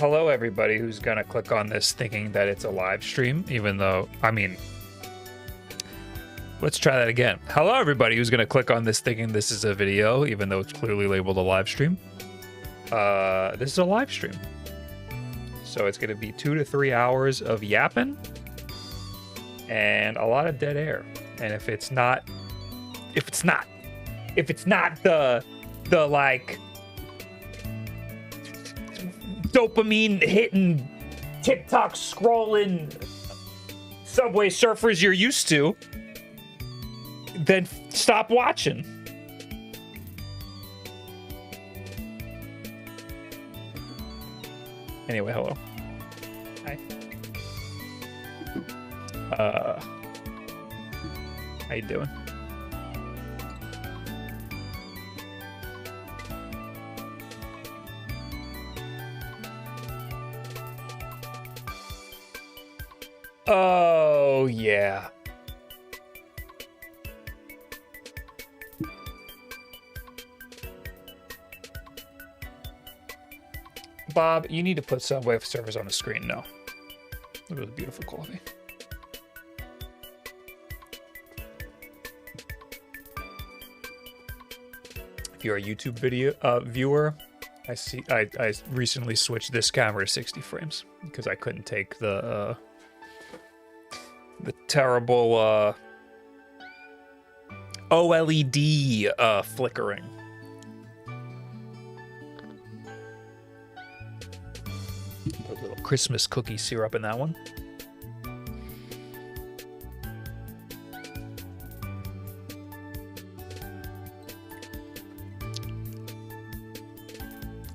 hello everybody who's gonna click on this thinking that it's a live stream, even though, I mean, let's try that again. Hello everybody who's gonna click on this thinking this is a video, even though it's clearly labeled a live stream. This is a live stream. So it's gonna be 2 to 3 hours of yapping and a lot of dead air. And if it's not the like dopamine hitting, TikTok scrolling Subway Surfers you're used to, then stop watching. Anyway, hello. Hi. How you doing? Oh, yeah. Bob, you need to put Subway Surfers on the screen now. Look at the beautiful quality. If you're a YouTube video viewer, I recently switched this camera to 60 frames because I couldn't take the terrible OLED flickering. Put a little Christmas cookie syrup in that one.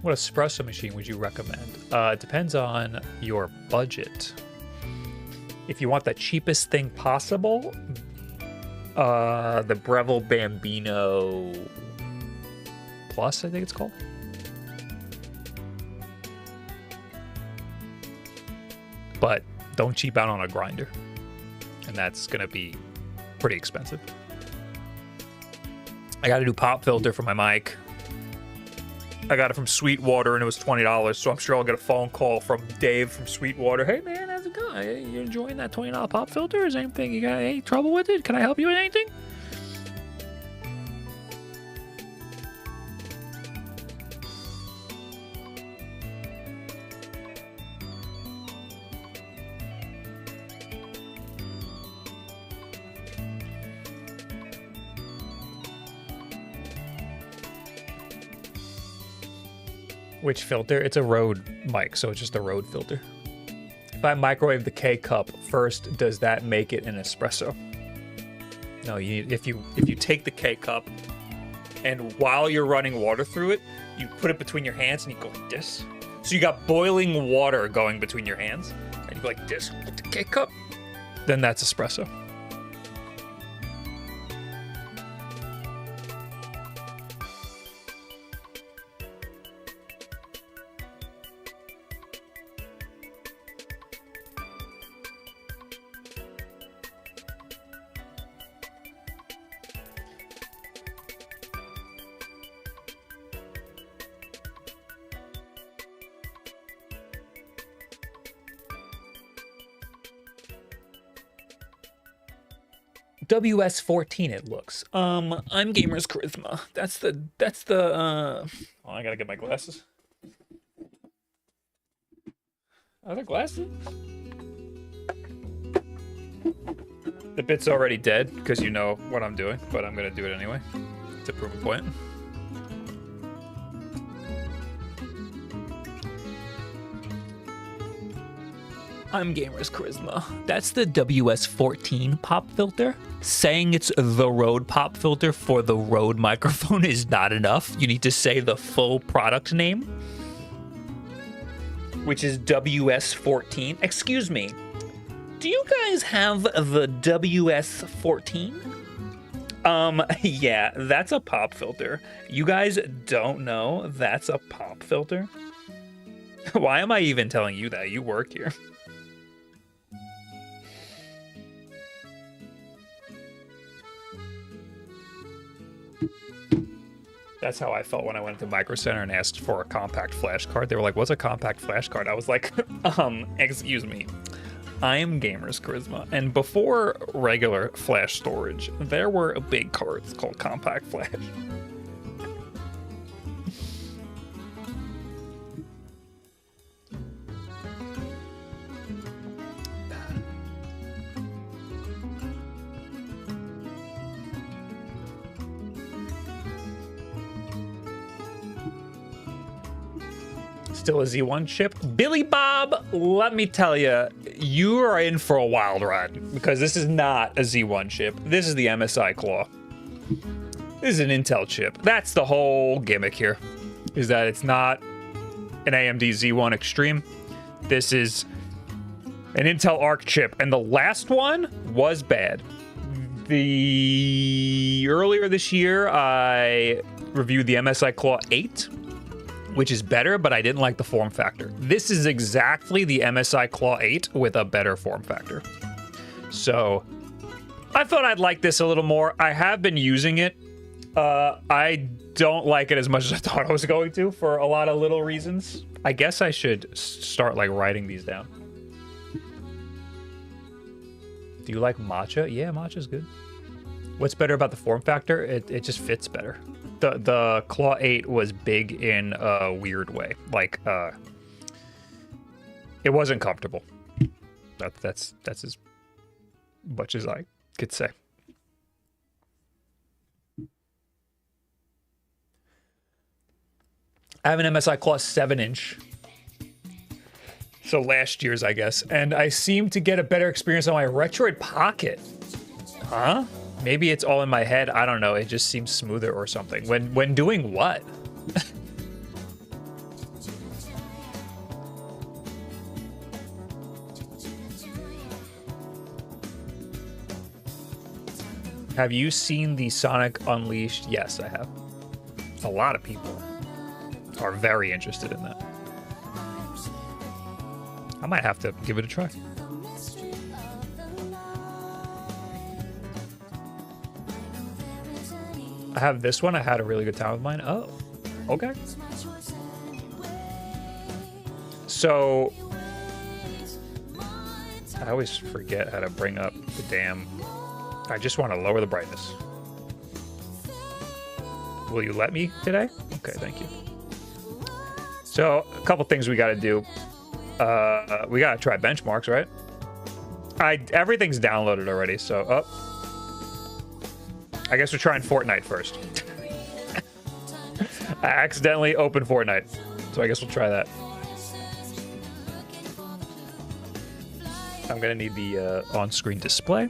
What espresso machine would you recommend? It depends on your budget. If you want the cheapest thing possible, the Breville Bambino Plus, I think it's called. But don't cheap out on a grinder. And that's going to be pretty expensive. I got a new pop filter for my mic. I got it from Sweetwater and it was $20, so I'm sure I'll get a phone call from Dave from Sweetwater. Hey man, how's it going? You enjoying that $20 pop filter? Is anything, you got any trouble with it? Can I help you with anything? Which filter? It's a Rode mic, so it's just a Rode filter. If I microwave the K cup first, does that make it an espresso? No, you need, if you take the K cup and while you're running water through it, you put it between your hands and you go like this. So you got boiling water going between your hands, and you go like this with the K cup. Then that's espresso. WS14 it looks. I'm Gamer's Charisma. That's the oh, I gotta get my glasses. Are there glasses? The bit's already dead because you know what I'm doing, but I'm gonna do it anyway to prove a point. I'm Gamer's Charisma. That's the WS14 pop filter. Saying it's the Rode pop filter for the Rode microphone is not enough. You need to say the full product name, which is WS14. Excuse me, do you guys have the WS14? Yeah, that's a pop filter. You guys don't know that's a pop filter? Why am I even telling you that? You work here. That's how I felt when I went to Micro Center and asked for a compact flash card. They were like, what's a compact flash card? I was like, excuse me. I am Gamer's Charisma. And before regular flash storage, there were big cards called compact flash. Still a Z1 chip. Billy Bob, let me tell you, you are in for a wild ride because this is not a Z1 chip. This is the MSI Claw. This is an Intel chip. That's the whole gimmick here, is that it's not an AMD Z1 Extreme. This is an Intel Arc chip, and the last one was bad. Earlier this year, I reviewed the MSI Claw 8, which is better, but I didn't like the form factor. This is exactly the MSI Claw 8 with a better form factor. So I thought I'd like this a little more. I have been using it. I don't like it as much as I thought I was going to for a lot of little reasons. I guess I should start like writing these down. Do you like matcha? Yeah, matcha's good. What's better about the form factor? It just fits better. The Claw 8 was big in a weird way. Like, it wasn't comfortable. That's as much as I could say. I have an MSI Claw 7-inch. So last year's, I guess. And I seem to get a better experience on my Retroid Pocket. Huh? Maybe it's all in my head. I don't know. It just seems smoother or something. When doing what? Have you seen the Sonic Unleashed? Yes, I have. A lot of people are very interested in that. I might have to give it a try. I have this one. I had a really good time with mine. Oh, okay. So I always forget how to bring up the damn. I just want to lower the brightness. Will you let me today? Okay, thank you. So a couple things we got to do. We got to try benchmarks, right? Everything's downloaded already, so I guess we're trying Fortnite first. I accidentally opened Fortnite, so I guess we'll try that. I'm gonna need the on-screen display.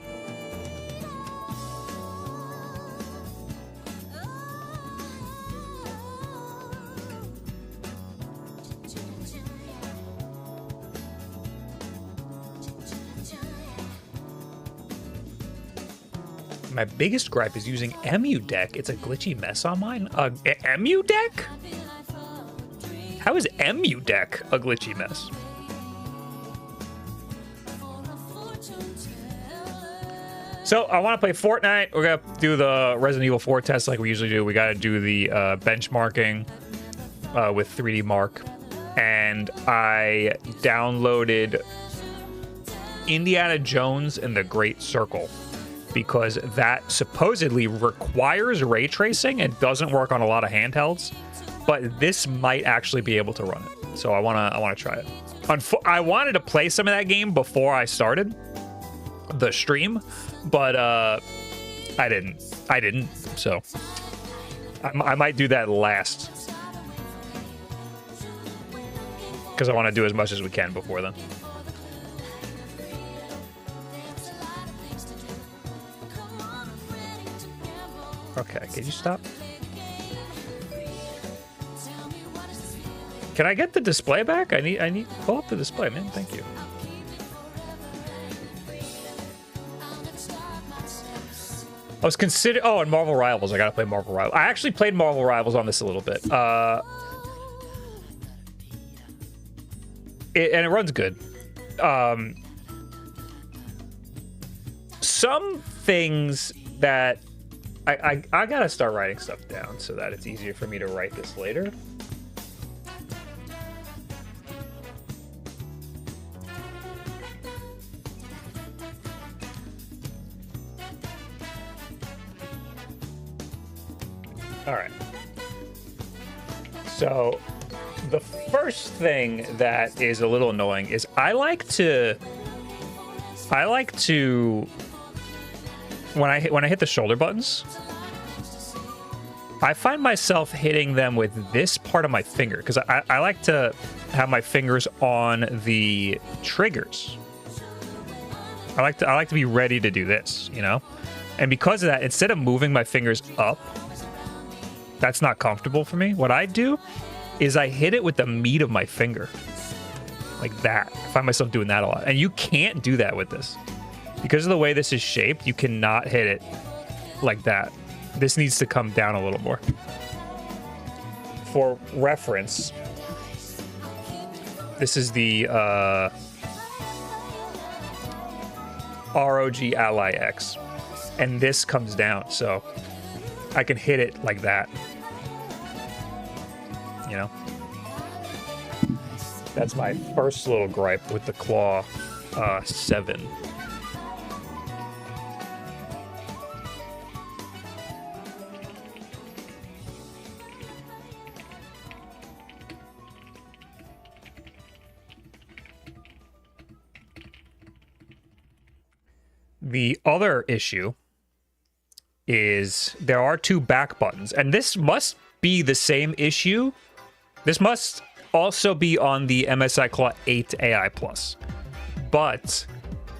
My biggest gripe is using MU deck. It's a glitchy mess on mine. MU deck? How is MU deck a glitchy mess? So I want to play Fortnite. We're gonna do the Resident Evil 4 test like we usually do. We got to do the benchmarking with 3D Mark, and I downloaded Indiana Jones and the Great Circle, because that supposedly requires ray tracing and doesn't work on a lot of handhelds, but this might actually be able to run it. So I wanna try it. I wanted to play some of that game before I started the stream, but I didn't. So I might do that last, because I want to do as much as we can before then. Okay, can you stop? Can I get the display back? I need pull up the display, man. Thank you. I was considering. Oh, and Marvel Rivals. I gotta play Marvel Rivals. I actually played Marvel Rivals on this a little bit. And it runs good. Some things that I gotta start writing stuff down so that it's easier for me to write this later. All right. So the first thing that is a little annoying is I like to when I hit the shoulder buttons, I find myself hitting them with this part of my finger because I like to have my fingers on the triggers. I like to be ready to do this, you know? And because of that, instead of moving my fingers up, that's not comfortable for me. What I do is I hit it with the meat of my finger. Like that. I find myself doing that a lot. And you can't do that with this. Because of the way this is shaped, you cannot hit it like that. This needs to come down a little more. For reference, this is the ROG Ally X. And this comes down, so I can hit it like that. You know? That's my first little gripe with the Claw 7. The other issue is there are 2 back buttons, and this must be the same issue. This must also be on the MSI Claw 8 AI Plus, but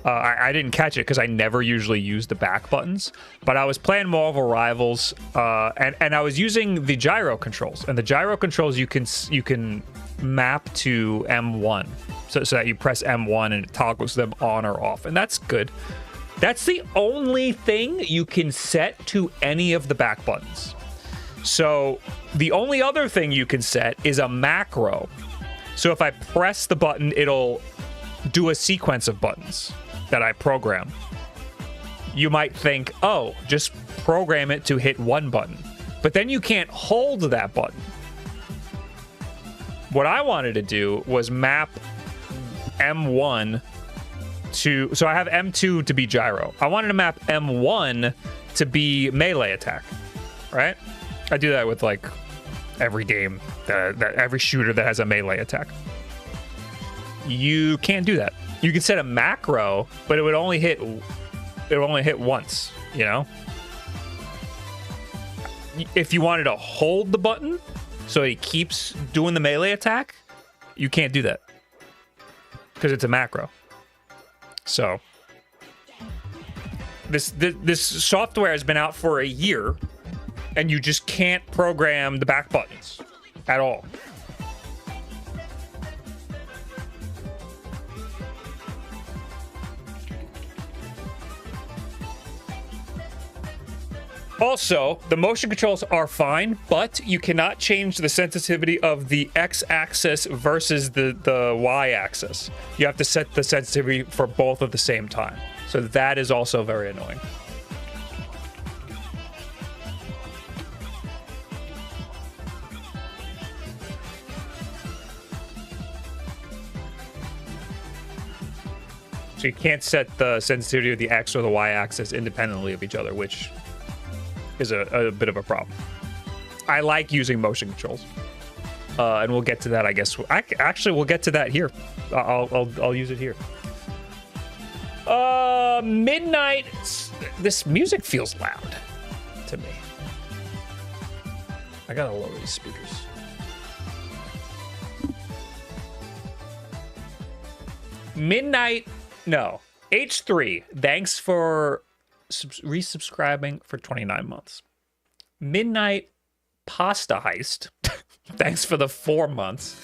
I didn't catch it because I never usually use the back buttons. But I was playing Marvel Rivals, and I was using the gyro controls, and the gyro controls you can map to M1, so that you press M1 and it toggles them on or off, and that's good. That's the only thing you can set to any of the back buttons. So the only other thing you can set is a macro. So if I press the button, it'll do a sequence of buttons that I program. You might think, oh, just program it to hit one button. But then you can't hold that button. What I wanted to do was map M1 to, so I have M2 to be gyro. I wanted to map M1 to be melee attack, right? I do that with like every game, that every shooter that has a melee attack. You can't do that. You can set a macro, but it would only hit once, you know? If you wanted to hold the button so it keeps doing the melee attack, you can't do that because it's a macro. So this software has been out for a year, and you just can't program the back buttons at all. Also, the motion controls are fine, but you cannot change the sensitivity of the X-axis versus the Y-axis. You have to set the sensitivity for both at the same time. So that is also very annoying. So you can't set the sensitivity of the X or the Y-axis independently of each other, which is a bit of a problem. I like using motion controls, and we'll get to that. I guess actually we'll get to that here. I'll use it here. Midnight. This music feels loud to me. I gotta lower these speakers. Midnight. No, H3. Thanks for resubscribing for 29 months. Midnight Pasta Heist. Thanks for the 4 months.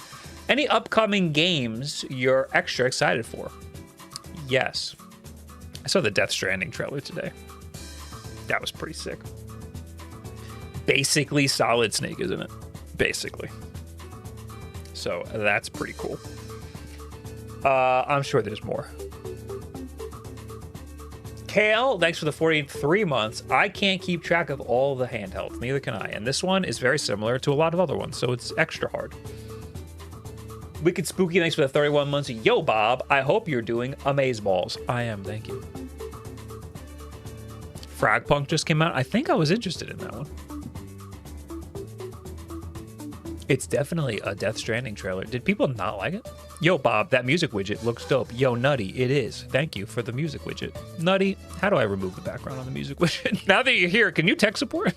Any upcoming games you're extra excited for? Yes. I saw the Death Stranding trailer today. That was pretty sick. Basically Solid Snake, isn't it? Basically. So that's pretty cool. I'm sure there's more. Kale, thanks for the 43 months. I can't keep track of all the handhelds. Neither can I. And this one is very similar to a lot of other ones, so it's extra hard. Wicked Spooky, thanks for the 31 months. Yo, Bob, I hope you're doing amazeballs. I am, thank you. Fragpunk just came out. I think I was interested in that one. It's definitely a Death Stranding trailer. Did people not like it? Yo, Bob, that music widget looks dope. Yo, Nutty, it is. Thank you for the music widget. Nutty, how do I remove the background on the music widget? Now that you're here, can you tech support?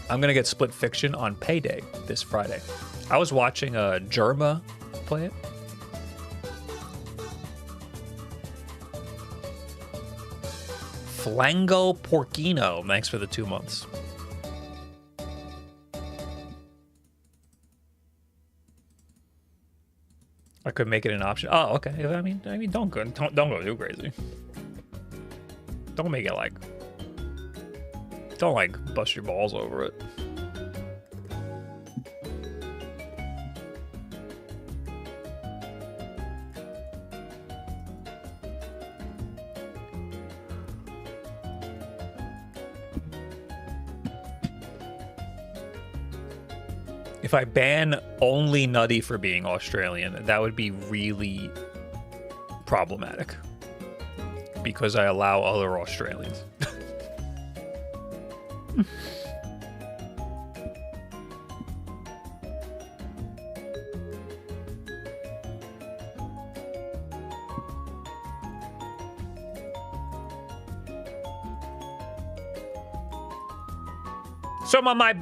I'm gonna get Split Fiction on Payday this Friday. I was watching Germa play it. Flango Porcino, thanks for the 2 months. I could make it an option. Oh, okay. I mean, don't go too crazy. Don't make it like, don't like bust your balls over it. If I ban only Nutty for being Australian, that would be really problematic. Because I allow other Australians.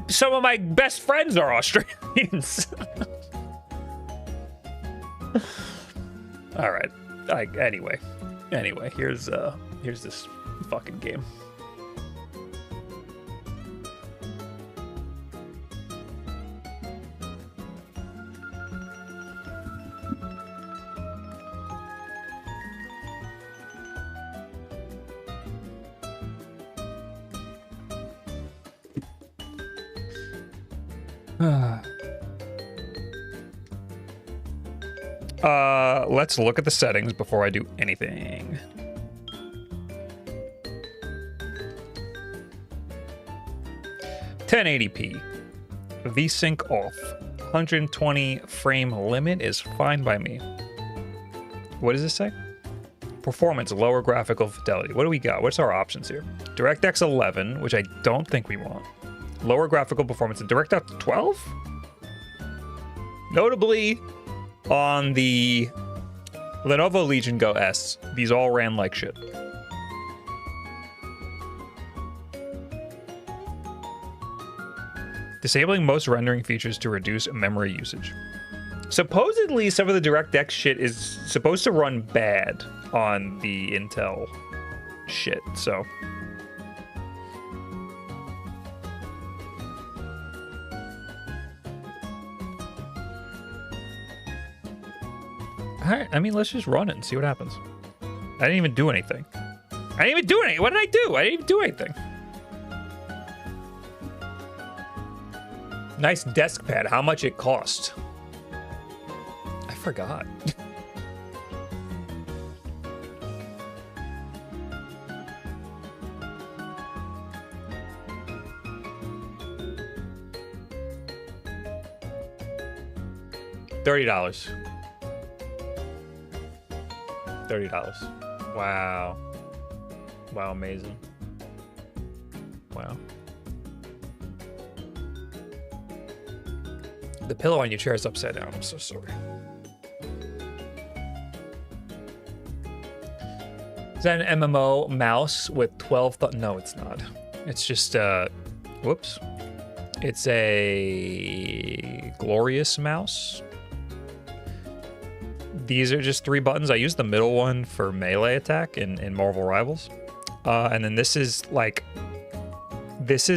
Some of my best friends are Australians. All right. Anyway, here's this fucking game. Let's look at the settings before I do anything. (1080p) VSync off. 120 frame limit is fine by me. What does this say? Performance, lower graphical fidelity. What do we got? What's our options here? DirectX 11, which I don't think we want. Lower graphical performance in DirectX 12? Notably, on the Lenovo Legion Go S, these all ran like shit. Disabling most rendering features to reduce memory usage. Supposedly, some of the DirectX shit is supposed to run bad on the Intel shit, so... Alright, I mean, let's just run it and see what happens. I didn't even do anything. What did I do? I didn't even do anything. Nice desk pad. How much it cost? I forgot. $30. $30. Wow. Wow, amazing. Wow. The pillow on your chair is upside down. I'm so sorry. Is that an MMO mouse with 12 No, it's not. It's just, whoops. It's a glorious mouse. These are just 3 buttons. I use the middle one for melee attack in Marvel Rivals. And then this is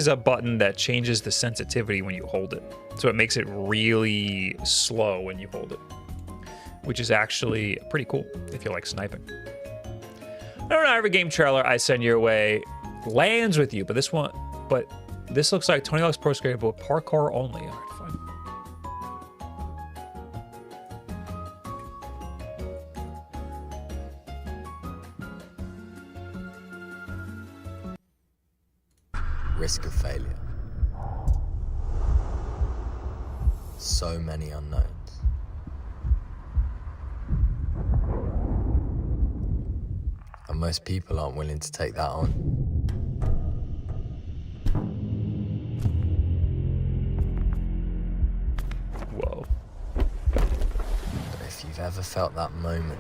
a button that changes the sensitivity when you hold it. So it makes it really slow when you hold it, which is actually pretty cool if you like sniping. I don't know, every game trailer I send your way lands with you, but this looks like Tony Hawk's Pro Skater, but parkour only. All right, fine. risk of failure. So many unknowns. And most people aren't willing to take that on. Whoa. But if you've ever felt that moment,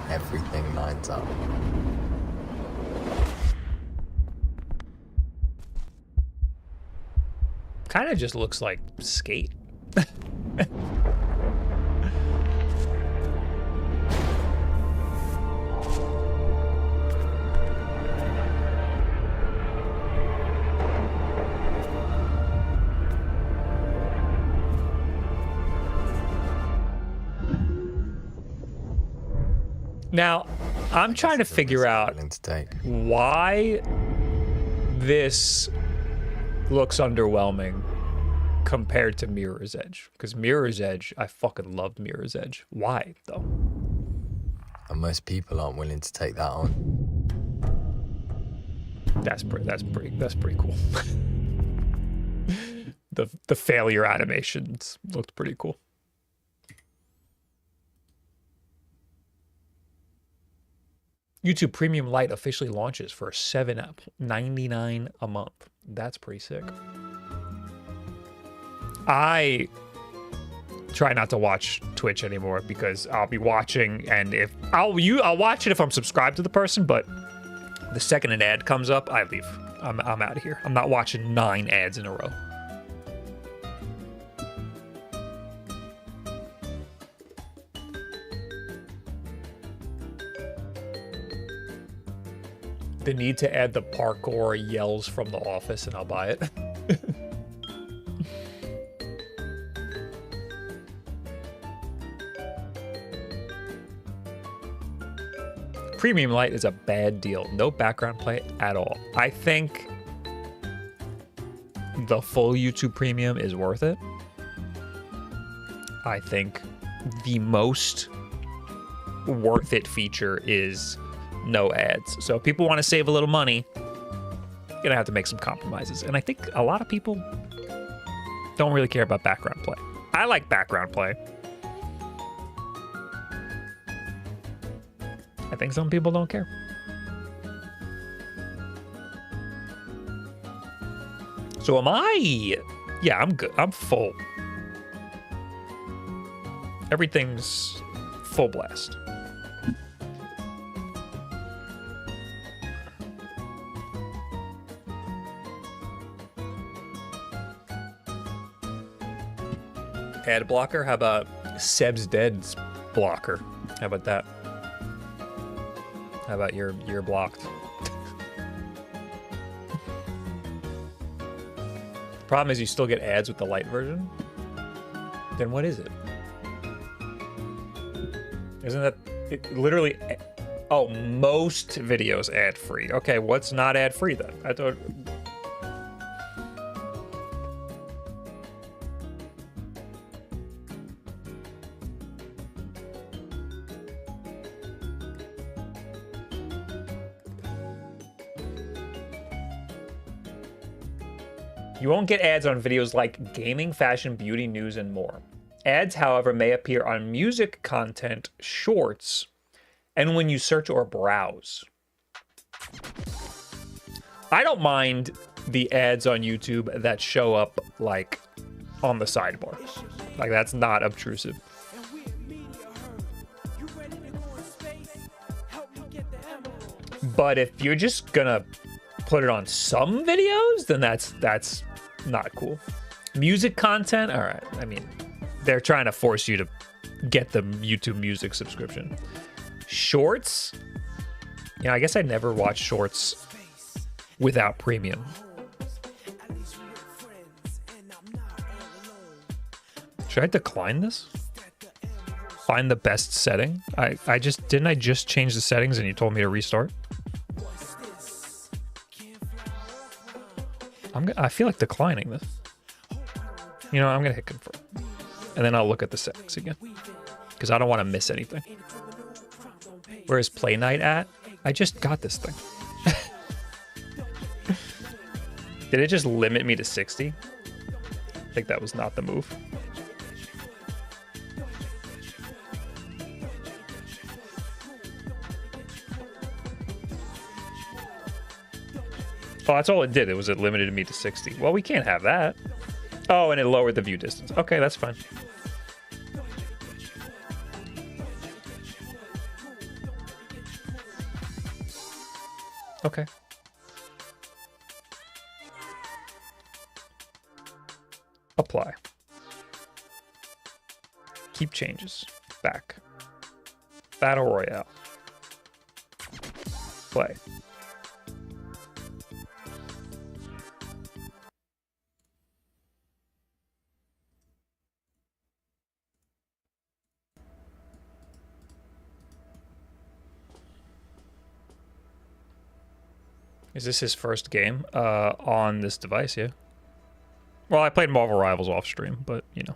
everything lines up. Kind of just looks like Skate. Now, I'm trying to figure out why this looks underwhelming compared to Mirror's Edge. Because Mirror's Edge, I fucking loved Mirror's Edge. Why, though? And most people aren't willing to take that on. That's pretty cool. the failure animations looked pretty cool. YouTube Premium Lite officially launches for $7.99 a month. That's pretty sick. I try not to watch Twitch anymore because I'll be watching, and if I'll watch it if I'm subscribed to the person, but the second an ad comes up, I leave. I'm out of here. I'm not watching 9 ads in a row. The need to add the parkour yells from The Office, and I'll buy it. Premium Lite is a bad deal. No background play at all. I think the full YouTube Premium is worth it. I think the most worth it feature is no ads. So if people want to save a little money, you're gonna have to make some compromises. And I think a lot of people don't really care about background play. I like background play. I think some people don't care. So am I? Yeah, I'm good. I'm full. Everything's full blast. Ad blocker? How about Seb's Dead's blocker? How about that? How about you're blocked? The problem is you still get ads with the light version. Then what is it? Isn't that it literally? Oh, most videos ad free. Okay, what's not ad free then? I thought. You won't get ads on videos like gaming, fashion, beauty, news, and more. Ads, however, may appear on music content, shorts, and when you search or browse. I don't mind the ads on YouTube that show up, like, on the sidebar. Like, that's not obtrusive. But if you're just gonna put it on some videos, then that's not cool. Music content, all right. I mean, they're trying to force you to get the YouTube Music subscription. Shorts, you know, I guess I never watched shorts without premium. Should I decline this? Find the best setting. I just change the settings and you told me to restart. I feel like declining this. You know, I'm gonna hit confirm, and then I'll look at the settings again because I don't want to miss anything. Where's Play Night at? I just got this thing. Did it just limit me to 60? I think that was not the move. Oh, that's all it did. It limited me to 60. Well, we can't have that. Oh, and it lowered the view distance. Okay, that's fine. Okay. Apply. Keep changes. Back. Battle Royale. Play. Is this his first game? On this device, yeah. Well, I played Marvel Rivals off stream, but, you know.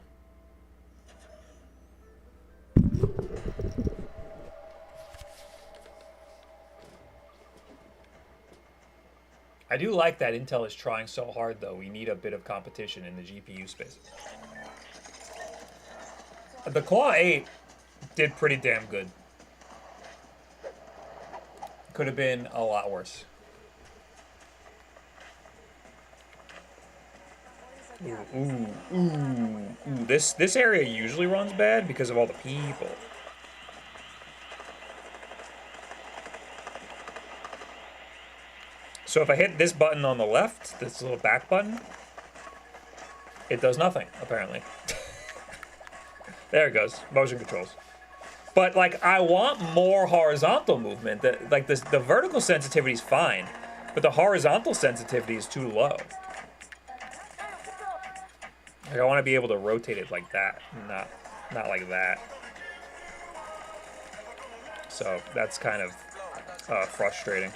I do like that Intel is trying so hard, though. We need a bit of competition in the GPU space. The Claw 8 did pretty damn good. Could have been a lot worse. Ooh. This area usually runs bad because of all the people. So if I hit this button on the left, this little back button, it does nothing, apparently. There it goes, motion controls. But like, I want more horizontal movement. Like the vertical sensitivity is fine, but the horizontal sensitivity is too low. Like, I want to be able to rotate it like that, not like that. So that's kind of frustrating.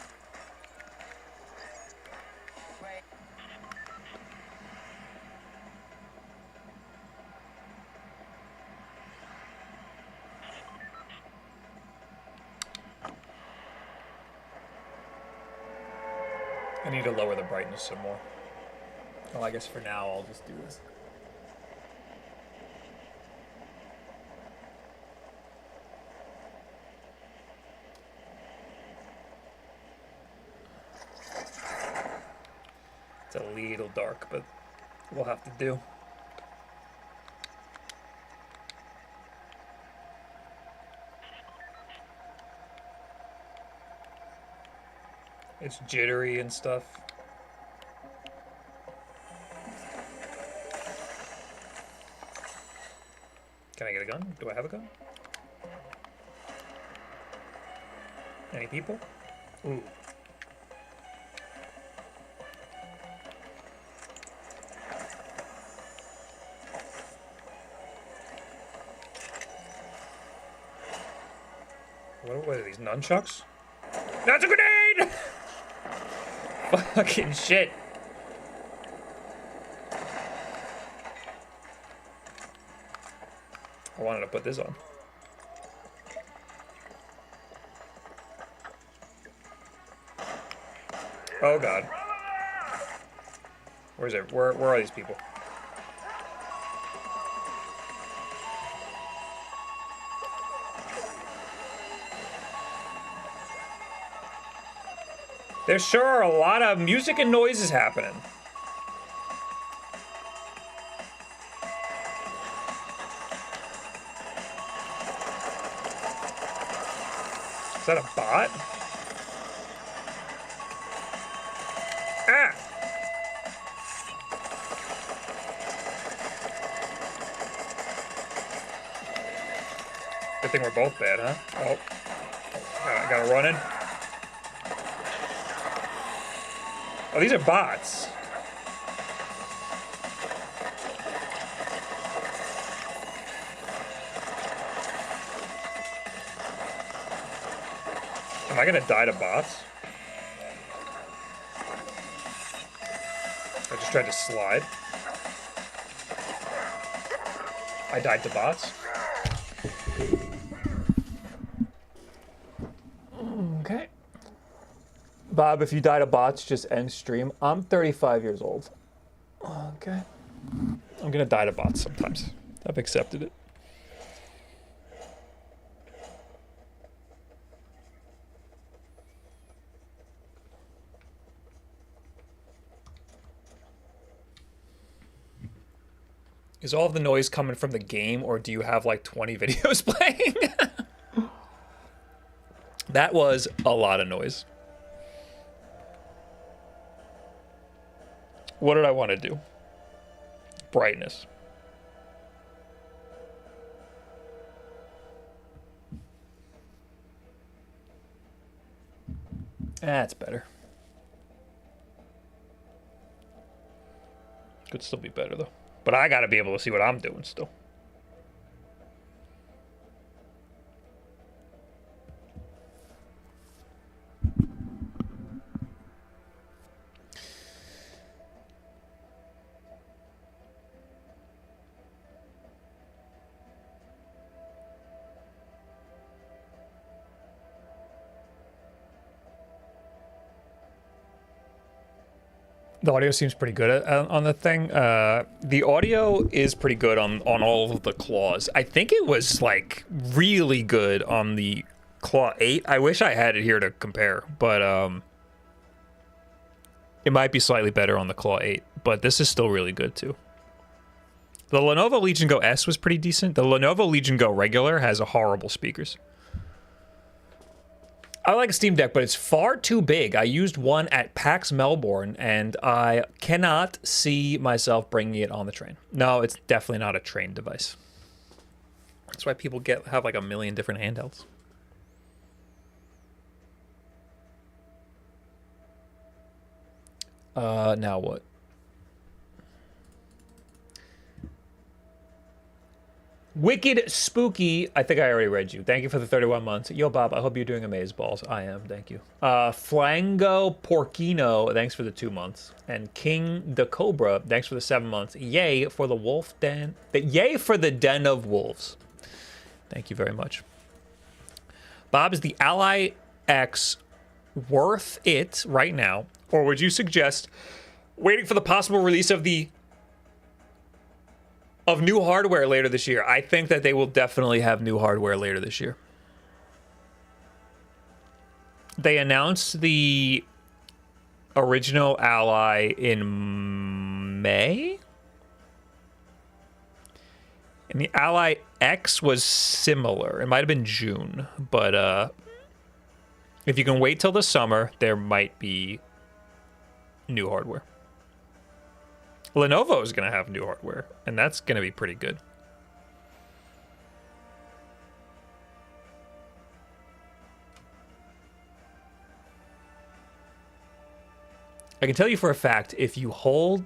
I need to lower the brightness some more. Well, I guess for now I'll just do this. It's a little dark, but we'll have to do. It's jittery and stuff. Can I get a gun? Do I have a gun? Any people? Ooh. What are these, nunchucks? That's a grenade! Fucking shit. I wanted to put this on. Oh god. Where's it? Where are these people? There sure are a lot of music and noises happening. Is that a bot? Ah! Good thing we're both bad, huh? Oh. Gotta run in. Oh, these are bots. Am I gonna die to bots? I just tried to slide. I died to bots. Okay. Bob, if you die to bots, just end stream. I'm 35 years old. Okay. I'm gonna die to bots sometimes. I've accepted it. Is all of the noise coming from the game, or do you have like 20 videos playing? That was a lot of noise. What did I want to do? Brightness. That's better. Could still be better though. But I gotta be able to see what I'm doing still. The audio seems pretty good on the thing. The audio is pretty good on all of the claws. I think it was like really good on the Claw 8. I wish I had it here to compare, but it might be slightly better on the Claw 8. But this is still really good too. The Lenovo Legion Go S was pretty decent. The Lenovo Legion Go regular has horrible speakers. I like a Steam Deck, but it's far too big. I used one at PAX Melbourne, and I cannot see myself bringing it on the train. No, it's definitely not a train device. That's why people have like a million different handhelds. Now what? Wicked Spooky, I think I already read you. Thank you for the 31 months. Yo, Bob, I hope you're doing amazeballs. I am, thank you. Flango Porcino, thanks for the 2 months. And King the Cobra, thanks for the 7 months. Yay for the wolf den. Yay for the den of wolves. Thank you very much. Bob, is the Ally X worth it right now? Or would you suggest waiting for the possible release of new hardware later this year? I think that they will definitely have new hardware later this year. They announced the original Ally in May. And the Ally X was similar. It might have been June, but if you can wait till the summer, there might be new hardware. Lenovo is going to have new hardware, and that's going to be pretty good. I can tell you for a fact, if you hold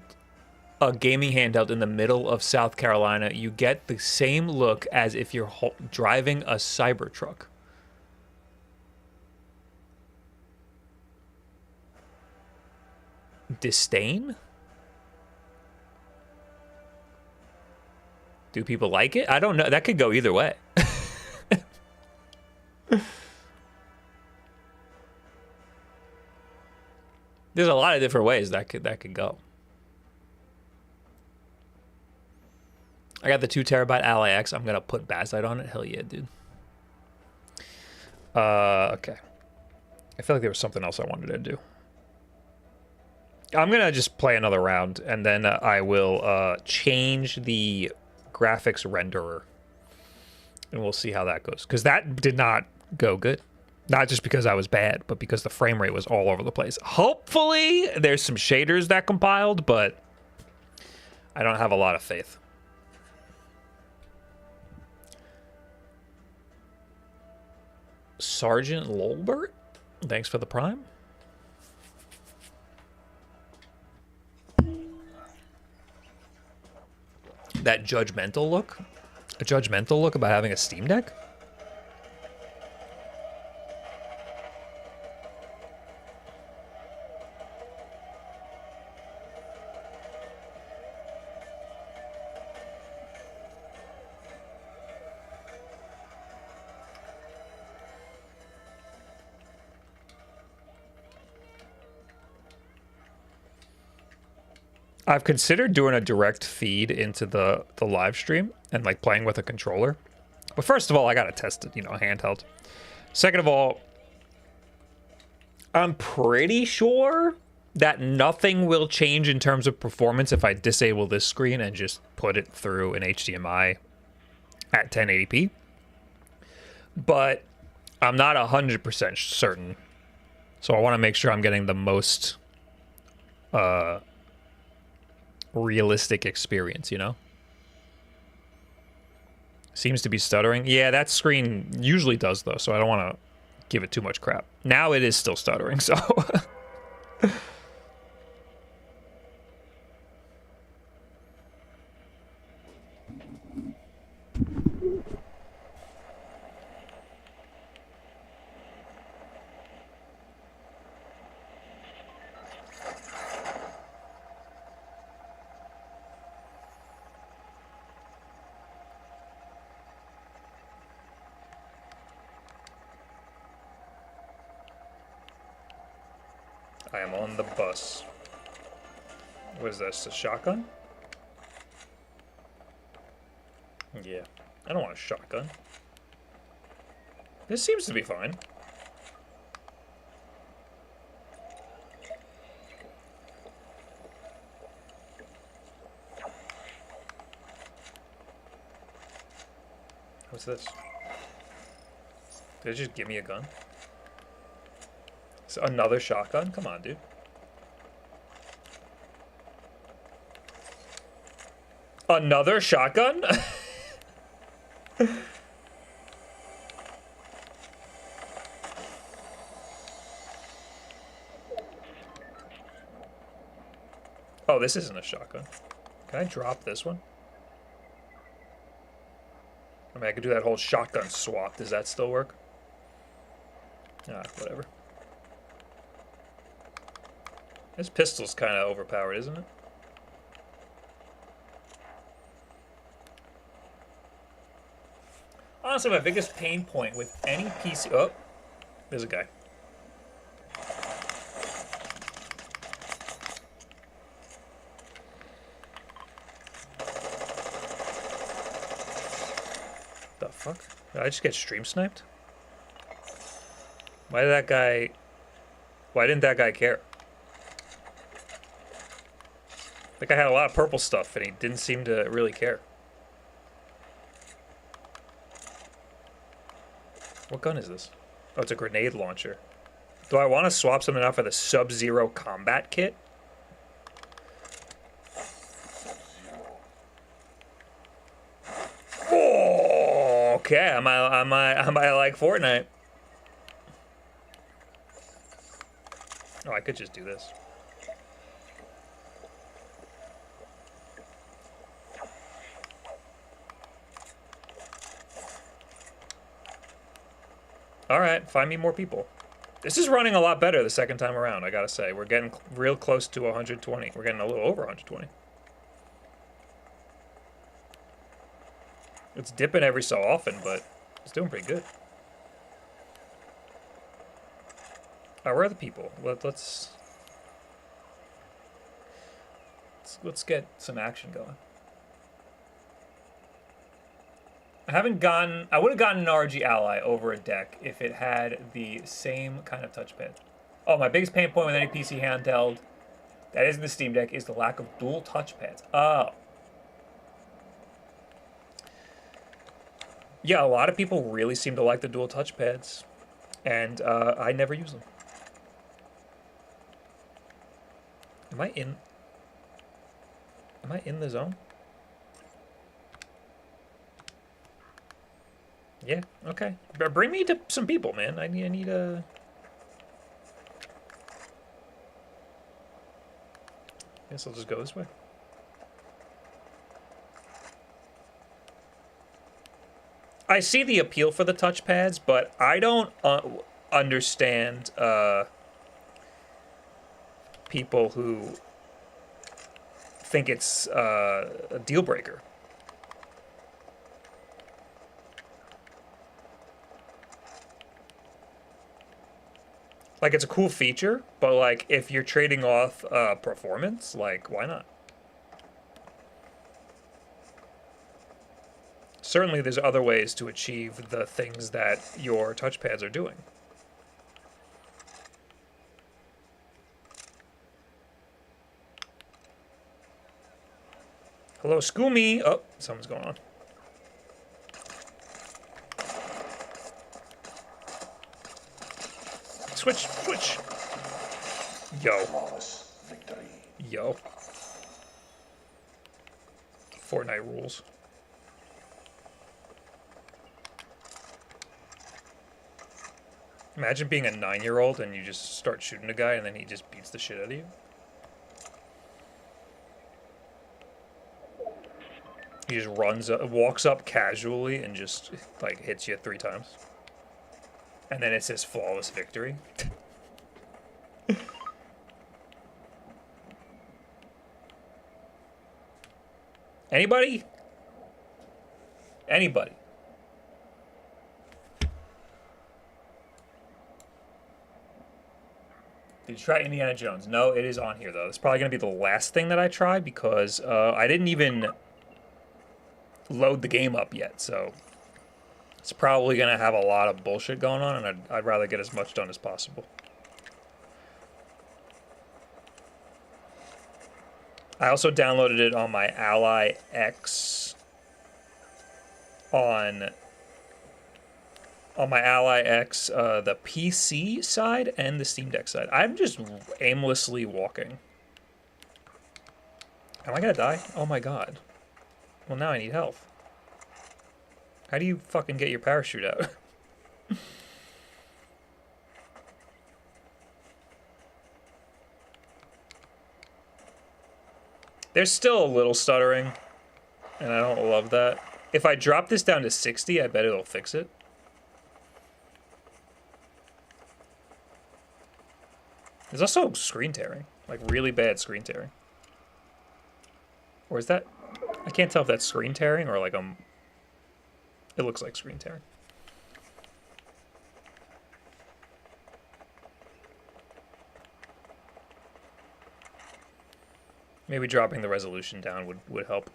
a gaming handheld in the middle of South Carolina, you get the same look as if you're driving a Cybertruck. Disdain? Do people like it? I don't know. That could go either way. There's a lot of different ways that could go. I got the 2 terabyte Ally X. I'm gonna put Bazzite on it. Hell yeah, dude. Okay. I feel like there was something else I wanted to do. I'm gonna just play another round, and then I will change the graphics renderer, and we'll see how that goes, because that did not go good. Not just because I was bad, but because the frame rate was all over the place. Hopefully there's some shaders that compiled, but I don't have a lot of faith. Sergeant Lolbert, thanks for the prime. That judgmental look? A judgmental look about having a Steam Deck? I've considered doing a direct feed into the live stream and like playing with a controller. But first of all, I gotta test it, you know, handheld. Second of all, I'm pretty sure that nothing will change in terms of performance if I disable this screen and just put it through an HDMI at 1080p. But I'm not 100% certain. So I want to make sure I'm getting the most realistic experience, you know? Seems to be stuttering. Yeah, that screen usually does, though, so I don't want to give it too much crap. Now it is still stuttering, so... I am on the bus. What is this, a shotgun? Yeah, I don't want a shotgun. This seems to be fine. What's this? Did it just give me a gun? So another shotgun? Come on, dude. Another shotgun? Oh, this isn't a shotgun. Can I drop this one? I mean, I could do that whole shotgun swap. Does that still work? Ah, whatever. This pistol's kind of overpowered, isn't it? Honestly, my biggest pain point with any PC... Oh, there's a guy. The fuck? Did I just get stream sniped? Why did that guy... Why didn't that guy care? Like, I had a lot of purple stuff, and he didn't seem to really care. What gun is this? Oh, it's a grenade launcher. Do I want to swap something out for the Sub-Zero combat kit? Oh, okay. I might like Fortnite. Oh, I could just do this. Alright, find me more people. This is running a lot better the second time around, I gotta say. We're getting real close to 120. We're getting a little over 120. It's dipping every so often, but it's doing pretty good. Alright, where are the people? Let's get some action going. I would have gotten an RG Ally over a deck if it had the same kind of touchpad. Oh, my biggest pain point with any PC handheld that isn't the Steam Deck is the lack of dual touchpads. Oh. Yeah, a lot of people really seem to like the dual touchpads, and I never use them. Am I in the zone? Yeah, okay. Bring me to some people, man. I need a... Guess I'll just go this way. I see the appeal for the touchpads, but I don't understand people who think it's a deal breaker. Like, it's a cool feature, but, like, if you're trading off performance, like, why not? certainly there's other ways to achieve the things that your touchpads are doing. Hello, Scoomy. Oh, something's going on. Switch, switch. Yo. Yo. Fortnite rules. Imagine being a 9-year-old and you just start shooting a guy and then he just beats the shit out of you. He just runs up, walks up casually and just like hits you 3 times. And then it says flawless victory. Anybody? Anybody? Did you try Indiana Jones? No, it is on here though. It's probably gonna be the last thing that I try because I didn't even load the game up yet, so it's probably gonna have a lot of bullshit going on, and I'd rather get as much done as possible. I also downloaded it on my Ally X on my Ally X, the PC side and the Steam Deck side. I'm just aimlessly walking. Am I gonna die? Oh my god. Well, now I need health. How do you fucking get your parachute out? There's still a little stuttering, and I don't love that. If I drop this down to 60, I bet it'll fix it. There's also screen tearing, like really bad screen tearing. Or is that... I can't tell if that's screen tearing or like it looks like screen tearing. Maybe dropping the resolution down would help.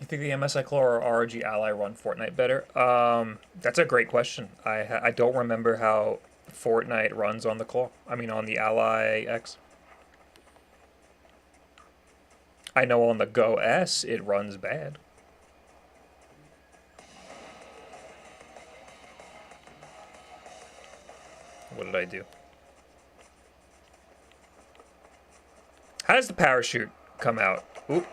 You think the MSI Claw or ROG Ally run Fortnite better? That's a great question. I don't remember how Fortnite runs on the Claw. I mean, on the Ally X. I know on the Go S it runs bad. What did I do? How does the parachute come out? Oop.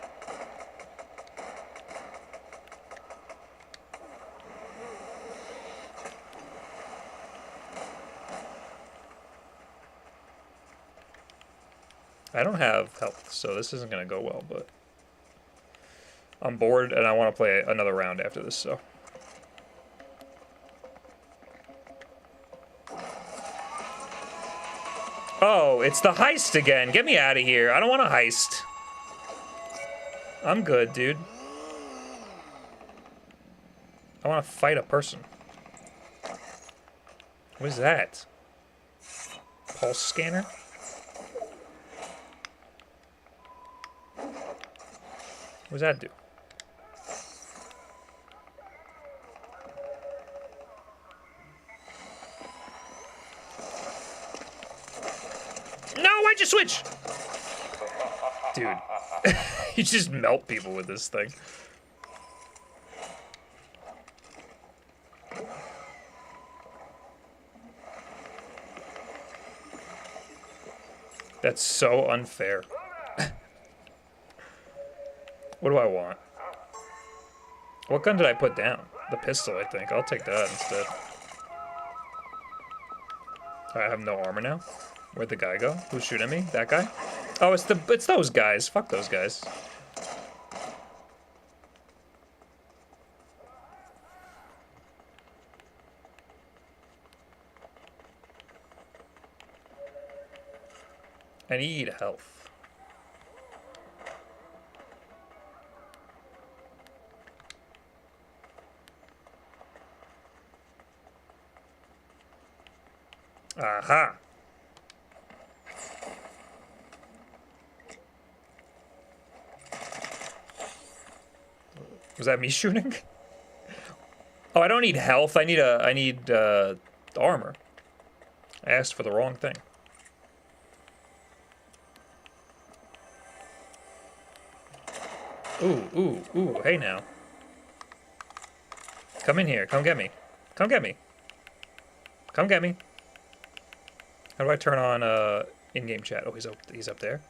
I don't have health, so this isn't going to go well, but I'm bored and I want to play another round after this, so. Oh, it's the heist again. Get me out of here. I don't want a heist. I'm good, dude. I want to fight a person. What is that? Pulse scanner? What does that do? No, why'd you switch? Dude, you just melt people with this thing. That's so unfair. What do I want? What gun did I put down? The pistol, I think. I'll take that instead. I have no armor now. Where'd the guy go? Who's shooting me? That guy? Oh, it's those guys. Fuck those guys. I need health. Aha. Was that me shooting? Oh, I don't need health. I need armor. I asked for the wrong thing. Ooh, hey now. Come in here, come get me. Come get me. Come get me. How do I turn on in-game chat? Oh, he's up there.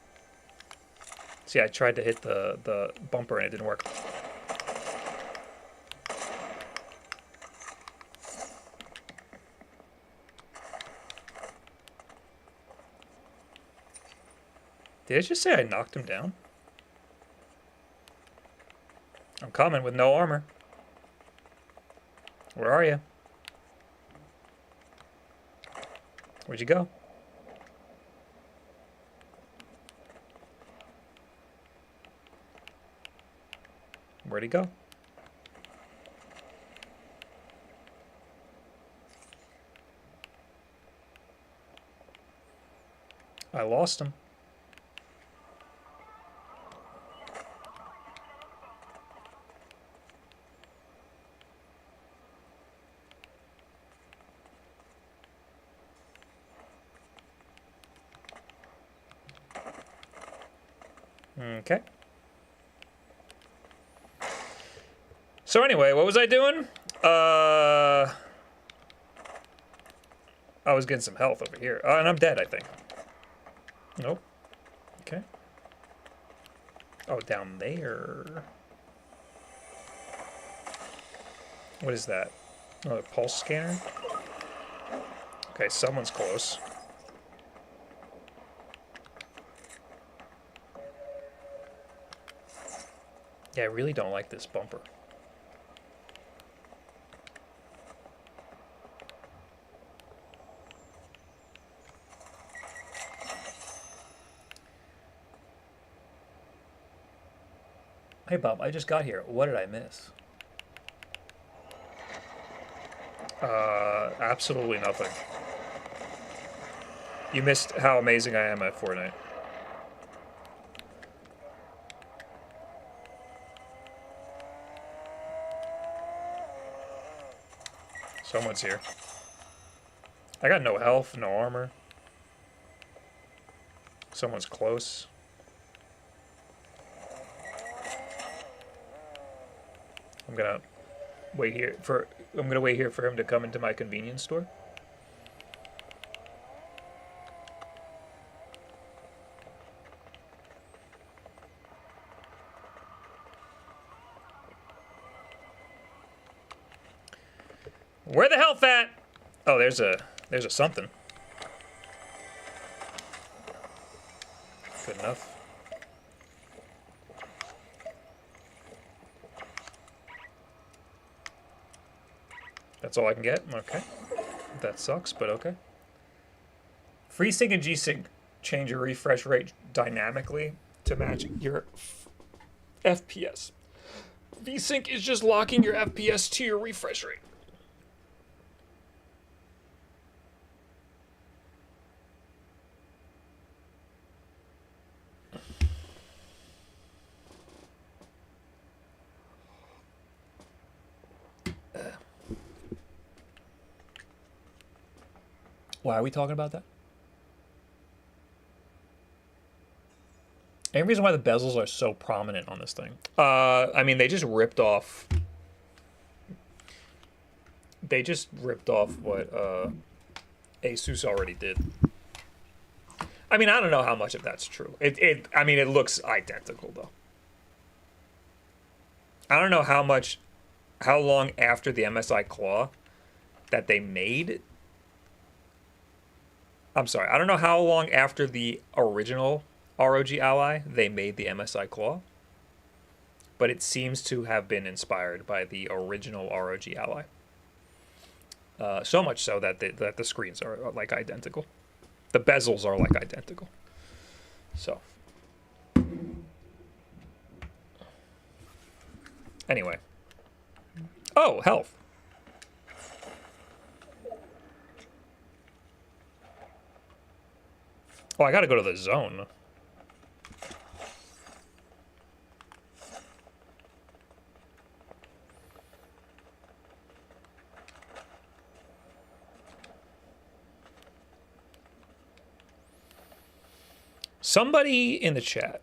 See, I tried to hit the bumper and it didn't work. Did I just say I knocked him down? I'm coming with no armor. Where are you? Where'd you go? Where'd he go? I lost him. Okay. So anyway, what was I doing? I was getting some health over here. And I'm dead, I think. Nope. Okay. Oh, down there. What is that? Another pulse scanner? Okay, someone's close. Yeah, I really don't like this bumper. Hey, Bob, I just got here. What did I miss? Absolutely nothing. You missed how amazing I am at Fortnite. Someone's here. I got no health, no armor. Someone's close. I'm gonna wait here for him to come into my convenience store. Where the health at? Oh, there's a something. Good enough. That's all I can get? Okay. That sucks, but okay. FreeSync and G-Sync change your refresh rate dynamically to match your FPS. V-Sync is just locking your FPS to your refresh rate. Why are we talking about that? Any reason why the bezels are so prominent on this thing? I mean, they just ripped off. They just ripped off what Asus already did. I mean, I don't know how much of that's true. I mean, it looks identical though. I don't know how long after the MSI Claw that they made. I'm sorry, I don't know how long after the original ROG Ally they made the MSI Claw, but it seems to have been inspired by the original ROG Ally. So much so that the screens are like identical. The bezels are like identical. So anyway. Oh, health. Oh, I gotta go to the zone. Somebody in the chat.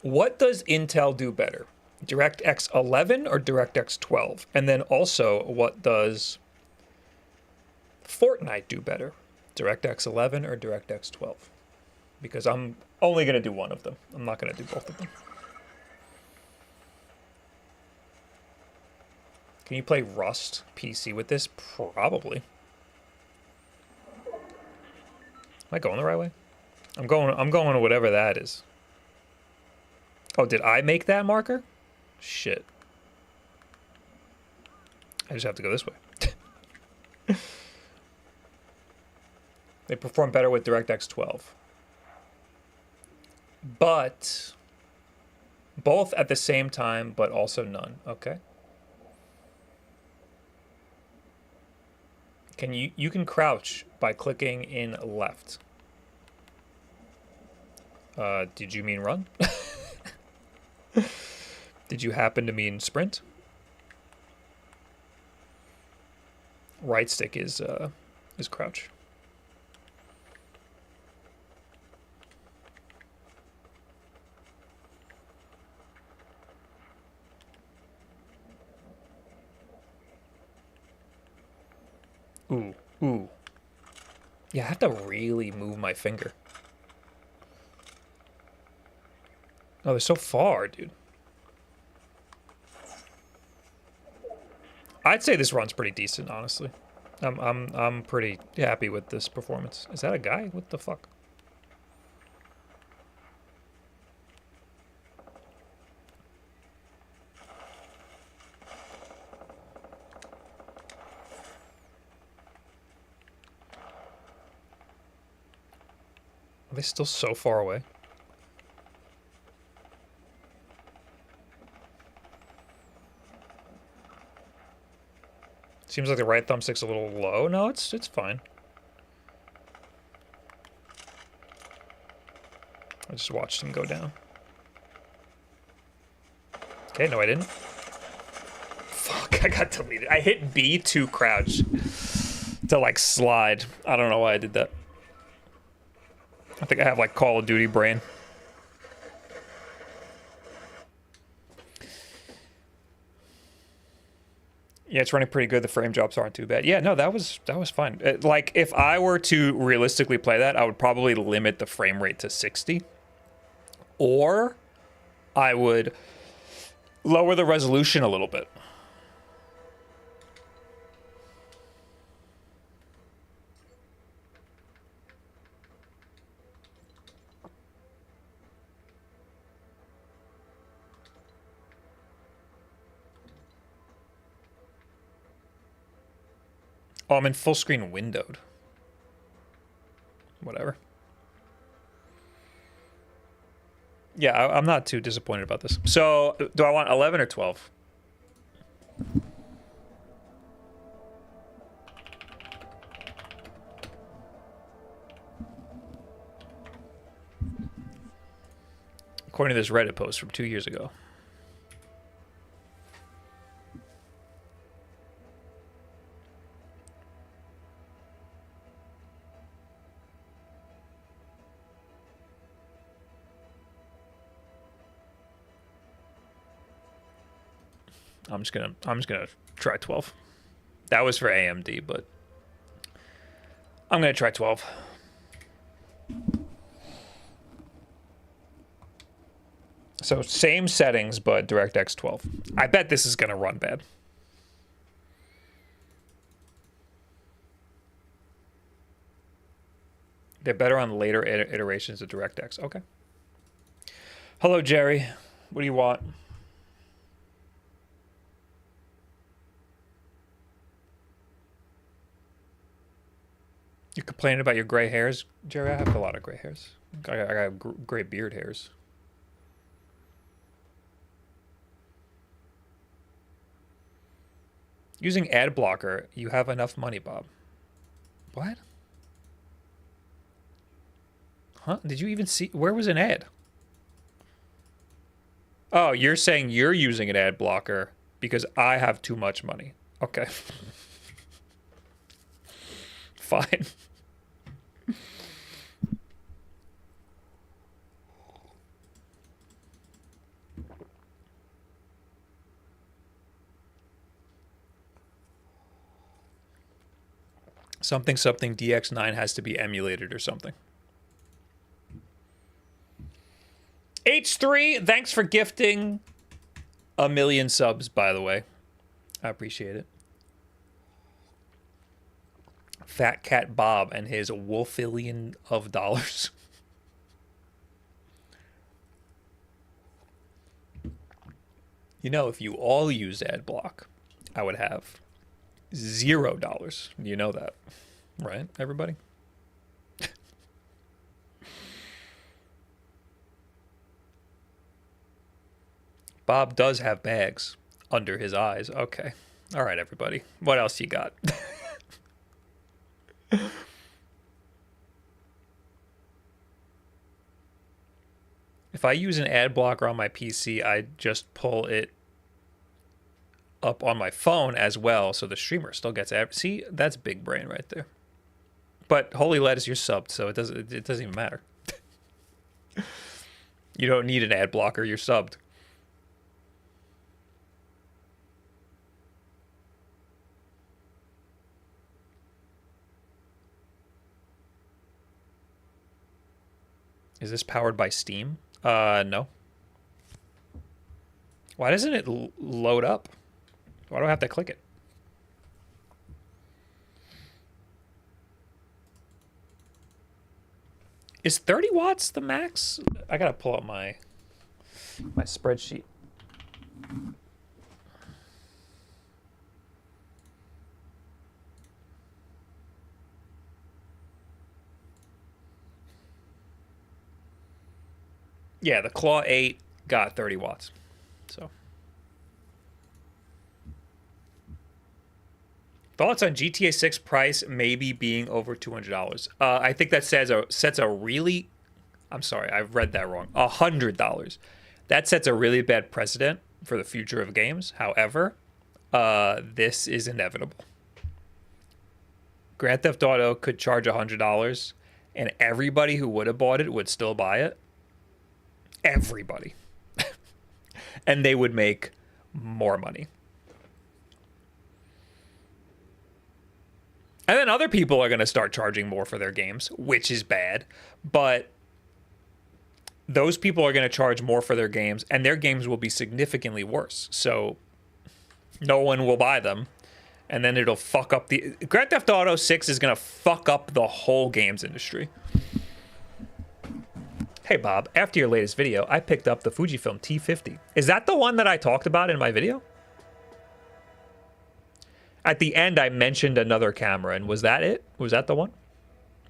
What does Intel do better? DirectX 11 or DirectX 12? And then also, what does Fortnite do better? DirectX 11 or DirectX 12? Because I'm only going to do one of them. I'm not going to do both of them. Can you play Rust PC with this? Probably. Am I going the right way? I'm going to whatever that is. Oh, did I make that marker? Shit. I just have to go this way. They perform better with DirectX 12. But both at the same time, but also none. Okay. You can crouch by clicking in left. Did you mean run? Did you happen to mean sprint? Right stick is crouch. Ooh, ooh. Yeah, I have to really move my finger. Oh, they're so far, dude. I'd say this run's pretty decent, honestly. I'm pretty happy with this performance. Is that a guy? What the fuck? Are they still so far away? Seems like the right thumbstick's a little low. No, it's fine. I just watched him go down. Okay, no I didn't. Fuck, I got deleted. I hit B to crouch. To like slide. I don't know why I did that. I think I have like Call of Duty brain. Yeah, it's running pretty good. The frame drops aren't too bad. Yeah, no, that was fine. Like, if I were to realistically play that, I would probably limit the frame rate to 60. Or I would lower the resolution a little bit. Oh, I'm in full screen windowed. Whatever. Yeah, I'm not too disappointed about this. So, do I want 11 or 12? According to this Reddit post from 2 years ago. I'm just gonna try 12. That was for AMD, but I'm gonna try 12. So same settings, but DirectX 12. I bet this is gonna run bad. They're better on later iterations of DirectX. Okay. Hello, Jerry. What do you want? You're complaining about your gray hairs, Jerry? I have a lot of gray hairs. I got gray beard hairs. Using ad blocker, you have enough money, Bob. What? Huh? Did you even see? Where was an ad? Oh, you're saying you're using an ad blocker because I have too much money. Okay. Fine. Something DX9 has to be emulated or something. H3, thanks for gifting 1 million subs, by the way. I appreciate it. Fat Cat Bob and his Wulfillion of dollars. You know, if you all use AdBlock, I would have $0. You know that, right, everybody? Bob does have bags under his eyes. Okay. All right, everybody. What else you got? If I use an ad blocker on my PC, I just pull it up on my phone as well, so the streamer still gets ad. See, that's big brain right there. But Holy Lettuce, you're subbed, so it doesn't even matter. You don't need an ad blocker. You're subbed. Is this powered by Steam? No. Why doesn't it load up? Why do I have to click it? Is 30 watts the max? I gotta pull up my spreadsheet. Yeah, the Claw 8 got 30 watts. So. Thoughts on GTA 6 price maybe being over $200? I think that sets a really... I'm sorry, I've read that wrong. $100. That sets a really bad precedent for the future of games. However, this is inevitable. Grand Theft Auto could charge $100, and everybody who would have bought it would still buy it. Everybody. And they would make more money. And then other people are going to start charging more for their games, which is bad. But those people are going to charge more for their games, and their games will be significantly worse. So no one will buy them. And then it'll fuck up the... Grand Theft Auto 6 is going to fuck up the whole games industry. Hey, Bob, after your latest video, I picked up the Fujifilm T50. Is that the one that I talked about in my video? At the end, I mentioned another camera, and was that it? Was that the one?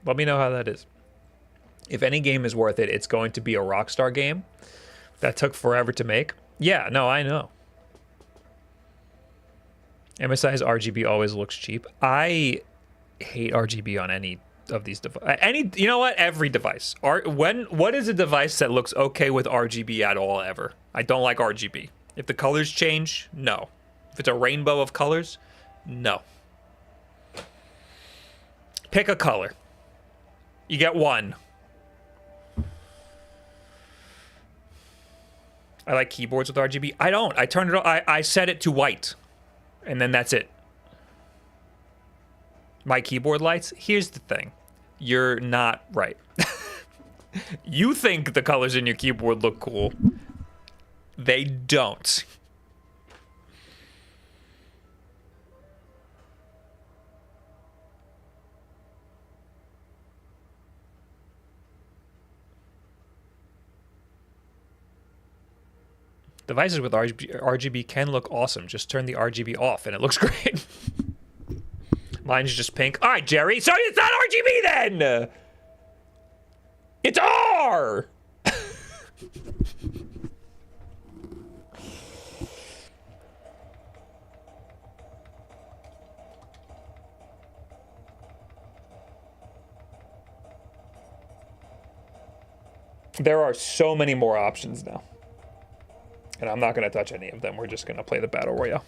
Let me know how that is. If any game is worth it, it's going to be a Rockstar game that took forever to make. Yeah, no, I know. MSI's RGB always looks cheap. I hate RGB on any of these devices. You know what? Every device. What is a device that looks okay with RGB at all ever? I don't like RGB. If the colors change, no. If it's a rainbow of colors, no. Pick a color. You get one. I like keyboards with RGB. I don't. I turn it on. I set it to white. And then that's it. My keyboard lights. Here's the thing. You're not right. You think the colors in your keyboard look cool. They don't. Devices with RGB can look awesome. Just turn the RGB off and it looks great. Mine's just pink. All right, Jerry. So it's not RGB then. It's R. There are so many more options now. And I'm not going to touch any of them. We're just going to play the Battle Royale.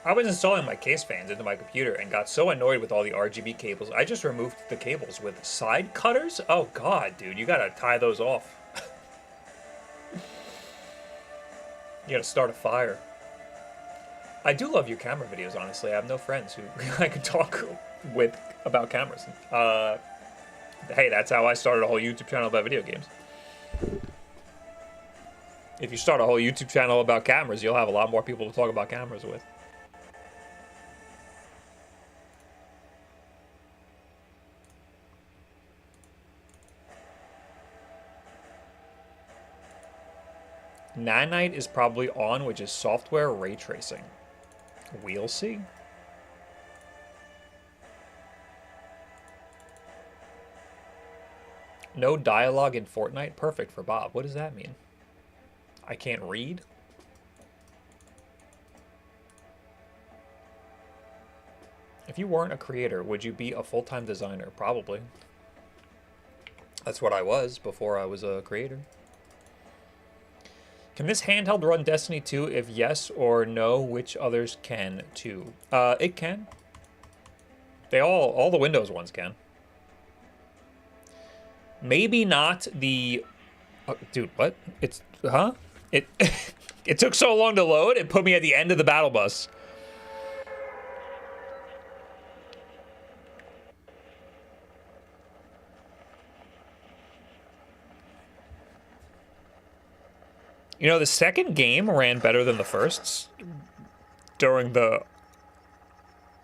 I was installing my case fans into my computer and got so annoyed with all the RGB cables, I just removed the cables with side cutters? Oh god, dude, you gotta tie those off. You gotta start a fire. I do love your camera videos, honestly. I have no friends who I could talk with about cameras. Hey, that's how I started a whole YouTube channel about video games. If you start a whole YouTube channel about cameras, you'll have a lot more people to talk about cameras with. Nanite is probably on, which is software ray tracing. We'll see. No dialogue in Fortnite? Perfect for Bob. What does that mean? I can't read? If you weren't a creator, would you be a full-time designer? Probably. That's what I was before I was a creator. Can this handheld run Destiny 2? If yes or no, which others can too? It can. They all the Windows ones can. Maybe not the... dude, what? It's... Huh? It... It took so long to load, it put me at the end of the battle bus. You know, the second game ran better than the first during the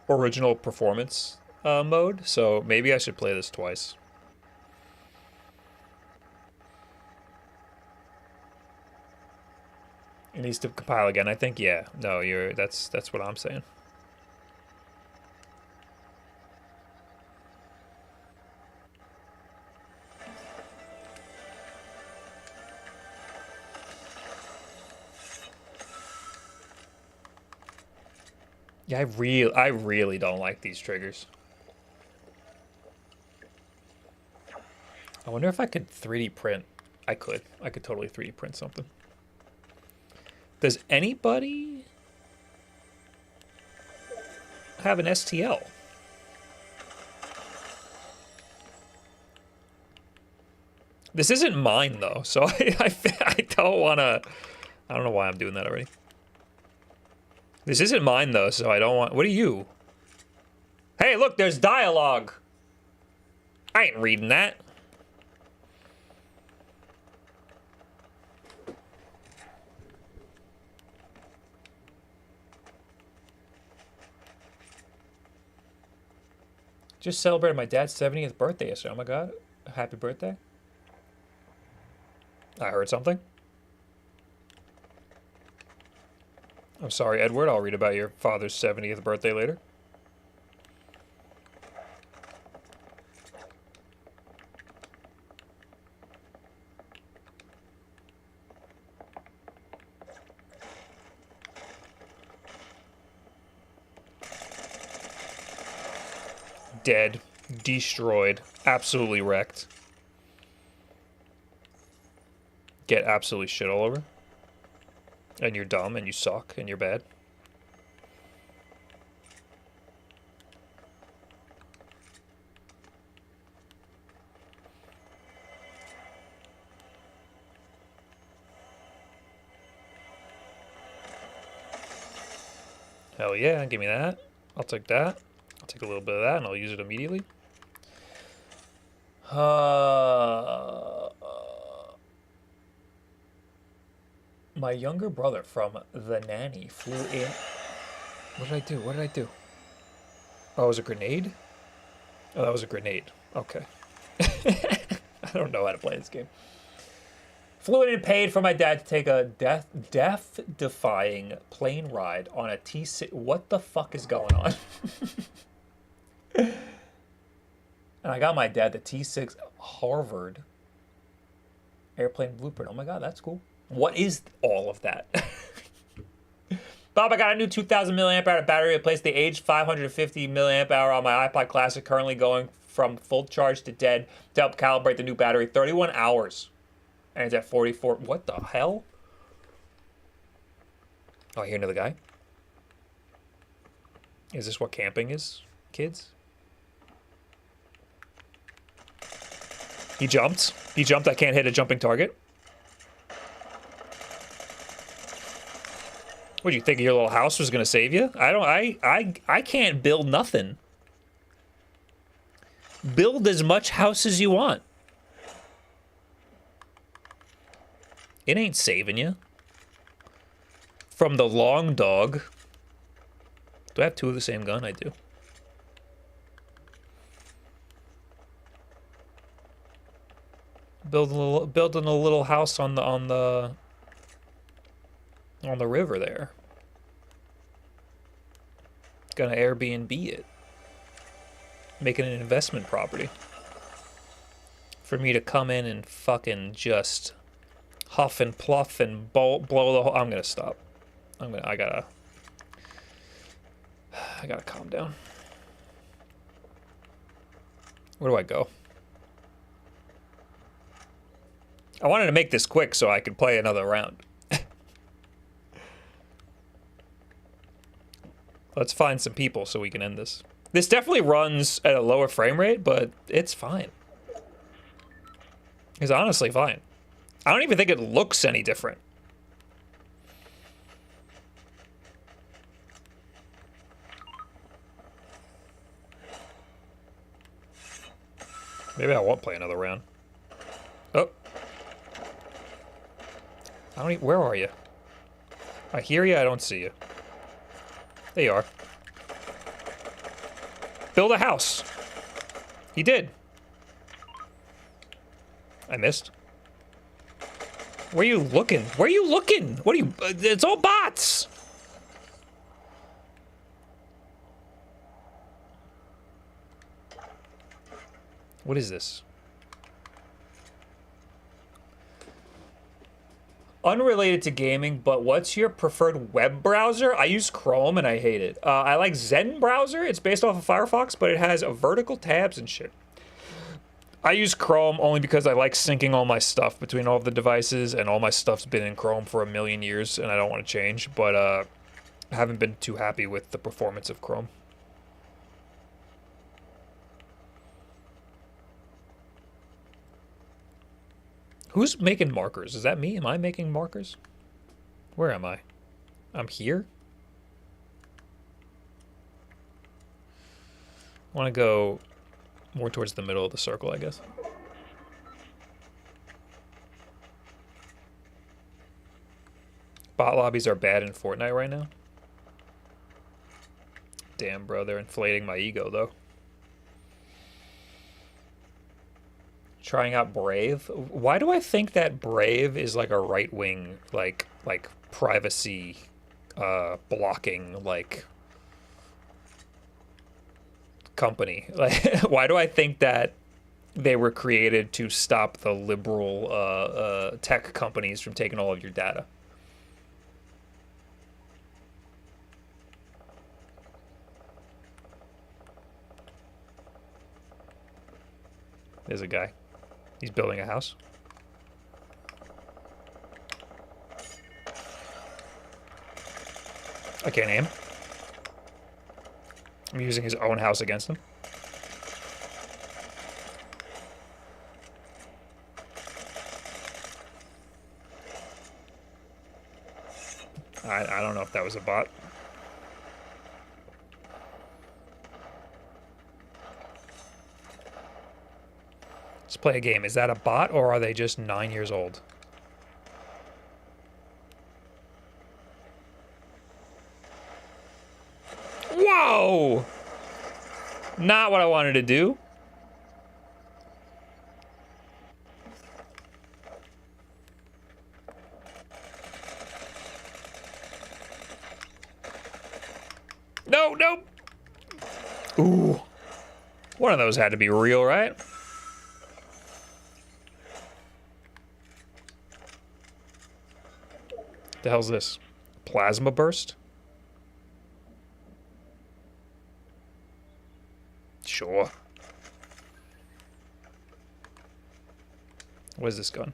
original performance mode, so maybe I should play this twice. It needs to compile again, I think. Yeah, no, that's what I'm saying. Yeah, I really don't like these triggers. I wonder if I could 3D print. I could totally 3D print something. Does anybody have an STL? This isn't mine though, so I don't want to. I don't know why I'm doing that already. This isn't mine though, so I don't want. What are you? Hey, look, there's dialogue. I ain't reading that. Just celebrated my dad's 70th birthday yesterday. Oh my god. Happy birthday. I heard something. I'm sorry, Edward. I'll read about your father's 70th birthday later. Dead. Destroyed. Absolutely wrecked. Get absolutely shit all over. And you're dumb, and you suck, and you're bad. Hell yeah, give me that. I'll take that. Take a little bit of that and I'll use it immediately. My younger brother from The Nanny flew in. What did I do? What did I do? Oh, it was a grenade? Oh, that was a grenade. Okay. I don't know how to play this game. Flew in and paid for my dad to take a death-defying plane ride on a T6. What the fuck is going on? And I got my dad the T6 Harvard airplane blueprint. Oh my god, that's cool. What is all of that? Bob, I got a new 2,000 milliamp hour battery. Replaced the aged 550 milliamp hour on my iPod Classic. Currently going from full charge to dead to help calibrate the new battery. 31 hours. And it's at 44. What the hell? Oh, I hear another guy. Is this what camping is, kids? He jumped. He jumped. I can't hit a jumping target. What, do you think your little house was gonna save you? I can't build nothing. Build as much house as you want. It ain't saving you. From the long dog. Do I have two of the same gun? I do. Building a little house on the river there. Gonna Airbnb it. Making an investment property. For me to come in and fucking just huff and pluff and blow the whole... I'm gonna stop. I gotta calm down. Where do I go? I wanted to make this quick so I could play another round. Let's find some people so we can end this. This definitely runs at a lower frame rate, but it's fine. It's honestly fine. I don't even think it looks any different. Maybe I won't play another round. Oh. I don't even, where are you? I hear you, I don't see you. There you are. Build a house. He did. I missed. Where are you looking? Where are you looking? What are you... it's all bots! What is this? Unrelated to gaming, but what's your preferred web browser? I use Chrome and I hate it. I like Zen browser. It's based off of Firefox, but it has vertical tabs and shit. I use Chrome only because I like syncing all my stuff between all of the devices, and all my stuff's been in Chrome for a million years, and I don't want to change, but I haven't been too happy with the performance of Chrome. Who's making markers? Is that me? Am I making markers? Where am I? I'm here? I want to go more towards the middle of the circle, I guess. Bot lobbies are bad in Fortnite right now. Damn, bro, they're inflating my ego, though. Trying out Brave. Why do I think that Brave is like a right-wing, like privacy, blocking, like, company? Like, why do I think that they were created to stop the liberal tech companies from taking all of your data? There's a guy. He's building a house. I can't aim. I'm using his own house against him. I don't know if that was a bot. Let's play a game. Is that a bot or are they just 9 years old? Whoa! Not what I wanted to do. No, no. Ooh. One of those had to be real, right? The hell's this? Plasma burst? Sure. What is this gun?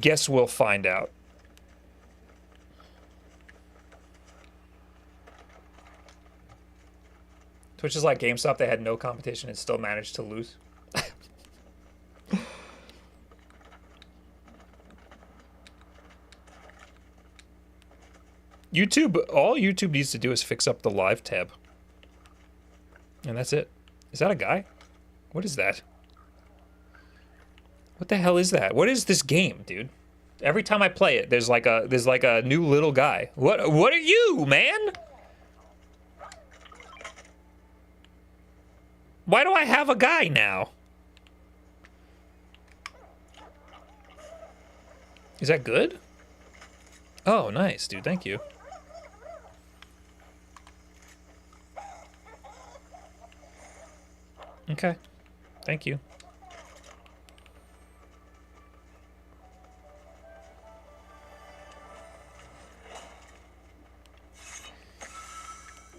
Guess we'll find out. Twitch is like GameStop. They had no competition and still managed to lose. YouTube, all YouTube needs to do is fix up the live tab. And that's it. Is that a guy? What is that? What the hell is that? What is this game, dude? Every time I play it, there's like a new little guy. What are you, man? Why do I have a guy now? Is that good? Oh, nice, dude. Thank you. Okay. Thank you.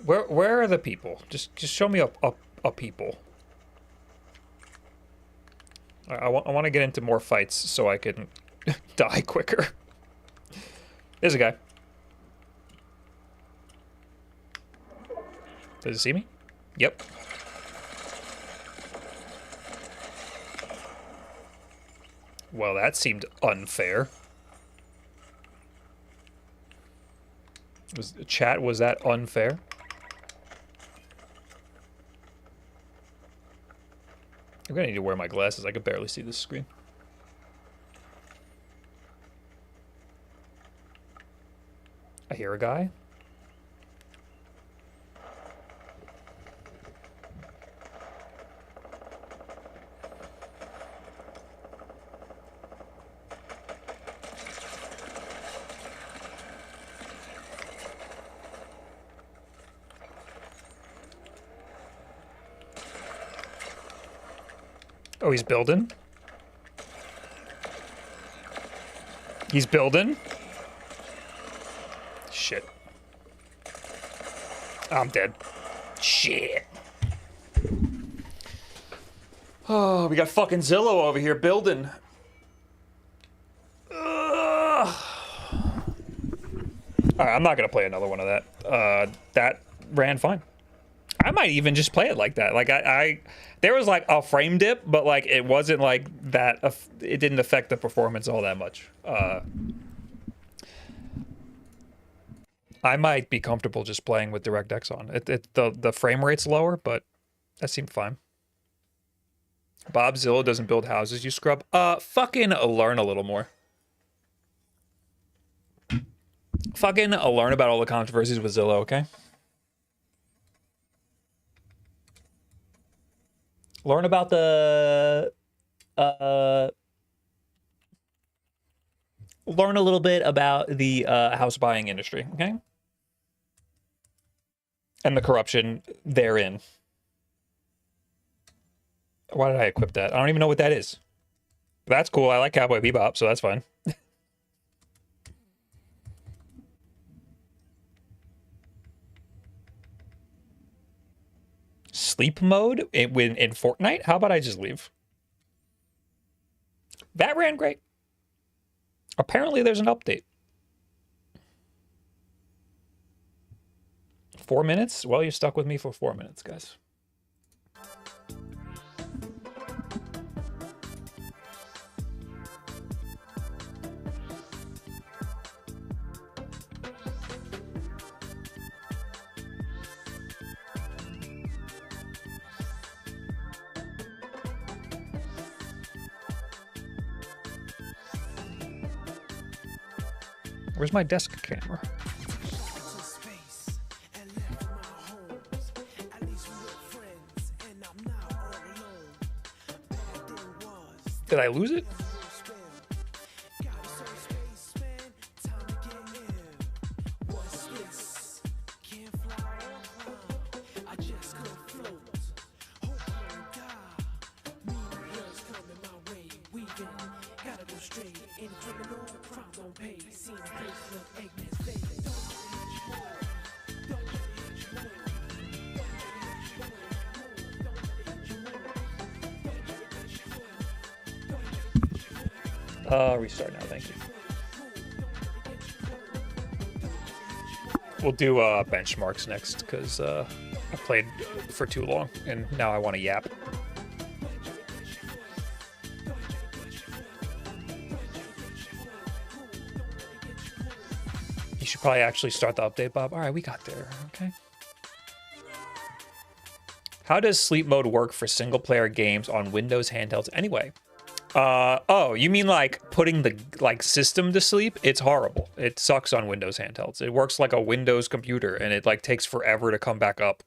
Where are the people? Just show me a people. I want to get into more fights so I can die quicker. There's a guy. Does he see me? Yep. Well, that seemed unfair. Was that unfair? I'm gonna need to wear my glasses. I can barely see this screen. I hear a guy. Oh, he's building. He's building. Shit. I'm dead. Shit. Oh, we got fucking Zillow over here building. Alright, I'm not gonna play another one of that. That ran fine. I might even just play it like that. Like there was like a frame dip, but like it wasn't like that. It didn't affect the performance all that much. I might be comfortable just playing with DirectX on. The frame rate's lower, but that seemed fine. Bob Zillow doesn't build houses, you scrub. Fucking learn a little more. Fucking learn about all the controversies with Zillow, okay? Learn about the learn a little bit about the house buying industry, okay? And the corruption therein. Why did I equip that? I don't even know what that is. That's cool. I like Cowboy Bebop, so that's fine. Sleep mode in Fortnite? How about I just leave? That ran great. Apparently there's an update. 4 minutes? Well, you're stuck with me for 4 minutes, guys. Where's my desk camera? Did I lose it? Restart now, thank you. We'll do benchmarks next because I played for too long and now I want to yap. You should probably actually start the update, Bob. All right, we got there. Okay. How does sleep mode work for single player games on Windows handhelds anyway? Oh, you mean like putting the system to sleep? It's horrible. It sucks on Windows handhelds. It works like a Windows computer and it like takes forever to come back up.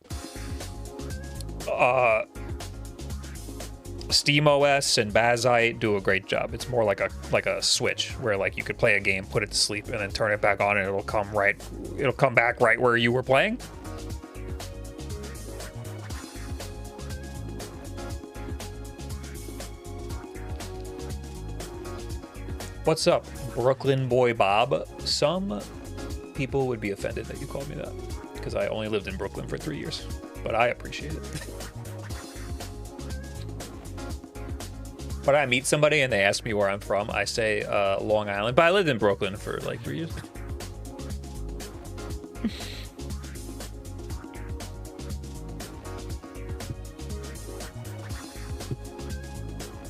SteamOS and Bazite do a great job. It's more like a switch where like you could play a game, put it to sleep, and then turn it back on and it'll come back right where you were playing. What's up, Brooklyn boy Bob? Some people would be offended that you called me that because I only lived in Brooklyn for 3 years, but I appreciate it. When I meet somebody and they ask me where I'm from, I say Long Island, but I lived in Brooklyn for like 3 years.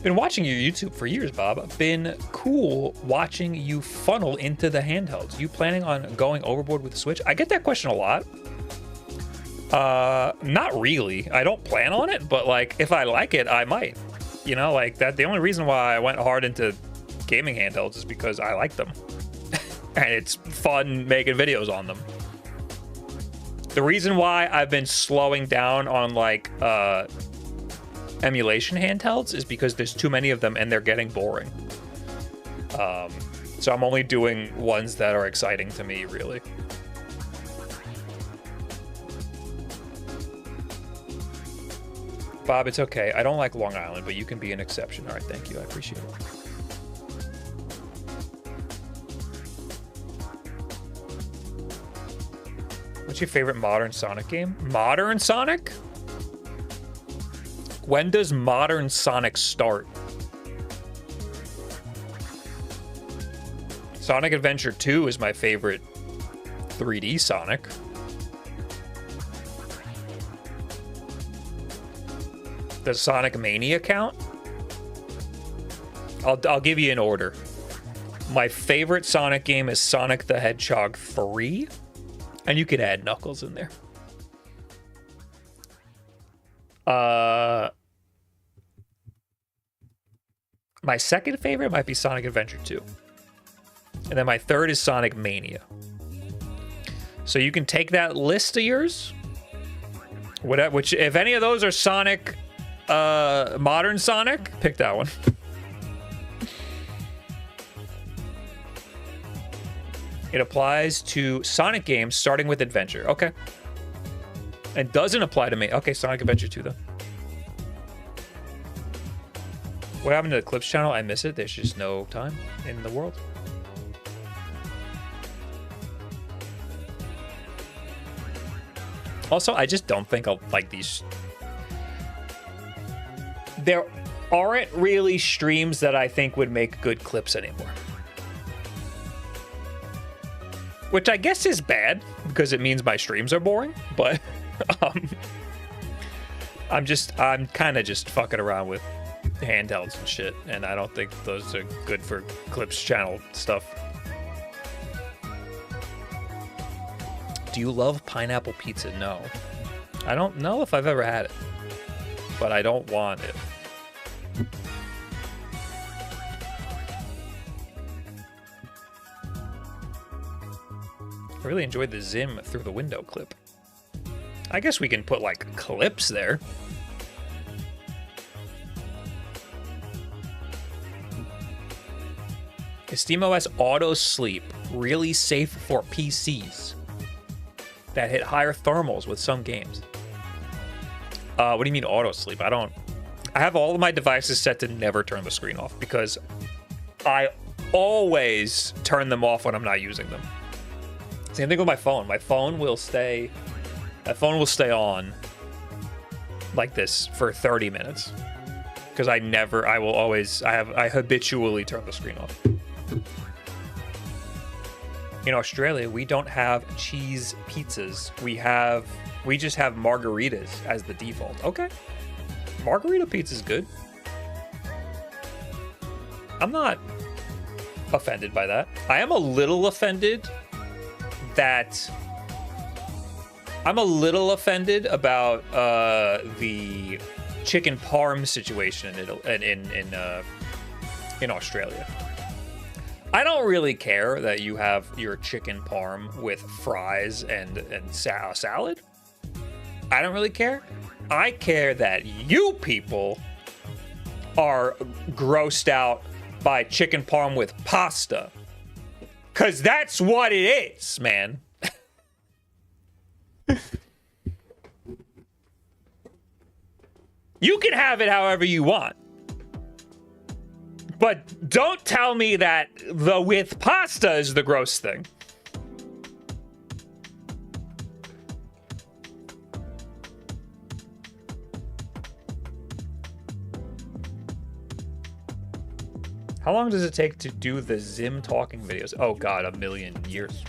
Been watching your YouTube for years, Bob. Been cool watching you funnel into the handhelds. You planning on going overboard with the Switch? I get that question a lot. Not really. I don't plan on it, but like if I like it, I might. You know, like that. The only reason why I went hard into gaming handhelds is because I like them. And it's fun making videos on them. The reason why I've been slowing down on like emulation handhelds is because there's too many of them and they're getting boring. So I'm only doing ones that are exciting to me, really. Bob, it's okay. I don't like Long Island, but you can be an exception. All right, thank you. I appreciate it. What's your favorite modern Sonic game? Modern Sonic? When does modern Sonic start? Sonic Adventure 2 is my favorite 3D Sonic. Does Sonic Mania count? I'll give you an order. My favorite Sonic game is Sonic the Hedgehog 3, and you could add Knuckles in there. My second favorite might be Sonic Adventure 2. And then my third is Sonic Mania. So you can take that list of yours, which if any of those are Sonic, modern Sonic, pick that one. It applies to Sonic games starting with Adventure. Okay. And doesn't apply to me. Okay, Sonic Adventure 2 though. What happened to the Clips channel? I miss it. There's just no time in the world. Also, I just don't think I'll like these. There aren't really streams that I think would make good clips anymore. Which I guess is bad because it means my streams are boring, but I'm kind of just fucking around with handhelds and shit, and I don't think those are good for Clips channel stuff. Do you love pineapple pizza? No. I don't know if I've ever had it, but I don't want it. I really enjoyed the Zim through the window clip. I guess we can put like clips there. Is SteamOS Auto Sleep really safe for PCs that hit higher thermals with some games? What do you mean auto sleep? I have all of my devices set to never turn the screen off because I always turn them off when I'm not using them. Same thing with my phone. My phone will stay on like this for 30 minutes because I habitually turn the screen off. In Australia, we don't have cheese pizzas. We just have margaritas as the default. Okay. Margarita pizza is good. I'm not offended by that. I am a little offended about the chicken parm situation in Australia. I don't really care that you have your chicken parm with fries and salad. I don't really care. I care that you people are grossed out by chicken parm with pasta. 'Cause that's what it is, man. You can have it however you want. But don't tell me that the with pasta is the gross thing. How long does it take to do the Zim talking videos? Oh god, a million years.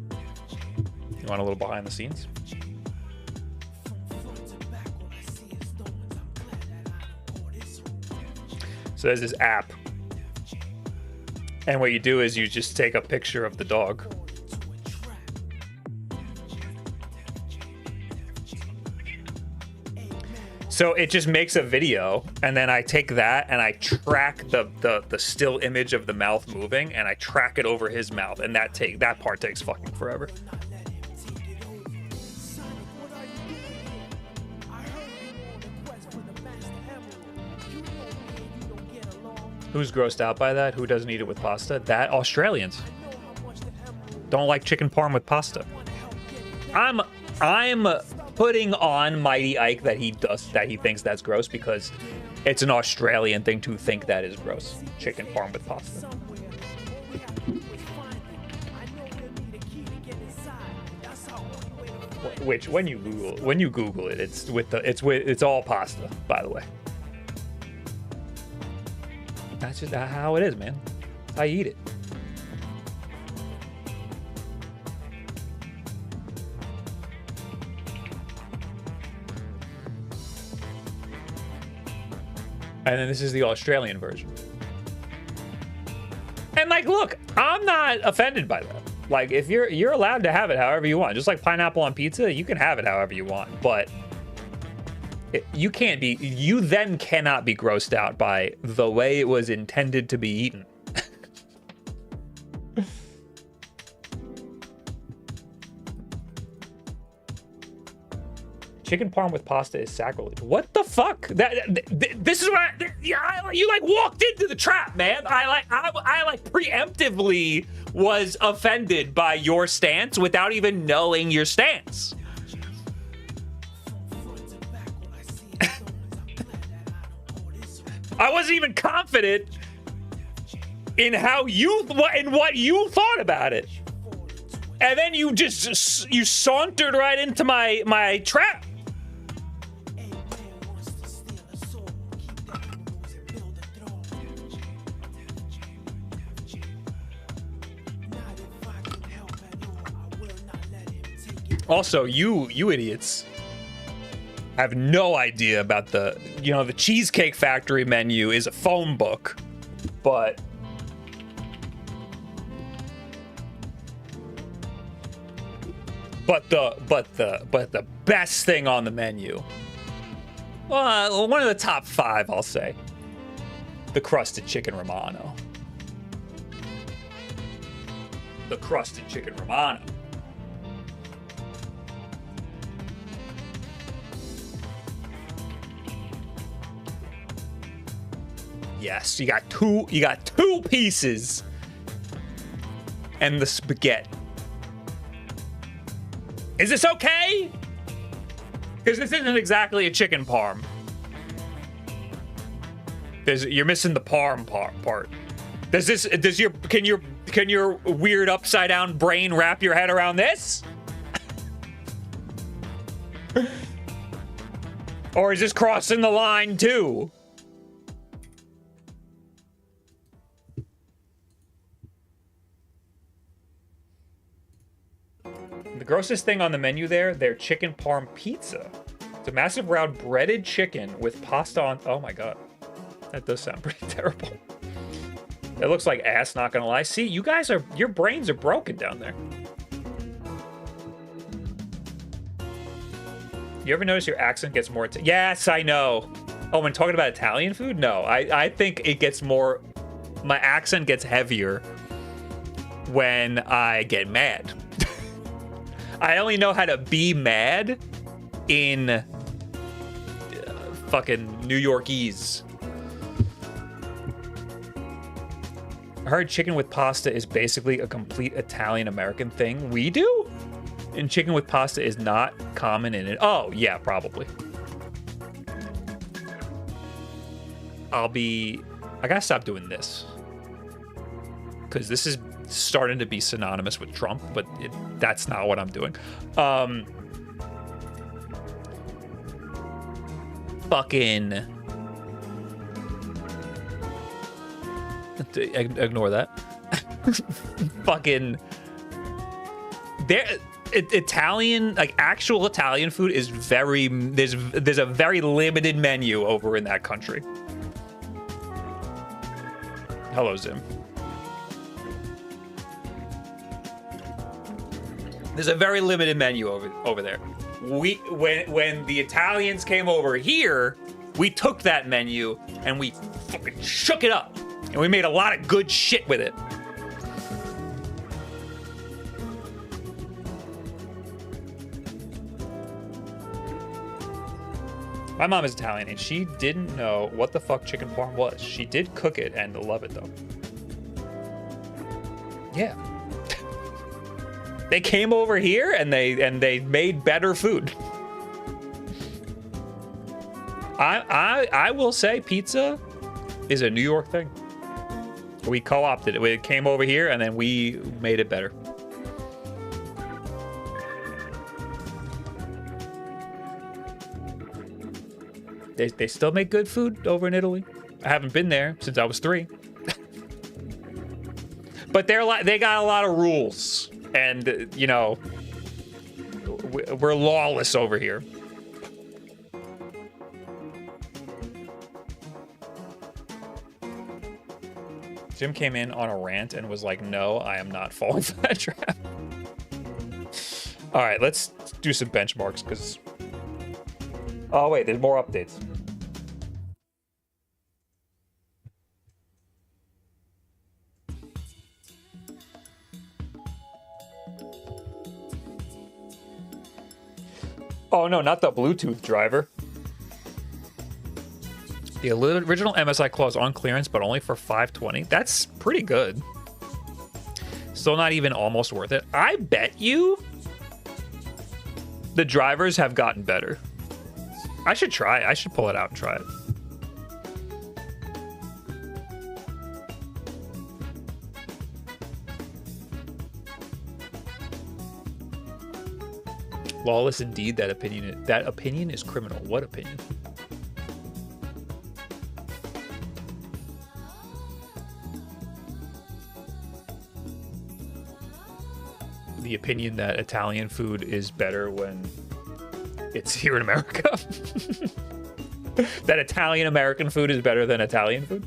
You want a little behind the scenes? So there's this app. And what you do is you just take a picture of the dog. So it just makes a video, and then I take that and I track the still image of the mouth moving, and I track it over his mouth, and that part takes fucking forever. Who's grossed out by that? Who doesn't eat it with pasta? That Australians don't like chicken parm with pasta. I'm putting on Mighty Ike that he thinks that's gross because it's an Australian thing to think that is gross. Chicken parm with pasta. Which when you Google it, it's all pasta, by the way. That's just how it is, man. That's how you eat it. And then this is the Australian version. And like, look, I'm not offended by that. Like, if you're allowed to have it however you want, just like pineapple on pizza, you can have it however you want. But you then cannot be grossed out by the way it was intended to be eaten. Chicken parm with pasta is sacrilege. What the fuck? This is what you like walked into the trap, man. I preemptively was offended by your stance without even knowing your stance. I wasn't even confident in what you thought about it. And then you sauntered right into my trap. Also, you idiots have no idea about the Cheesecake Factory menu is a phone book, but the best thing on the menu, one of the top 5, I'll say, the crusted chicken Romano. the crusted chicken romano. Yes, you got two pieces. And the spaghetti. Is this okay? Because this isn't exactly a chicken parm. You're missing the parm part. Can your weird upside down brain wrap your head around this? Or is this crossing the line too? The grossest thing on the menu there, their chicken parm pizza. It's a massive round breaded chicken with pasta on. Oh my god. That does sound pretty terrible. It looks like ass, not gonna lie. See, your brains are broken down there. You ever notice your accent gets more... Yes, I know. Oh, when talking about Italian food? No, I think it gets more... My accent gets heavier when I get mad. I only know how to be mad in fucking New Yorkese. I heard chicken with pasta is basically a complete Italian-American thing. We do? And chicken with pasta is not common in it. Oh, yeah, probably. I gotta stop doing this. Because this is starting to be synonymous with Trump, but that's not what I'm doing. Fucking... Ignore that. Fucking... Italian, like actual Italian food is very... There's a very limited menu over in that country. Hello, Zim. There's a very limited menu over there. When the Italians came over here, we took that menu and we fucking shook it up. And we made a lot of good shit with it. My mom is Italian and she didn't know what the fuck chicken parm was. She did cook it and love it though. Yeah. They came over here and they made better food. I will say pizza is a New York thing. We co-opted it. We came over here and then we made it better. They still make good food over in Italy. I haven't been there since I was 3. But they got a lot of rules. And, you know, we're lawless over here. Jim came in on a rant and was like, no, I am not falling for that trap. All right, let's do some benchmarks because... Oh, wait, there's more updates. Oh, no, not the Bluetooth driver. The original MSI Claw is on clearance, but only for $520. That's pretty good. Still not even almost worth it. I bet you the drivers have gotten better. I should try it. I should pull it out and try it. Lawless indeed. That opinion is criminal. What opinion? The opinion that Italian food is better when it's here in America. That Italian American food is better than Italian food.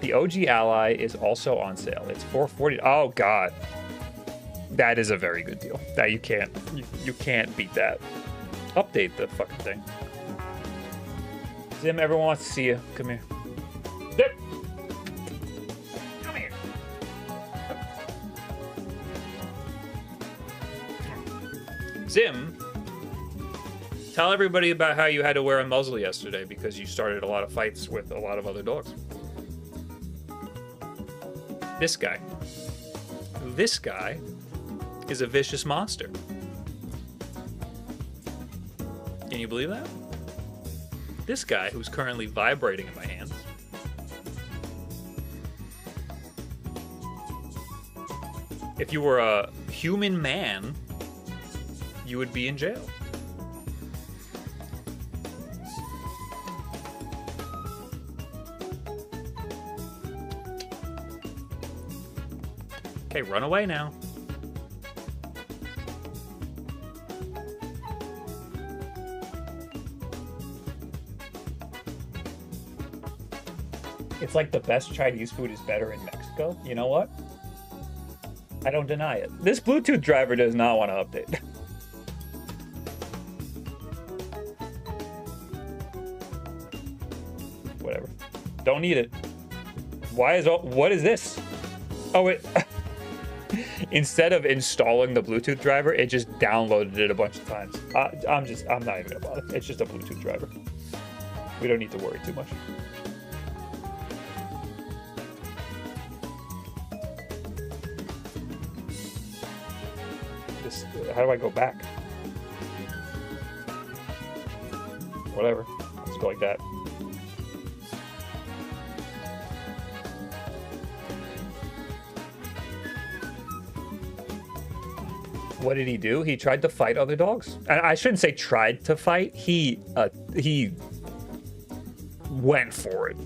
The OG Ally is also on sale. It's $440. Oh God. That is a very good deal. That you can't beat that. Update the fucking thing. Zim, everyone wants to see you. Come here. Zim! Come here. Zim, tell everybody about how you had to wear a muzzle yesterday because you started a lot of fights with a lot of other dogs. This guy. This guy is a vicious monster. Can you believe that? This guy, who's currently vibrating in my hands, if you were a human man, you would be in jail. Okay, run away now. It's like the best Chinese food is better in Mexico. You know what? I don't deny it. This Bluetooth driver does not want to update. Whatever. Don't need it. What is this? Oh, it... Instead of installing the Bluetooth driver, it just downloaded it a bunch of times. I'm not even gonna bother. It's just a Bluetooth driver. We don't need to worry too much. How do I go back? Whatever. Let's go like that. What did he do? He tried to fight other dogs. And I shouldn't say tried to fight. He went for it.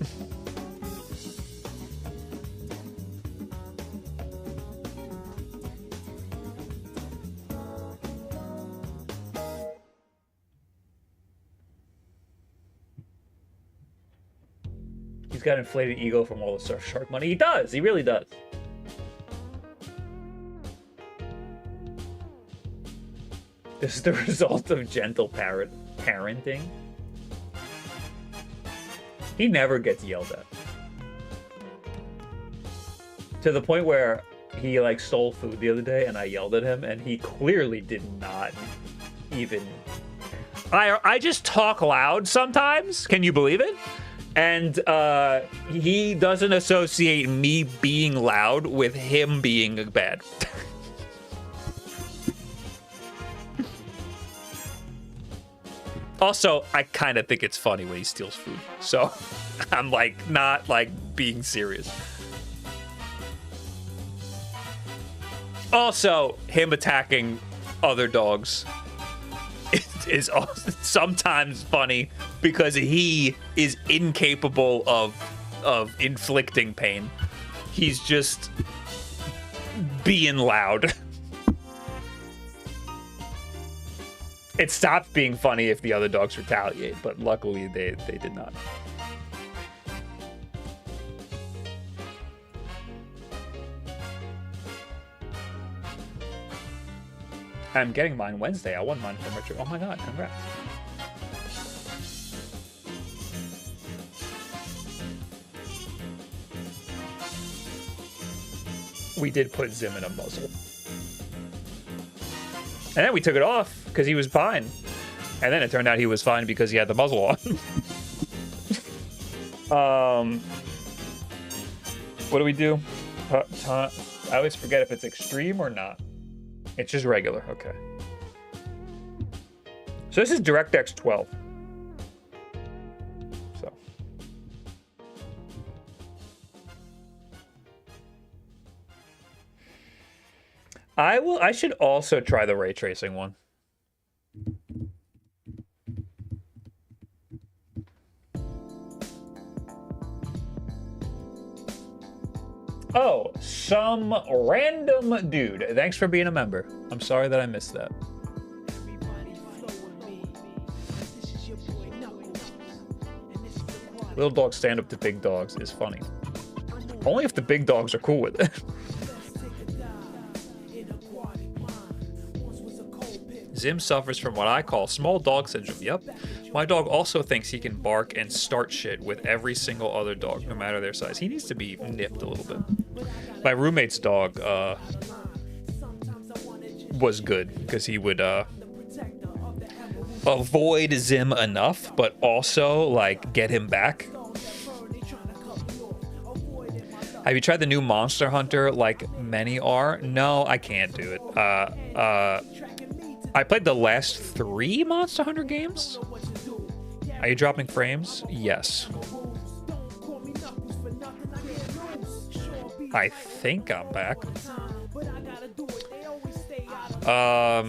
He's got inflated ego from all the surf shark money. He does. He really does. This is the result of gentle parenting. He never gets yelled at. To the point where he like stole food the other day and I yelled at him and he clearly did not even... I just talk loud sometimes. Can you believe it? And he doesn't associate me being loud with him being bad. Also, I kind of think it's funny when he steals food. So I'm like, not like being serious. Also, him attacking other dogs is sometimes funny because he is incapable of inflicting pain. He's just being loud. It stopped being funny if the other dogs retaliate, but luckily they did not. I'm getting mine Wednesday. I won mine from Richard. Oh my god, congrats. We did put Zim in a muzzle. And then we took it off because he was fine. And then it turned out he was fine because he had the muzzle on. What do we do? I always forget if it's extreme or not. It's just regular. Okay. So this is DirectX 12. So. I should also try the ray tracing one. Oh, some random dude. Thanks for being a member. I'm sorry that I missed that. Little dogs stand up to big dogs is funny. Only if the big dogs are cool with it. Zim suffers from what I call small dog syndrome. Yep. My dog also thinks he can bark and start shit with every single other dog, no matter their size. He needs to be nipped a little bit. My roommate's dog was good because he would avoid Zim enough, but also like get him back. Have you tried the new Monster Hunter like many are? No, I can't do it. I played the last 3 Monster Hunter games. Are you dropping frames? Yes. I think I'm back. I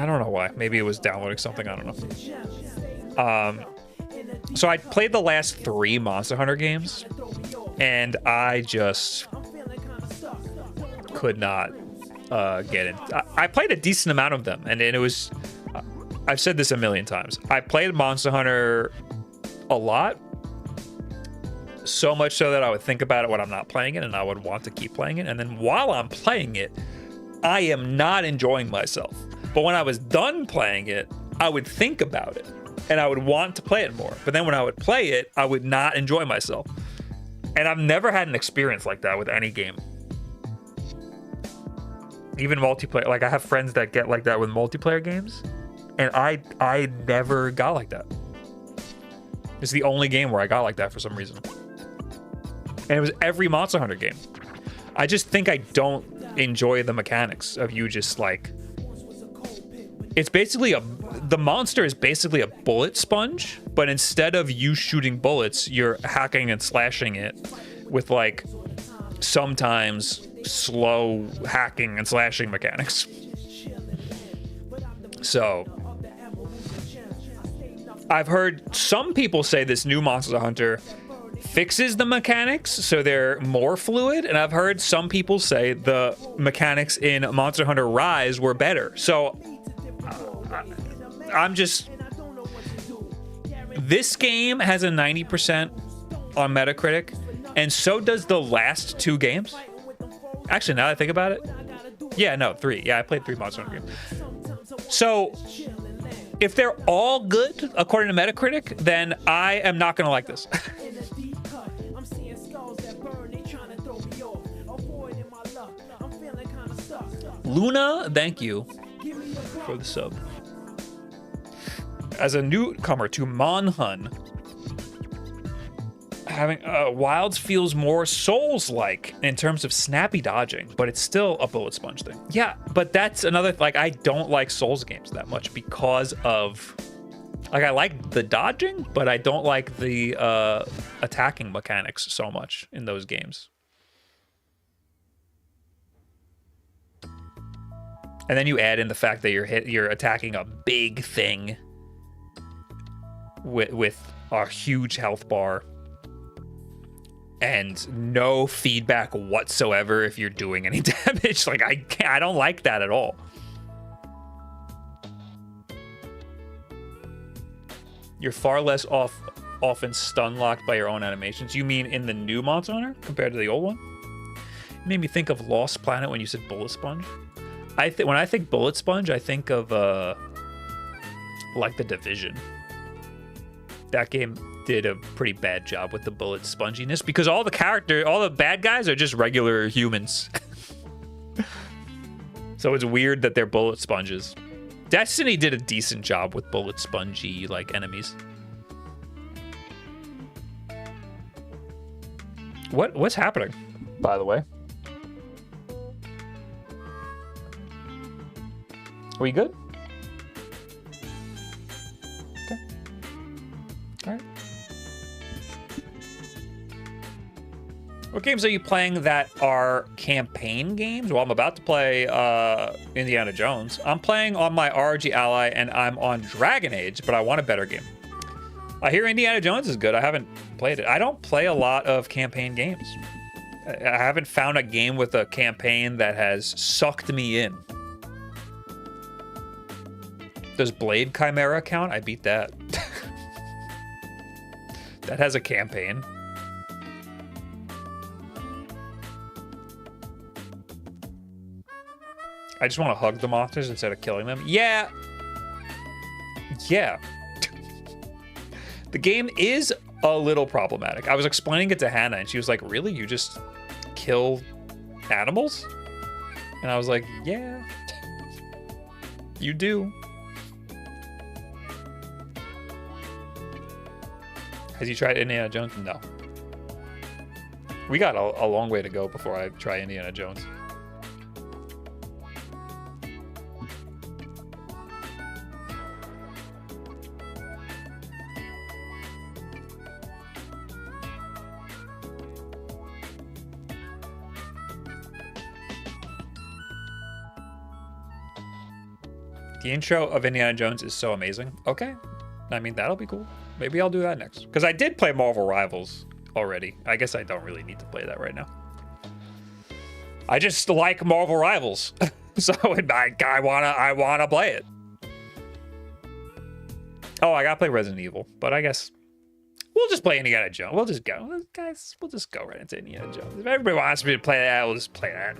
don't know why. Maybe it was downloading something. I don't know. So I played the last 3 Monster Hunter games, and I just could not get in. I played a decent amount of them, and it was... I've said this a million times. I played Monster Hunter a lot, so much so that I would think about it when I'm not playing it, and I would want to keep playing it. And then while I'm playing it, I am not enjoying myself. But when I was done playing it, I would think about it, and I would want to play it more. But then when I would play it, I would not enjoy myself. And I've never had an experience like that with any game. Even multiplayer. Like, I have friends that get like that with multiplayer games, and I never got like that. It's the only game where I got like that for some reason. And it was every Monster Hunter game. I just think I don't enjoy the mechanics of you just like... It's basically the monster is basically a bullet sponge, but instead of you shooting bullets, you're hacking and slashing it with like sometimes slow hacking and slashing mechanics. So I've heard some people say this new Monster Hunter fixes the mechanics so they're more fluid, and I've heard some people say the mechanics in Monster Hunter Rise were better. So I'm just... This game has a 90% on Metacritic, and so does the last 2 games. Actually, now that I think about it, yeah, no, 3. Yeah, I played 3 Monster Hunter games. So if they're all good according to Metacritic, then I am not gonna like this. Luna, thank you for the sub. As a newcomer to Monhun, having Wilds feels more Souls-like in terms of snappy dodging, but it's still a bullet sponge thing. Yeah, but that's another, like, I don't like Souls games that much because of, like, I like the dodging, but I don't like the attacking mechanics so much in those games. And then you add in the fact that you're attacking a big thing with a huge health bar and no feedback whatsoever if you're doing any damage. Like, I don't like that at all. You're far less often stun locked by your own animations. You mean in the new Monster Hunter compared to the old one? It made me think of Lost Planet when you said bullet sponge. When I think bullet sponge, I think of like The Division. That game did a pretty bad job with the bullet sponginess because all the bad guys are just regular humans. So it's weird that they're bullet sponges. Destiny did a decent job with bullet spongy like enemies. What's happening, by the way? Are we good? Okay. All right. What games are you playing that are campaign games? Well, I'm about to play Indiana Jones. I'm playing on my ROG Ally, and I'm on Dragon Age, but I want a better game. I hear Indiana Jones is good. I haven't played it. I don't play a lot of campaign games. I haven't found a game with a campaign that has sucked me in. Does Blade Chimera count? I beat that. That has a campaign. I just want to hug the monsters instead of killing them. Yeah. Yeah. The game is a little problematic. I was explaining it to Hannah, and she was like, really? You just kill animals? And I was like, yeah. You do. Has you tried Indiana Jones? No. We got a long way to go before I try Indiana Jones. The intro of Indiana Jones is so amazing. Okay. I mean, that'll be cool. Maybe I'll do that next. Because I did play Marvel Rivals already. I guess I don't really need to play that right now. I just like Marvel Rivals. So I wanna play it. Oh, I gotta play Resident Evil. But I guess we'll just play Indiana Jones. We'll just go. Guys, we'll just go right into Indiana Jones. If everybody wants me to play that, we'll just play that.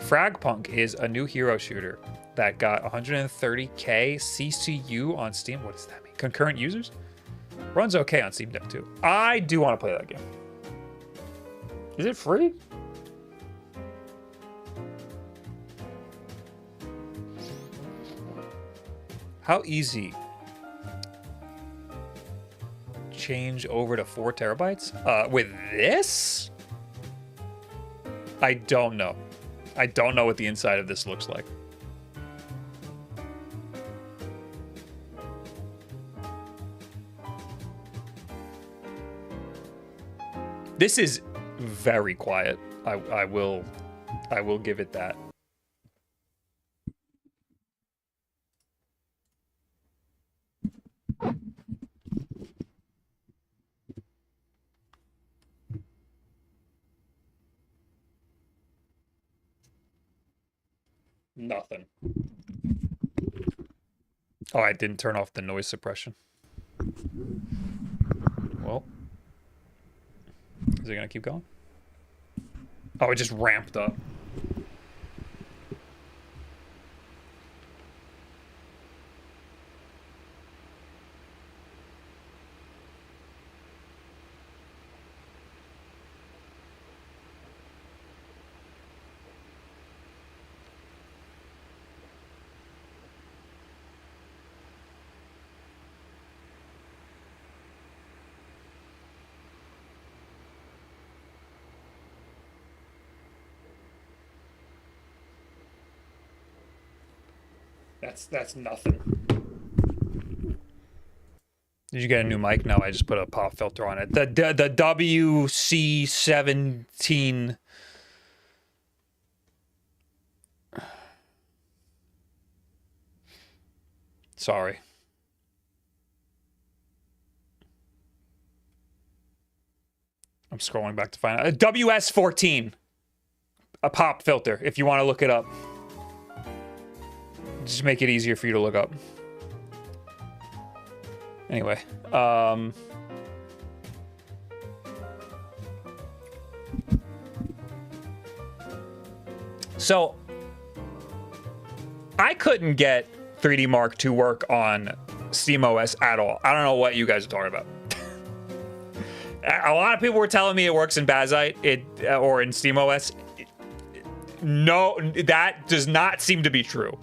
Fragpunk is a new hero shooter that got 130k CCU on Steam. What does that mean? Concurrent users? Runs okay on Steam Deck too. I do want to play that game. Is it free? How easy? Change over to 4 terabytes? With this? I don't know. I don't know what the inside of this looks like. This is very quiet. I will give it that. Nothing. Oh, I didn't turn off the noise suppression. Well, is it gonna keep going? Oh, it just ramped up. That's nothing. Did you get a new mic? No, I just put a pop filter on it. The WC17. Sorry. I'm scrolling back to find out. WS14. A pop filter, if you want to look it up. Just make it easier for you to look up. Anyway, so I couldn't get 3D Mark to work on SteamOS at all. I don't know what you guys are talking about. A lot of people were telling me it works in Bazite or in SteamOS. No, that does not seem to be true.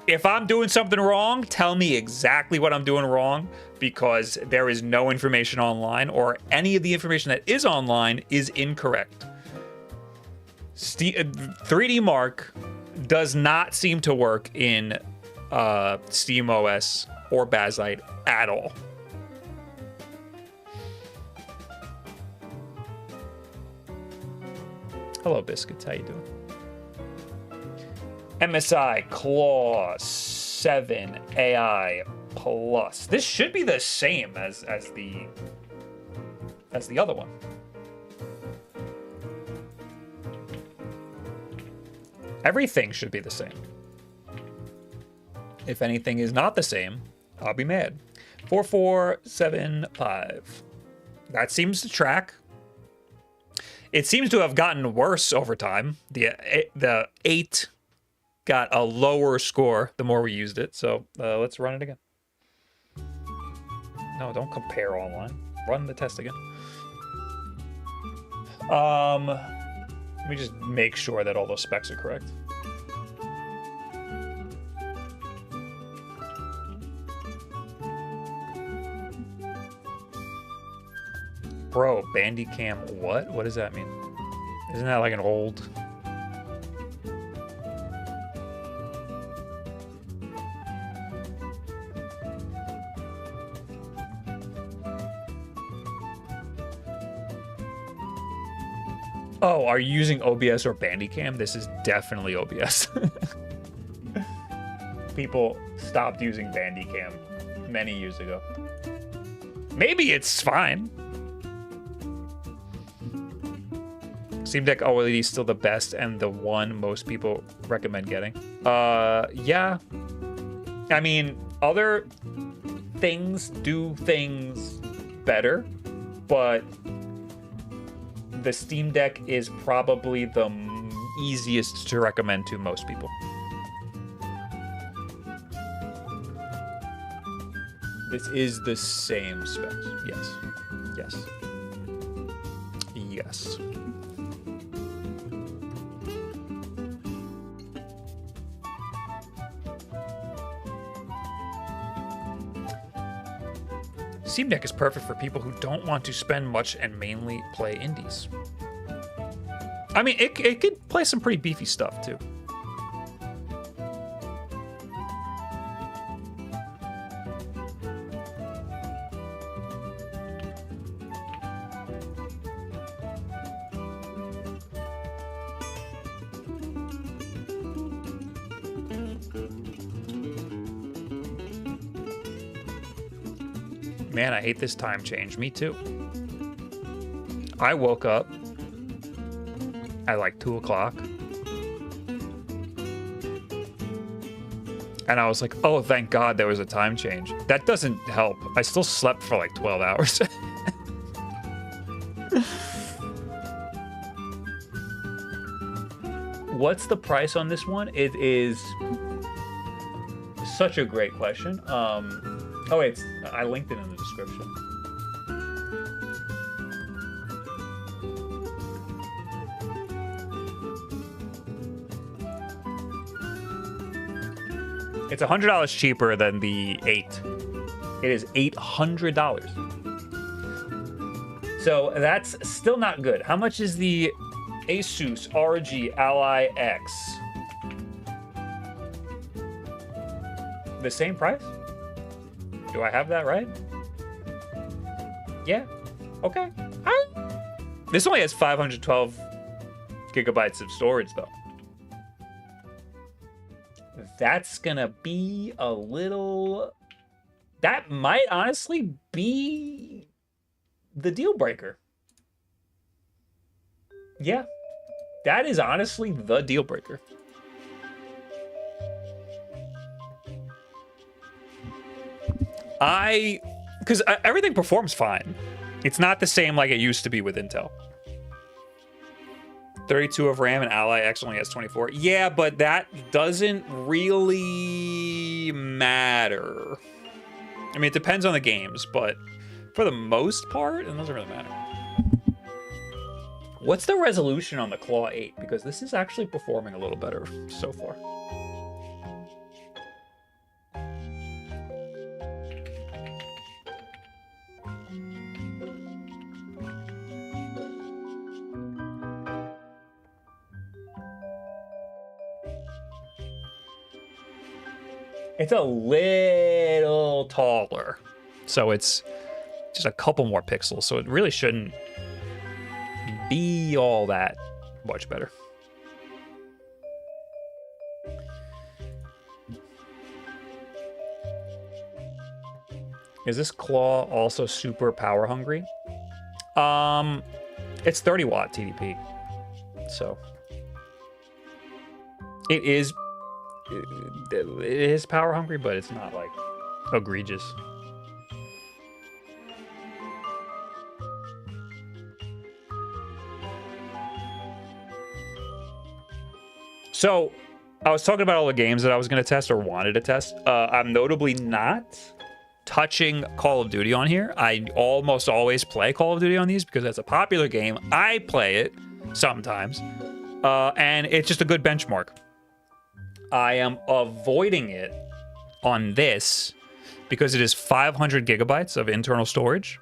If I'm doing something wrong, tell me exactly what I'm doing wrong, because there is no information online, or any of the information that is online is incorrect. 3D Mark does not seem to work in SteamOS or Bazite at all. Hello, Biscuits. How you doing? MSI Claw 7 AI Plus. This should be the same as the other one. Everything should be the same. If anything is not the same, I'll be mad. 4475. That seems to track. It seems to have gotten worse over time. The 8 got a lower score the more we used it. So let's run it again. No, don't compare online. Run the test again. Let me just make sure that all those specs are correct. Bro, Bandicam what? What does that mean? Isn't that like an old... Oh, are you using OBS or Bandicam? This is definitely OBS. People stopped using Bandicam many years ago. Maybe it's fine. Steam Deck OLED is still the best and the one most people recommend getting. Yeah. I mean, other things do things better, but the Steam Deck is probably the easiest to recommend to most people. This is the same specs. Yes. Yes. Yes. Steam Deck is perfect for people who don't want to spend much and mainly play indies. I mean, it could play some pretty beefy stuff too. Man, I hate this time change. Me too. I woke up at like 2 o'clock. And I was like, oh, thank God there was a time change. That doesn't help. I still slept for like 12 hours. What's the price on this one? It is such a great question. Oh, I linked it in the description. It's $100 cheaper than the 8. It is $800. So that's still not good. How much is the Asus ROG Ally X? The same price? Do I have that right? Yeah. Okay. This only has 512 gigabytes of storage, though. That's gonna be a little... That might honestly be the deal breaker. Yeah. That is honestly the deal breaker. Because everything performs fine. It's not the same like it used to be with Intel. 32 of RAM and Ally X only has 24. Yeah, but that doesn't really matter. I mean, it depends on the games, but for the most part, it doesn't really matter. What's the resolution on the Claw 8? Because this is actually performing a little better so far. It's a little taller, so it's just a couple more pixels, so it really shouldn't be all that much better. Is this Claw also super power hungry? It's 30 watt TDP, so it is power hungry, but it's not like egregious. So I was talking about all the games that I was going to test or wanted to test. I'm notably not touching Call of Duty on here. I almost always play Call of Duty on these because that's a popular game. I play it sometimes, and it's just a good benchmark. I am avoiding it on this because it is 500 gigabytes of internal storage,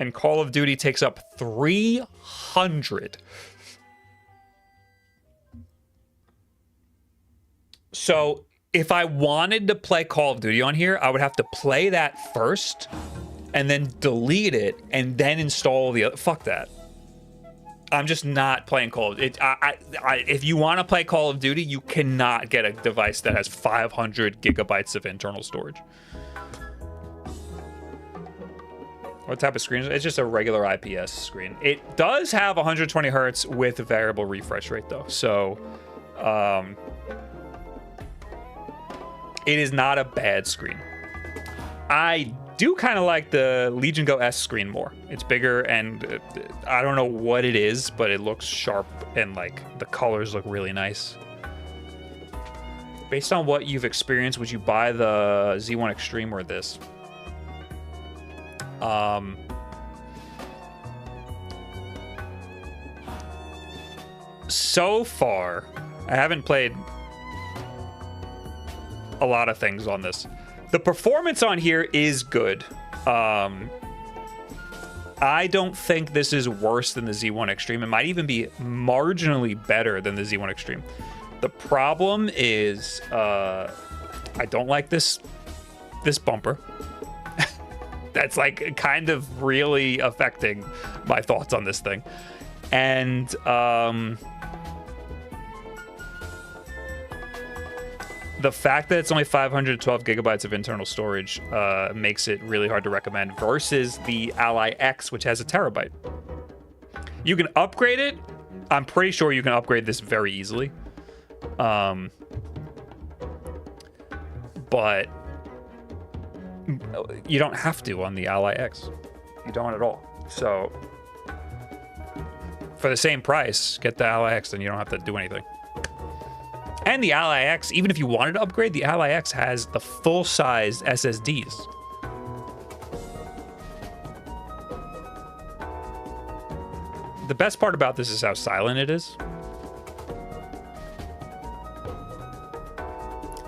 and Call of Duty takes up 300. So if I wanted to play Call of Duty on here, I would have to play that first and then delete it and then install the other. Fuck that. I'm just not playing Call of Duty. If you want to play Call of Duty, you cannot get a device that has 500 gigabytes of internal storage. What type of screen is it? It's just a regular IPS screen. It does have 120 hertz with variable refresh rate though. So, it is not a bad screen. I do kind of like the Legion Go S screen more. It's bigger and I don't know what it is, but it looks sharp and like the colors look really nice. Based on what you've experienced, would you buy the Z1 Extreme or this? So far, I haven't played a lot of things on this. The performance on here is good. I don't think this is worse than the Z1 Extreme. It might even be marginally better than the Z1 Extreme. The problem is I don't like this bumper. That's like kind of really affecting my thoughts on this thing. And the fact that it's only 512 gigabytes of internal storage makes it really hard to recommend versus the Ally X, which has a terabyte. You can upgrade it. I'm pretty sure you can upgrade this very easily. But you don't have to on the Ally X. You don't at all. So for the same price, get the Ally X and you don't have to do anything. And the Ally X, even if you wanted to upgrade, the Ally X has the full-size SSDs. The best part about this is how silent it is.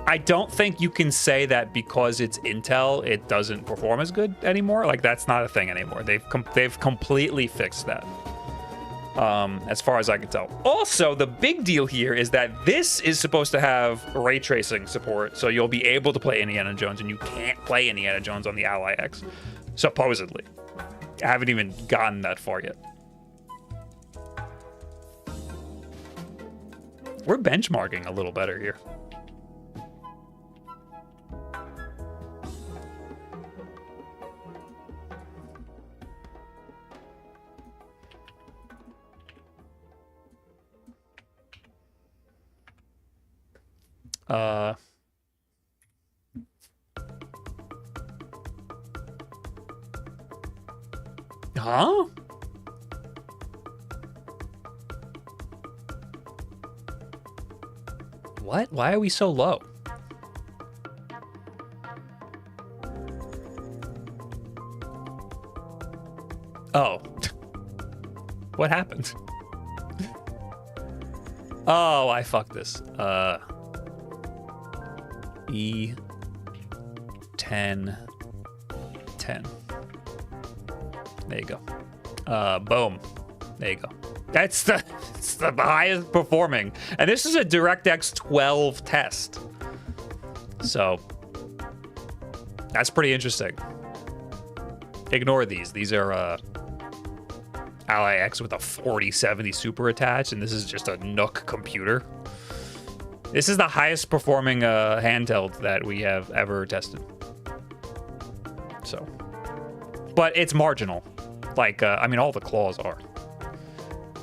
I don't think you can say that because it's Intel, it doesn't perform as good anymore. Like, that's not a thing anymore. They've completely fixed that. As far as I can tell. Also, the big deal here is that this is supposed to have ray tracing support, so you'll be able to play Indiana Jones, and you can't play Indiana Jones on the Ally X, supposedly. I haven't even gotten that far yet. We're benchmarking a little better here. Huh? What? Why are we so low? Oh. What happened? Oh, I fucked this. E10 10. There you go. Boom. There you go. It's the highest performing. And this is a DirectX 12 test. So that's pretty interesting. Ignore these. These are Ally X with a 4070 Super attached, and this is just a Nook computer. This is the highest performing handheld that we have ever tested. So, but it's marginal. Like, I mean, all the claws are.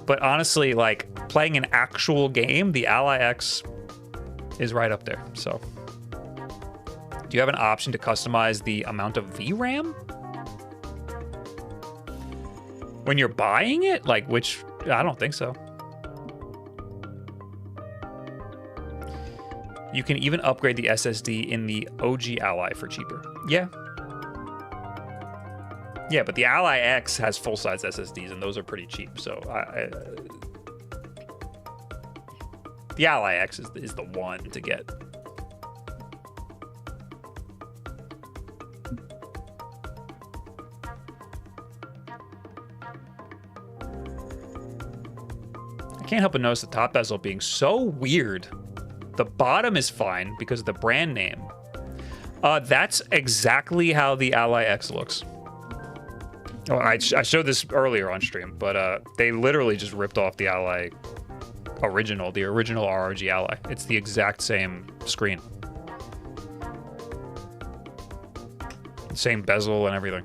But honestly, like, playing an actual game, the Ally X is right up there. So, do you have an option to customize the amount of VRAM? When you're buying it? Like, which, I don't think so. You can even upgrade the SSD in the OG Ally for cheaper. Yeah. Yeah, but the Ally X has full-size SSDs, and those are pretty cheap. So the Ally X is the one to get. I can't help but notice the top bezel being so weird. The bottom is fine because of the brand name. That's exactly how the Ally X looks. Oh, I showed this earlier on stream, but they literally just ripped off the Ally original, the original ROG Ally. It's the exact same screen. Same bezel and everything.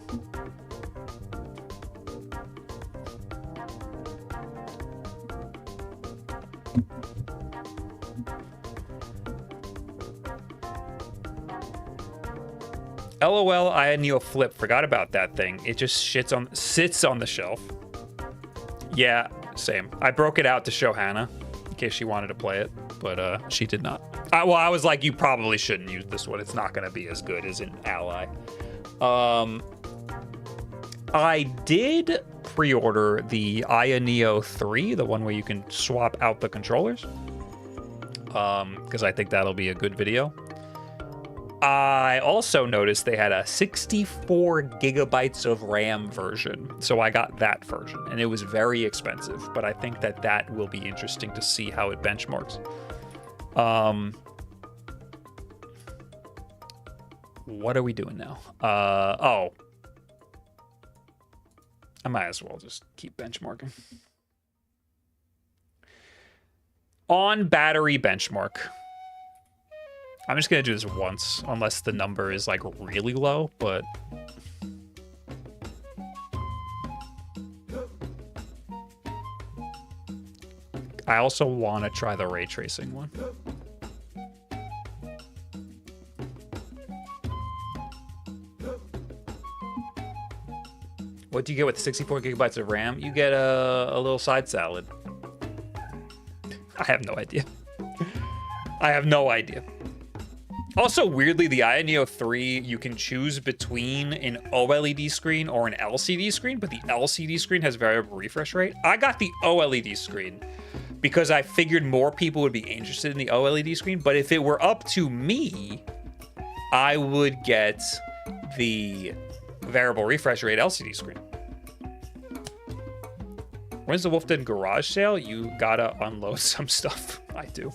LOL, I had Neo Flip. Forgot about that thing. It just sits on the shelf. Yeah, same. I broke it out to show Hannah in case she wanted to play it, but she did not. Well, I was like, you probably shouldn't use this one. It's not going to be as good as an Ally. I did pre-order the Aya Neo 3, the one where you can swap out the controllers, because I think that'll be a good video. I also noticed they had a 64 gigabytes of RAM version, so I got that version, and it was very expensive, but I think that will be interesting to see how it benchmarks. What are we doing now? Oh. I might as well just keep benchmarking. On battery benchmark. I'm just going to do this once, unless the number is, like, really low, but... I also want to try the ray tracing one. What do you get with 64 gigabytes of RAM? You get a little side salad. I have no idea. I have no idea. Also, weirdly, the Aya Neo 3, you can choose between an OLED screen or an LCD screen, but the LCD screen has variable refresh rate. I got the OLED screen because I figured more people would be interested in the OLED screen, but if it were up to me, I would get the variable refresh rate LCD screen. When's the Wulff Den garage sale? You gotta unload some stuff. I do.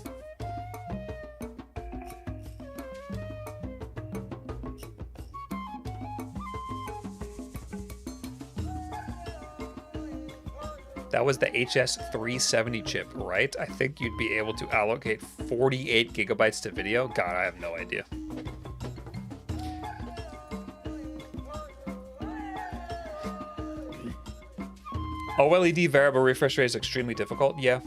That was the HS370 chip, right? I think you'd be able to allocate 48 gigabytes to video. God, I have no idea. OLED variable refresh rate is extremely difficult. Yeah,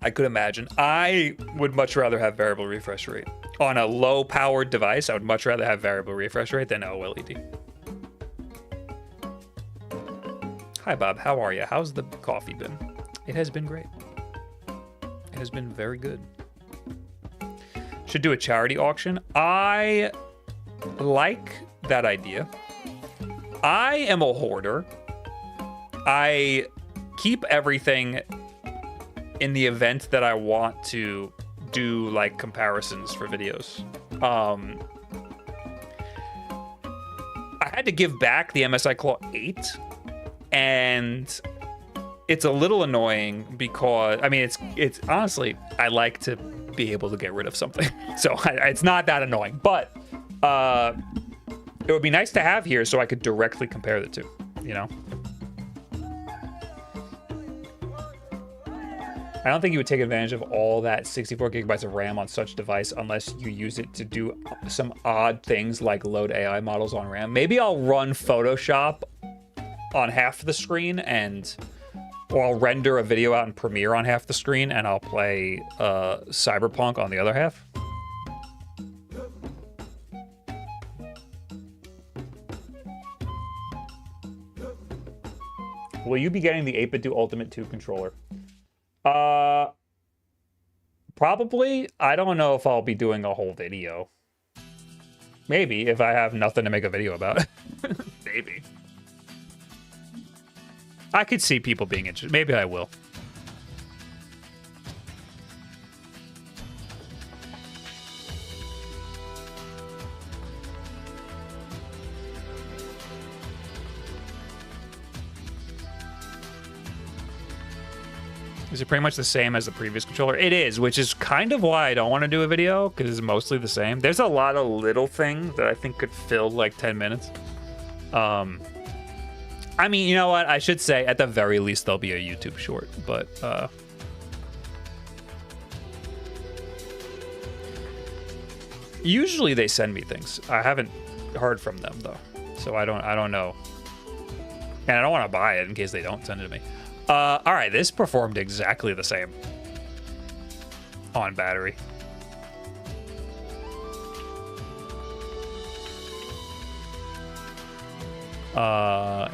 I could imagine. I would much rather have variable refresh rate. On a low-powered device, I would much rather have variable refresh rate than OLED. Hi, Bob. How are you? How's the coffee been? It has been great. It has been very good. Should do a charity auction. I like that idea. I am a hoarder. I keep everything in the event that I want to do like comparisons for videos. I had to give back the MSI Claw 8, and it's a little annoying because, I mean, it's honestly, I like to be able to get rid of something. So it's not that annoying, but it would be nice to have here so I could directly compare the two, you know? I don't think you would take advantage of all that 64 gigabytes of RAM on such device unless you use it to do some odd things like load AI models on RAM. Maybe I'll run Photoshop on half the screen or I'll render a video out in Premiere on half the screen and I'll play Cyberpunk on the other half. Will you be getting the 8BitDo Ultimate 2 controller? Probably. I don't know if I'll be doing a whole video. Maybe, if I have nothing to make a video about. Maybe. I could see people being interested. Maybe I will. Is it pretty much the same as the previous controller? It is, which is kind of why I don't want to do a video, because it's mostly the same. There's a lot of little things that I think could fill like 10 minutes. I mean, you know what? I should say, at the very least, there'll be a YouTube short, but usually they send me things. I haven't heard from them though, so I don't know. And I don't want to buy it in case they don't send it to me. All right, this performed exactly the same on battery.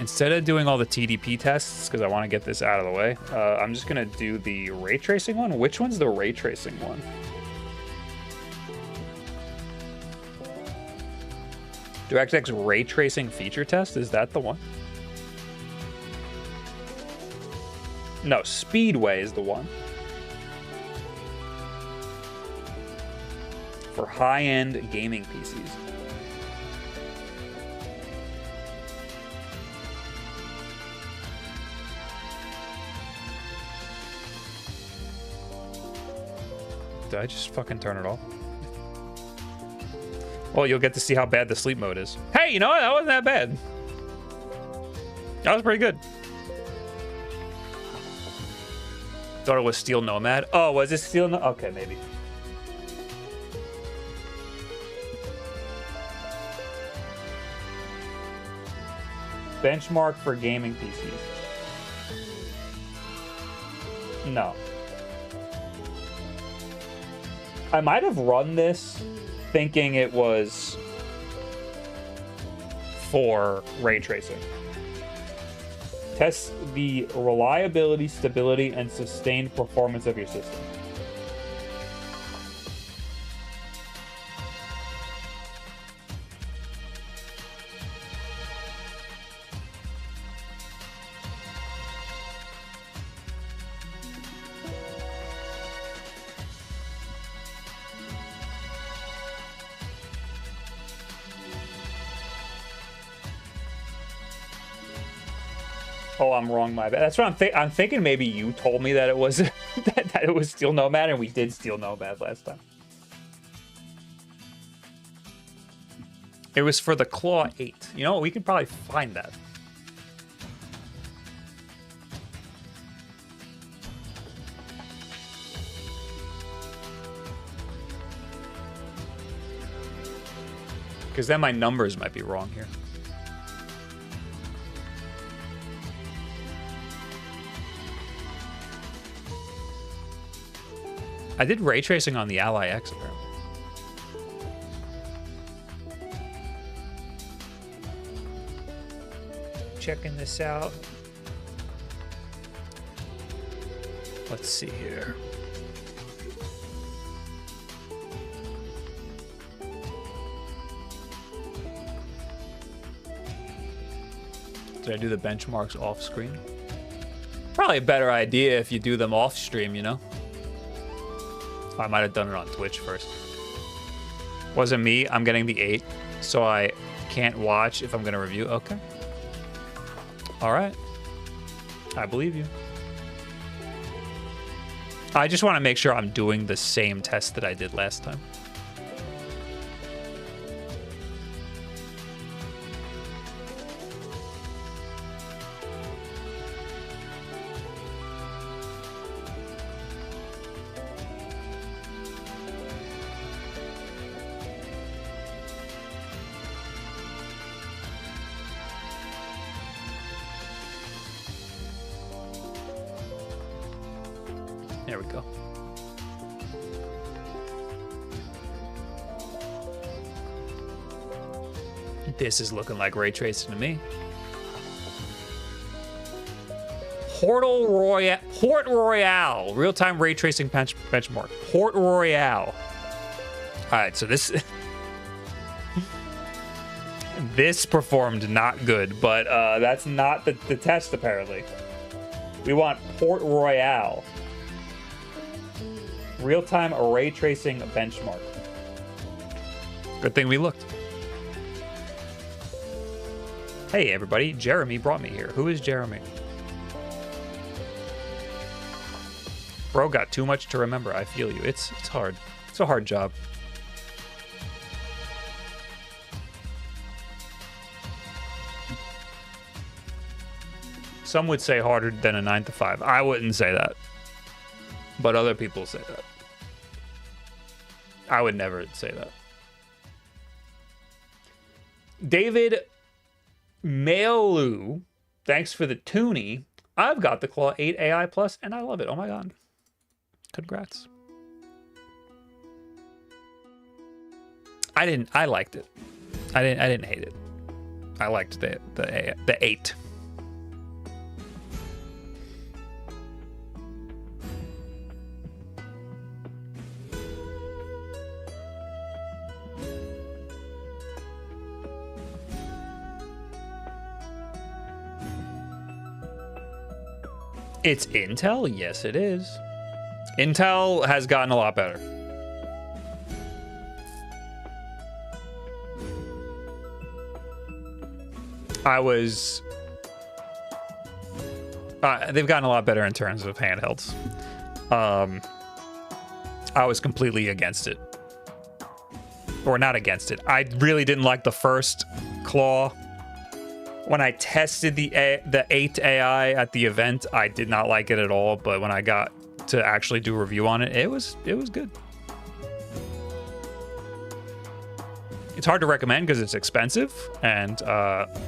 Instead of doing all the TDP tests, because I want to get this out of the way, I'm just going to do the ray tracing one. Which one's the ray tracing one? DirectX ray tracing feature test? Is that the one? No, Speedway is the one. For high-end gaming PCs. Did I just fucking turn it off? Well, you'll get to see how bad the sleep mode is. Hey, you know what? That wasn't that bad. That was pretty good. Thought it was Steel Nomad. Oh, was it Steel Nomad? Okay, maybe. Benchmark for gaming PCs. No. I might have run this thinking it was for ray tracing. Test the reliability, stability, and sustained performance of your system. Oh, I'm wrong. My bad. That's what I'm thinking. Maybe you told me that it was that it was Steel Nomad, and we did Steel Nomad last time. It was for the Claw 8. You know what? We can probably find that. Because then my numbers might be wrong here. I did ray tracing on the Ally X, apparently. Checking this out. Let's see here. Did I do the benchmarks off screen? Probably a better idea if you do them off stream, you know? I might have done it on Twitch first. Wasn't me. I'm getting the 8, so I can't watch if I'm going to review. Okay. All right. I believe you. I just want to make sure I'm doing the same test that I did last time. There we go. This is looking like ray tracing to me. Port Royale, real-time ray tracing benchmark. Port Royale. All right, so this this performed not good, but that's not the test apparently. We want Port Royale. Real-time ray tracing benchmark. Good thing we looked. Hey everybody, Jeremy brought me here. Who is Jeremy? Bro got too much to remember. I feel you. It's hard. It's a hard job. Some would say harder than a 9 to 5. I wouldn't say that. But other people say that. I would never say that. David Maelu, thanks for the toonie. I've got the Claw 8 AI Plus and I love it. Oh my god. Congrats. I liked it. I didn't hate it. I liked the 8. It's Intel? Yes, it is. Intel has gotten a lot better. They've gotten a lot better in terms of handhelds. I was completely against it. Or not against it. I really didn't like the first Claw. When I tested the 8 AI at the event, I did not like it at all. But when I got to actually do a review on it, it was good. It's hard to recommend because it's expensive, and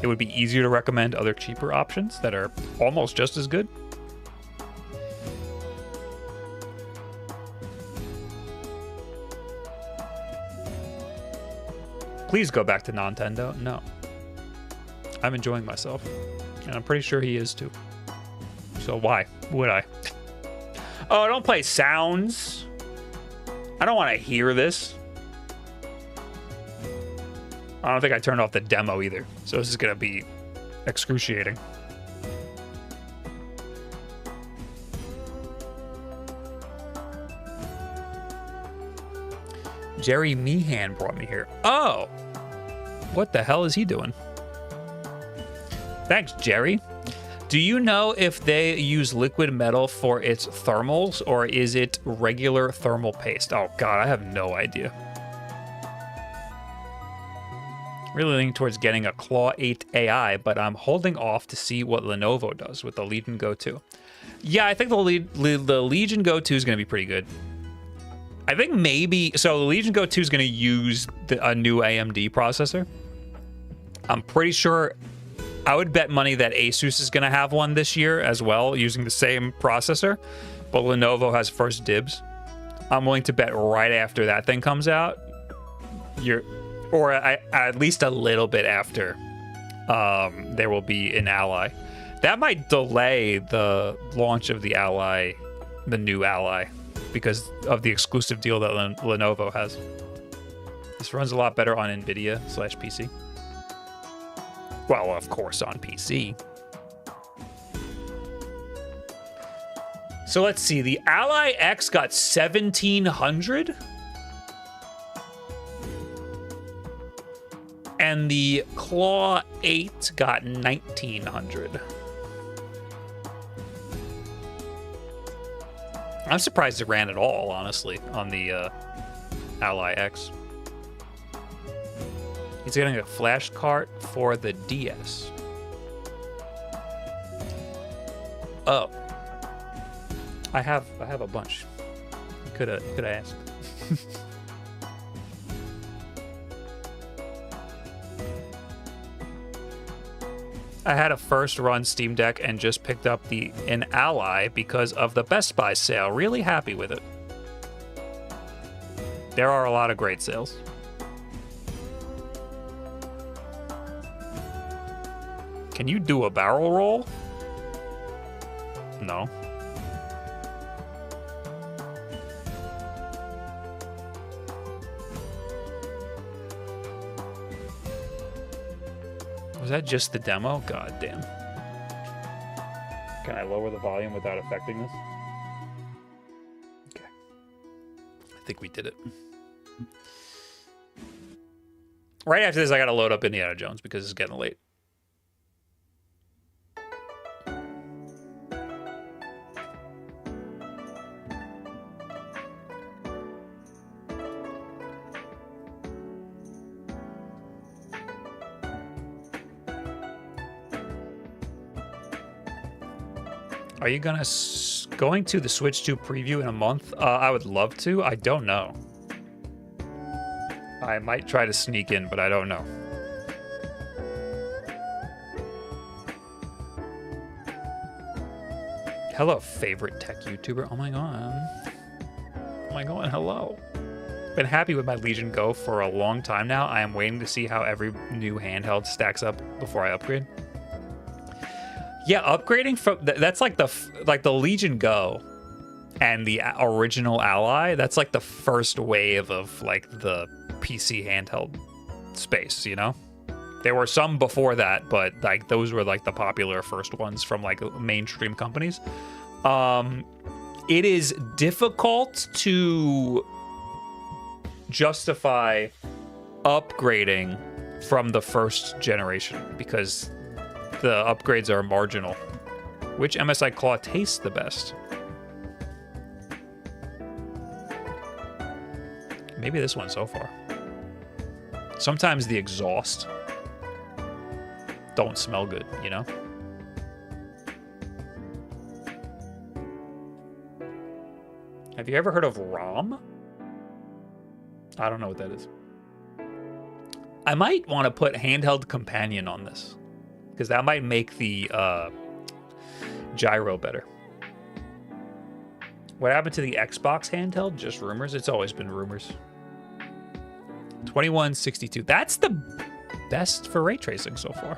it would be easier to recommend other cheaper options that are almost just as good. Please go back to Nintendo. No. I'm enjoying myself, and I'm pretty sure he is too. So why would I? Oh, don't play sounds. I don't want to hear this. I don't think I turned off the demo either, so this is gonna be excruciating. Jerry Meehan brought me here. Oh, what the hell is he doing? Thanks, Jerry. Do you know if they use liquid metal for its thermals, or is it regular thermal paste? Oh god, I have no idea. Really leaning towards getting a Claw 8 AI, but I'm holding off to see what Lenovo does with the Legion Go 2. Yeah, I think the Legion Go 2 is going to be pretty good. I think maybe... So the Legion Go 2 is going to use a new AMD processor. I'm pretty sure... I would bet money that Asus is going to have one this year as well, using the same processor, but Lenovo has first dibs. I'm willing to bet right after that thing comes out, at least a little bit after, there will be an Ally. That might delay the launch of the Ally, the new Ally, because of the exclusive deal that Lenovo has. This runs a lot better on NVIDIA/PC. Well, of course, on PC. So let's see. The Ally X got 1,700. And the Claw 8 got 1,900. I'm surprised it ran at all, honestly, on the Ally X. He's getting a flash cart for the DS. Oh, I have a bunch. Could have asked. I had a first run Steam Deck and just picked up an Ally because of the Best Buy sale. Really happy with it. There are a lot of great sales. Can you do a barrel roll? No. Was that just the demo? God damn. Can I lower the volume without affecting this? Okay. I think we did it. Right after this, I gotta load up Indiana Jones because it's getting late. Are you going to the Switch 2 preview in a month? I would love to. I don't know. I might try to sneak in, but I don't know. Hello, favorite tech YouTuber. Oh my god. Oh my god, hello. Been happy with my Legion Go for a long time now. I am waiting to see how every new handheld stacks up before I upgrade. Yeah, upgrading from that's like the Legion Go and the original Ally. That's like the first wave of like the PC handheld space, you know? There were some before that, but like those were like the popular first ones from like mainstream companies. It is difficult to justify upgrading from the first generation because the upgrades are marginal. Which MSI Claw tastes the best? Maybe this one so far. Sometimes the exhaust don't smell good, you know? Have you ever heard of ROM? I don't know what that is. I might want to put Handheld Companion on this, because that might make the gyro better. What happened to the Xbox handheld? Just rumors? It's always been rumors. 2162. That's the best for ray tracing so far.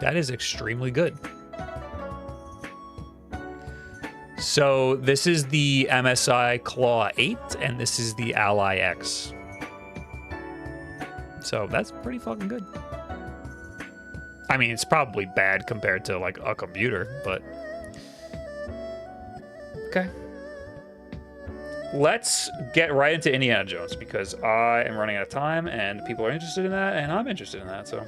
That is extremely good. So this is the MSI Claw 8, and this is the Ally X. So that's pretty fucking good. I mean, it's probably bad compared to like a computer, but okay. Let's get right into Indiana Jones because I am running out of time and people are interested in that and I'm interested in that, so.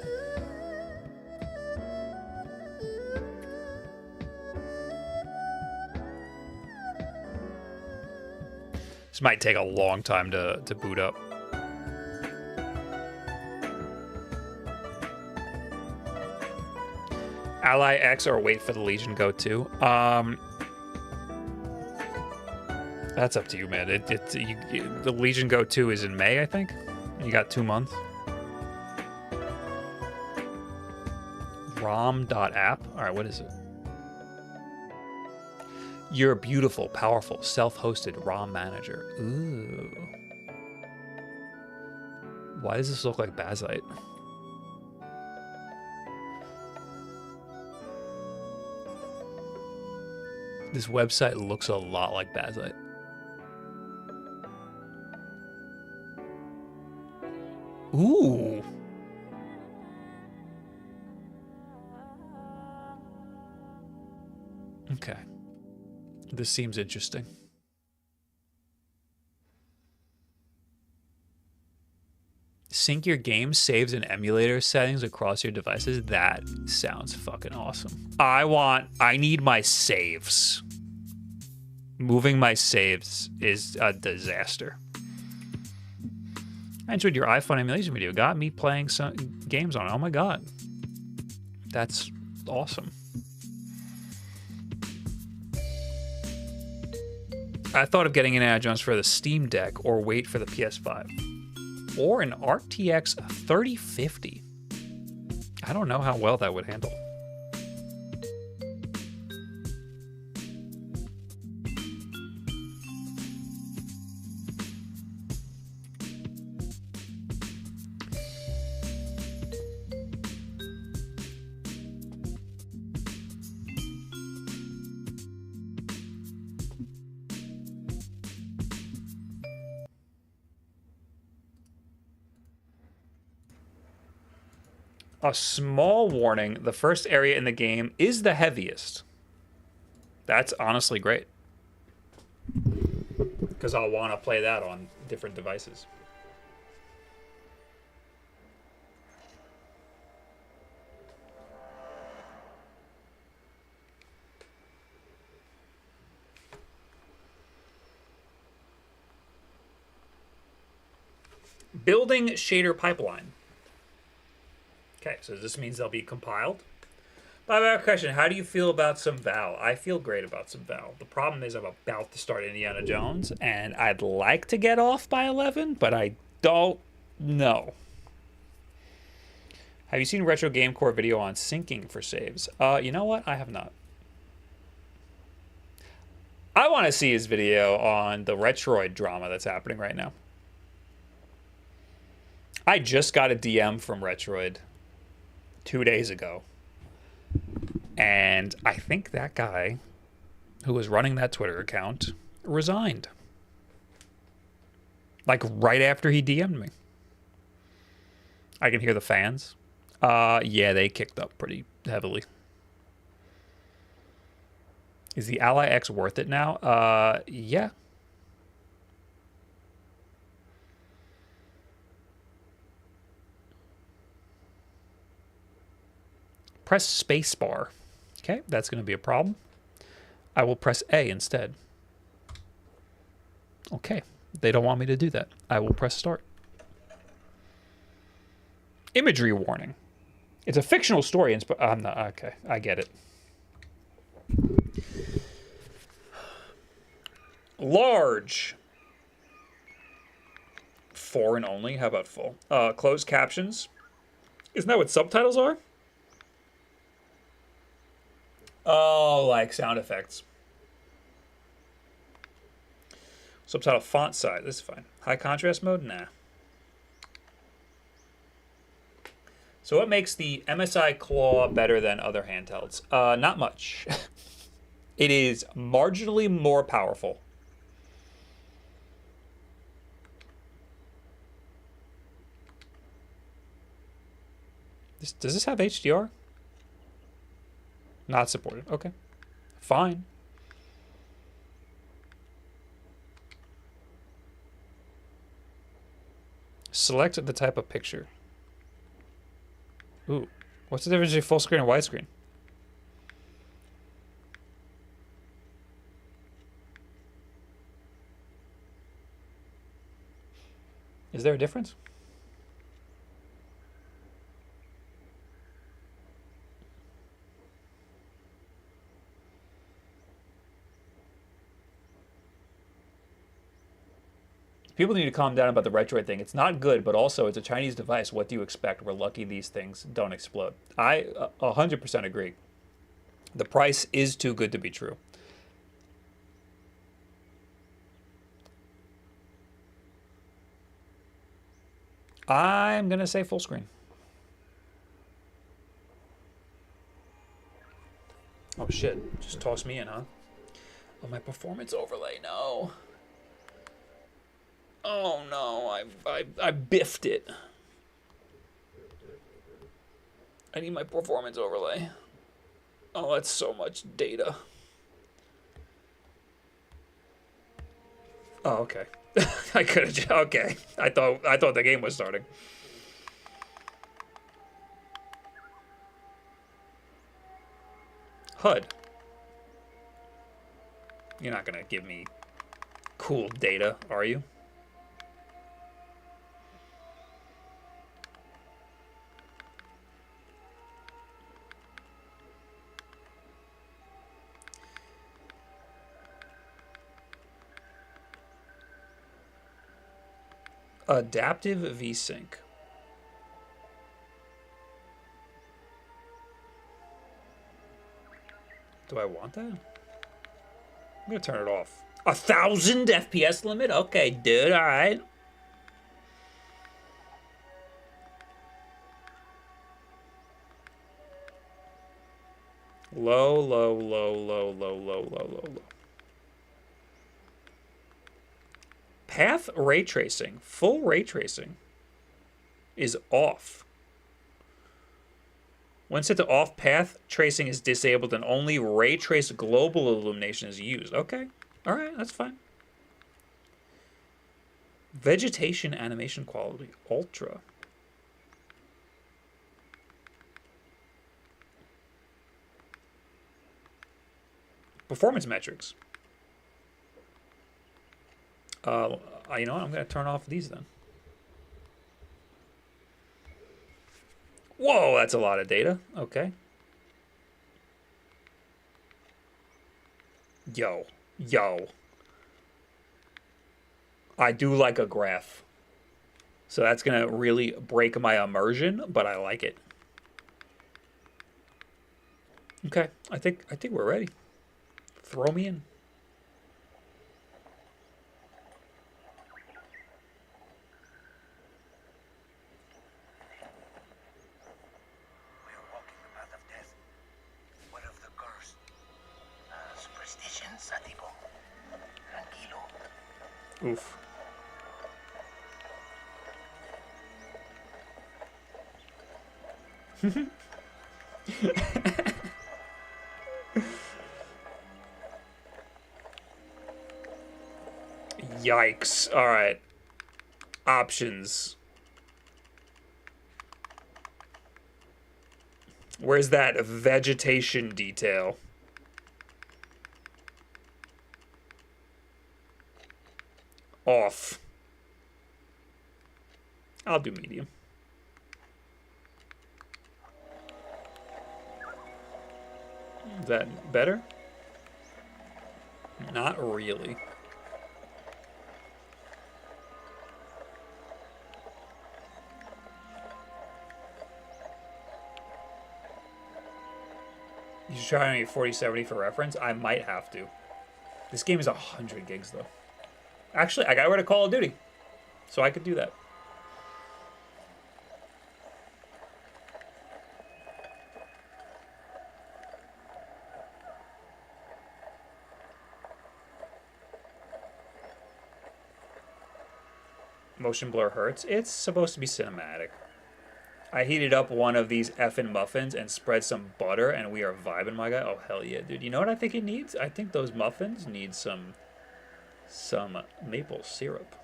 This might take a long time to boot up. Ally X or wait for the Legion Go 2. That's up to you, man. The Legion Go 2 is in May, I think. You got 2 months. ROM.app. All right, what is it? You're a beautiful, powerful, self-hosted ROM manager. Ooh. Why does this look like Bazite? This website looks a lot like Bazite. Ooh. Okay. This seems interesting. Sync your game saves and emulator settings across your devices. That sounds fucking awesome. I need my saves. Moving my saves is a disaster. I enjoyed your iPhone emulation video. Got me playing some games on it. Oh my god. That's awesome. I thought of getting an Indiana Jones for the Steam Deck or wait for the PS5. Or an RTX 3050. I don't know how well that would handle. A small warning, the first area in the game is the heaviest. That's honestly great. Because I'll want to play that on different devices. Building shader pipeline. Okay, so this means they'll be compiled. But I have a question. How do you feel about some Val? I feel great about some Val. The problem is I'm about to start Indiana Jones, and I'd like to get off by 11, but I don't know. Have you seen Retro Game Core video on syncing for saves? You know what? I have not. I want to see his video on the Retroid drama that's happening right now. I just got a DM from Retroid 2 days ago. And I think that guy who was running that Twitter account resigned. Like right after he DM'd me. I can hear the fans. Yeah, they kicked up pretty heavily. Is the Ally X worth it now? Yeah. Press spacebar. Okay, that's going to be a problem. I will press A instead. Okay, they don't want me to do that. I will press start. Imagery warning. It's a fictional story. I'm not, okay, I get it. Large. Foreign only. How about full? Closed captions. Isn't that what subtitles are? Oh, like sound effects. Subtitle font size. This is fine. High contrast mode? Nah. So what makes the MSI Claw better than other handhelds? Not much. It is marginally more powerful. Does this have HDR? Not supported. Okay. Fine. Select the type of picture. Ooh. What's the difference between full screen and widescreen? Is there a difference? People need to calm down about the Retroid thing. It's not good, but also it's a Chinese device. What do you expect? We're lucky these things don't explode. I 100% agree. The price is too good to be true. I'm going to say full screen. Oh, shit. Just toss me in, huh? Oh, my performance overlay. No. Oh no, I biffed it. I need my performance overlay. Oh, that's so much data. Oh, okay. I could have. Okay, I thought the game was starting. HUD. You're not gonna give me cool data, are you? Adaptive VSync. Do I want that? I'm gonna turn it off. 1,000 FPS limit? Okay, dude, alright. Low, low, low, low, low, low, low, low, low. Path ray tracing, full ray tracing, is off. When set to off, path tracing is disabled and only ray trace global illumination is used. Okay. All right, that's fine. Vegetation animation quality, ultra. Performance metrics. You know what? I'm going to turn off these then. Whoa, that's a lot of data. Okay. Yo. I do like a graph. So that's going to really break my immersion, but I like it. Okay, I think we're ready. Throw me in. Oof. Yikes. All right. Options. Where's that vegetation detail? Off. I'll do medium. Is that better? Not really. You should try on a 4070 for reference. I might have to. This game is 100 gigs though. Actually, I got rid of Call of Duty, so I could do that. Motion blur hurts. It's supposed to be cinematic. I heated up one of these effing muffins and spread some butter, and we are vibing, my guy. Oh, hell yeah, dude. You know what I think it needs? I think those muffins need some maple syrup.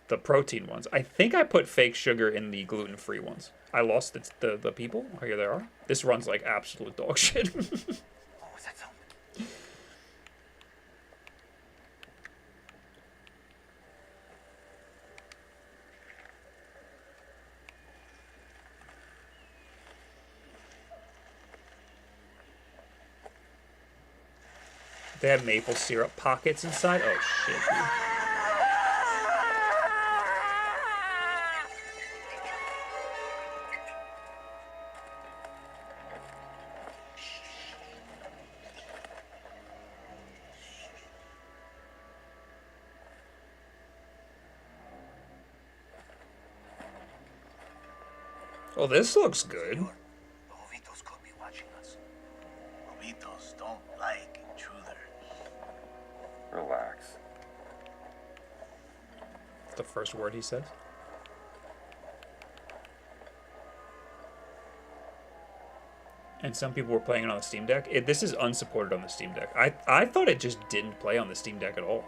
The protein ones. I think I put fake sugar in the gluten-free ones. I lost the people. Oh, here they are. This runs like absolute dog shit. They have maple syrup pockets inside. Oh shit, dude. Oh, this looks good. Lobitos could be watching us. Lobitos don't like intruders. Relax. That's the first word he says. And some people were playing it on the Steam Deck. This is unsupported on the Steam Deck. I thought it just didn't play on the Steam Deck at all.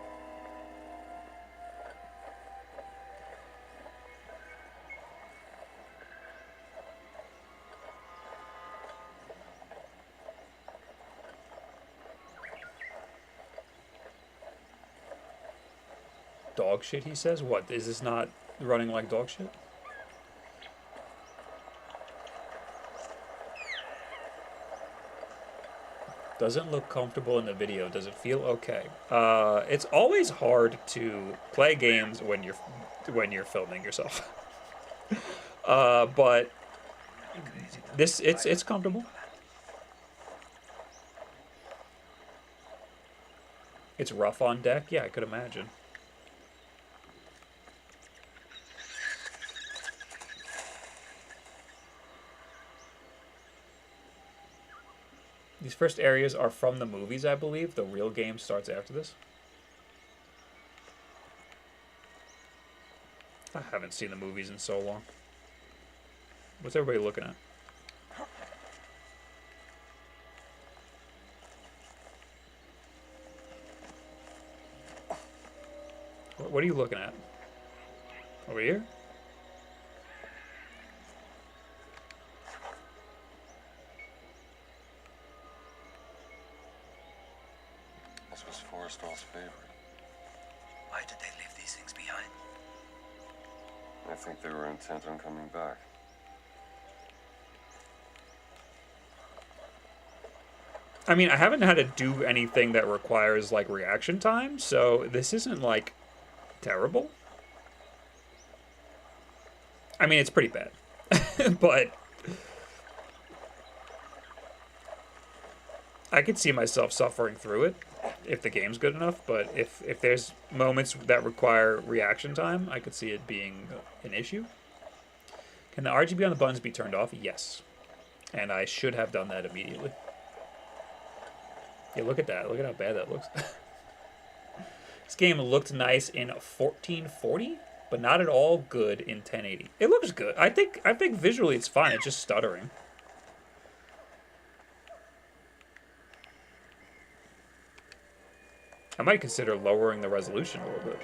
Dog shit, he says? What, is this not running like dog shit? Doesn't look comfortable in the video. Does it feel okay? It's always hard to play games when you're filming yourself. But it's comfortable. It's rough on deck. Yeah, I could imagine. These first areas are from the movies, I believe. The real game starts after this. I haven't seen the movies in so long. What's everybody looking at? What are you looking at? Over here? This was Forrestal's favorite. Why did they leave these things behind? I think they were intent on coming back. I mean, I haven't had to do anything that requires, like, reaction time, so this isn't, like, terrible. I mean, it's pretty bad. But I could see myself suffering through it if the game's good enough, but if there's moments that require reaction time, I could see it being an issue. Can the RGB on the buttons be turned off? Yes. And I should have done that immediately. Yeah, look at that. Look at how bad that looks. This game looked nice in 1440, but not at all good in 1080. It looks good. I think visually it's fine. It's just stuttering. I might consider lowering the resolution a little bit.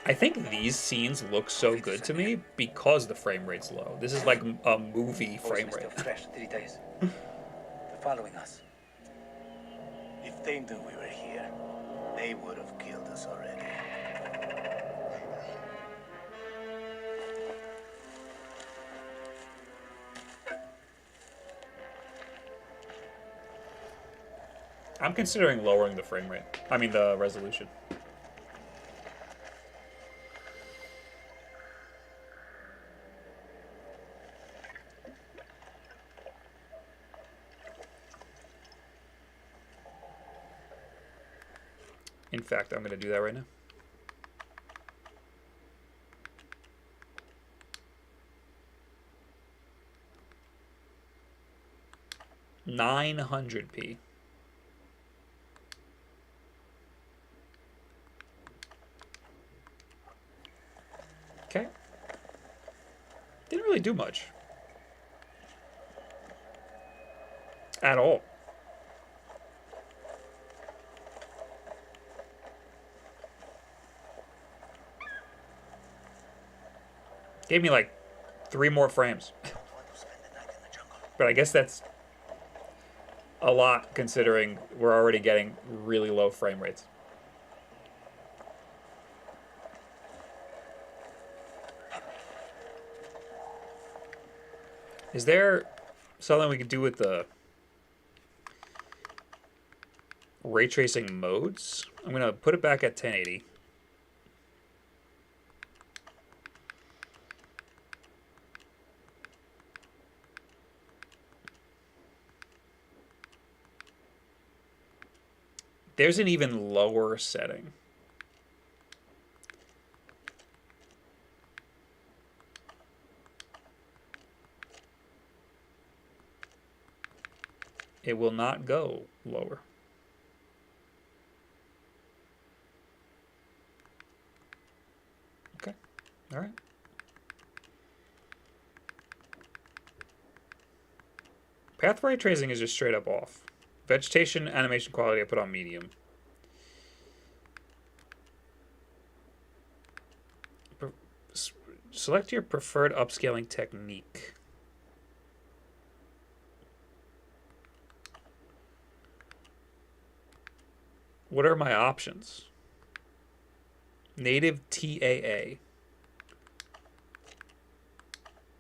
I think these scenes look so good to me because the frame rate's low. This is like a movie frame rate. Crashed 3 days. They're following us. If they knew we were here, they would have killed us already. I'm considering lowering the frame rate. I mean the resolution. In fact, I'm going to do that right now. $900p. Okay. Didn't really do much. At all. Gave me like 3 more frames. But I guess that's a lot considering we're already getting really low frame rates. Is there something we could do with the ray tracing modes? I'm going to put it back at 1080. There's an even lower setting. It will not go lower. Okay, all right. Path ray tracing is just straight up off. Vegetation animation quality I put on medium. Select your preferred upscaling technique. What are my options? Native TAA.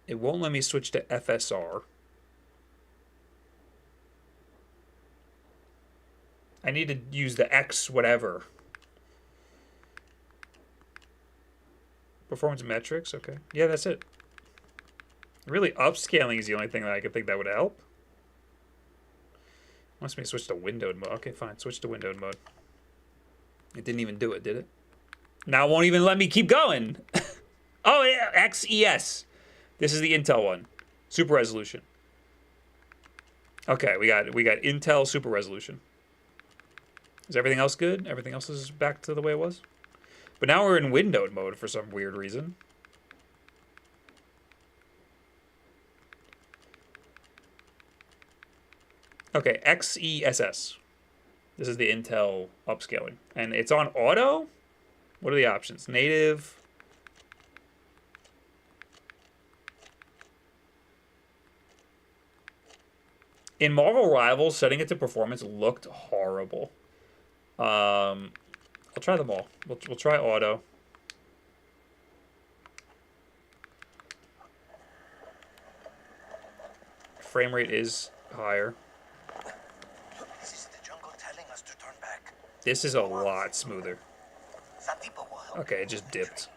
It won't let me switch to FSR. I need to use the X whatever. Performance metrics, okay. Yeah, that's it. Really, upscaling is the only thing that I could think that would help. Wants me to switch to windowed mode. Okay, fine. Switch to windowed mode. It didn't even do it, did it? Now it won't even let me keep going. Oh, yeah, XES. This is the Intel one. Super resolution. Okay, we got Intel super resolution. Is everything else good? Everything else is back to the way it was? But now we're in windowed mode for some weird reason. Okay, XESS. This is the Intel upscaling. And it's on auto? What are the options? Native. In Marvel Rivals, setting it to performance looked horrible. I'll try them all. We'll try auto. Frame rate is higher. This is the jungle telling us to turn back. This is a lot smoother. Some people will help. Okay, it just dipped.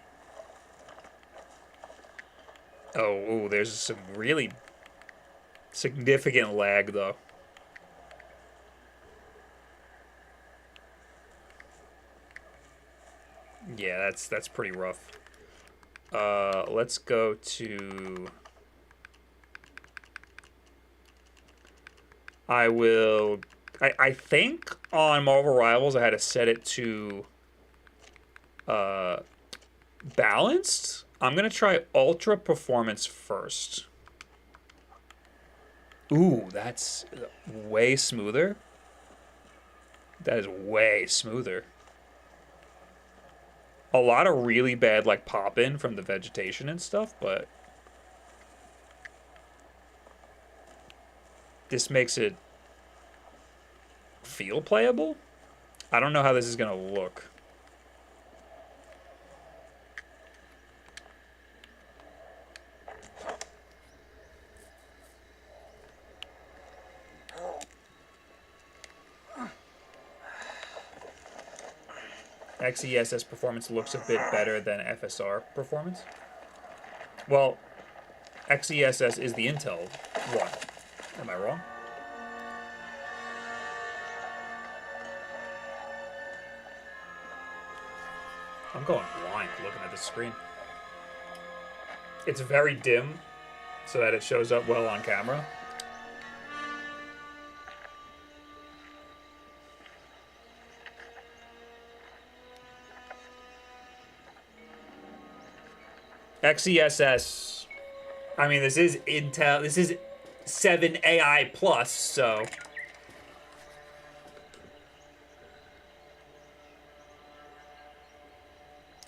Oh, ooh, there's some really significant lag, though. Yeah, that's pretty rough. Let's go to... I think on Marvel Rivals I had to set it to balanced. I'm gonna try ultra performance first. Ooh, that's way smoother. That is way smoother. A lot of really bad like pop-in from the vegetation and stuff, but this makes it feel playable. I don't know how this is gonna look. XESS performance looks a bit better than FSR performance. Well, XESS is the Intel one. Am I wrong? I'm going blind looking at the screen. It's very dim so that it shows up well on camera. XESS, I mean, this is Intel, this is 7 AI plus, so.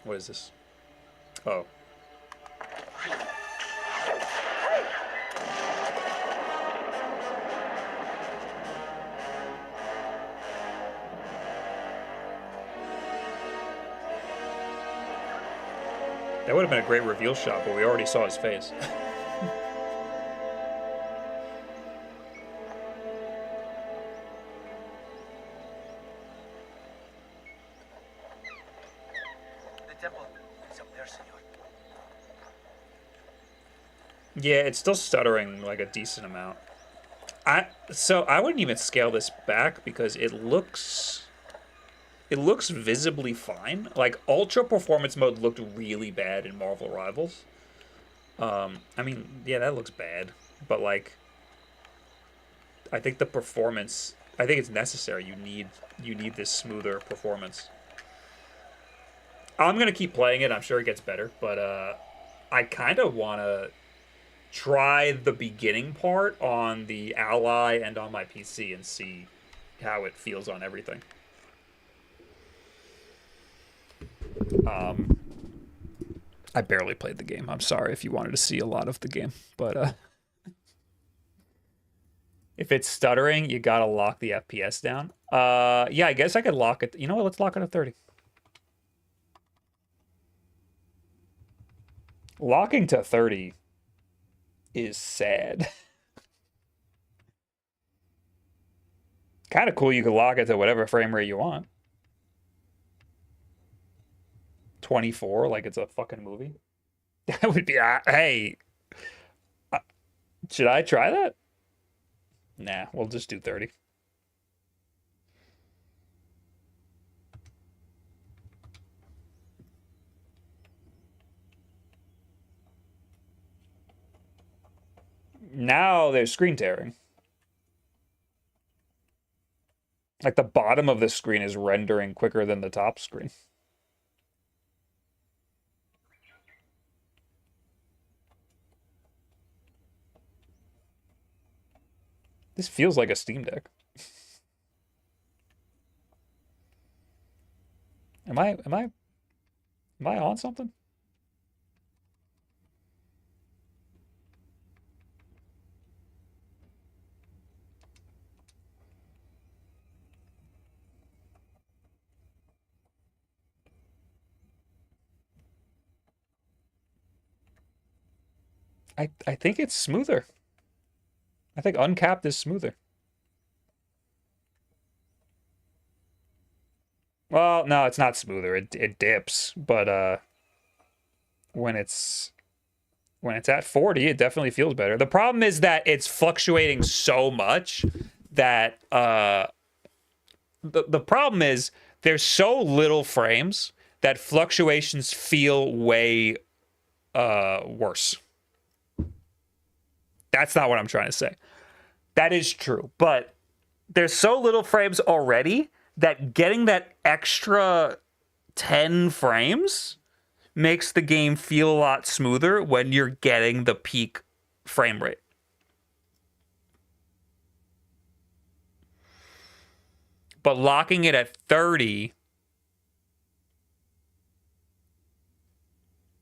What is this? Oh. That would have been a great reveal shot, but we already saw his face. The temple is up there, senor. Yeah, it's still stuttering like a decent amount. So I wouldn't even scale this back because it looks visibly fine. Like ultra performance mode looked really bad in Marvel Rivals. I mean, yeah, that looks bad, but like I think the performance, I think it's necessary. You need this smoother performance. I'm gonna keep playing it. I'm sure it gets better, but I kind of want to try the beginning part on the Ally and on my PC and see how it feels on everything. I barely played the game. I'm sorry if you wanted to see a lot of the game, but if it's stuttering, you gotta lock the FPS down. Yeah, I guess I could lock it. You know what? Let's lock it at 30. Locking to 30 is sad. Kind of cool. You can lock it to whatever frame rate you want. 24, like it's a fucking movie. That would be, hey, should I try that? Nah, we'll just do 30. Now there's screen tearing. Like the bottom of the screen is rendering quicker than the top screen. This feels like a Steam Deck. Am I on something? I think it's smoother. I think uncapped is smoother. Well, no, it's not smoother. It dips, but when it's at 40, it definitely feels better. The problem is that it's fluctuating so much that the problem is there's so little frames that fluctuations feel way worse. That's not what I'm trying to say. That is true, but there's so little frames already that getting that extra 10 frames makes the game feel a lot smoother when you're getting the peak frame rate. But locking it at 30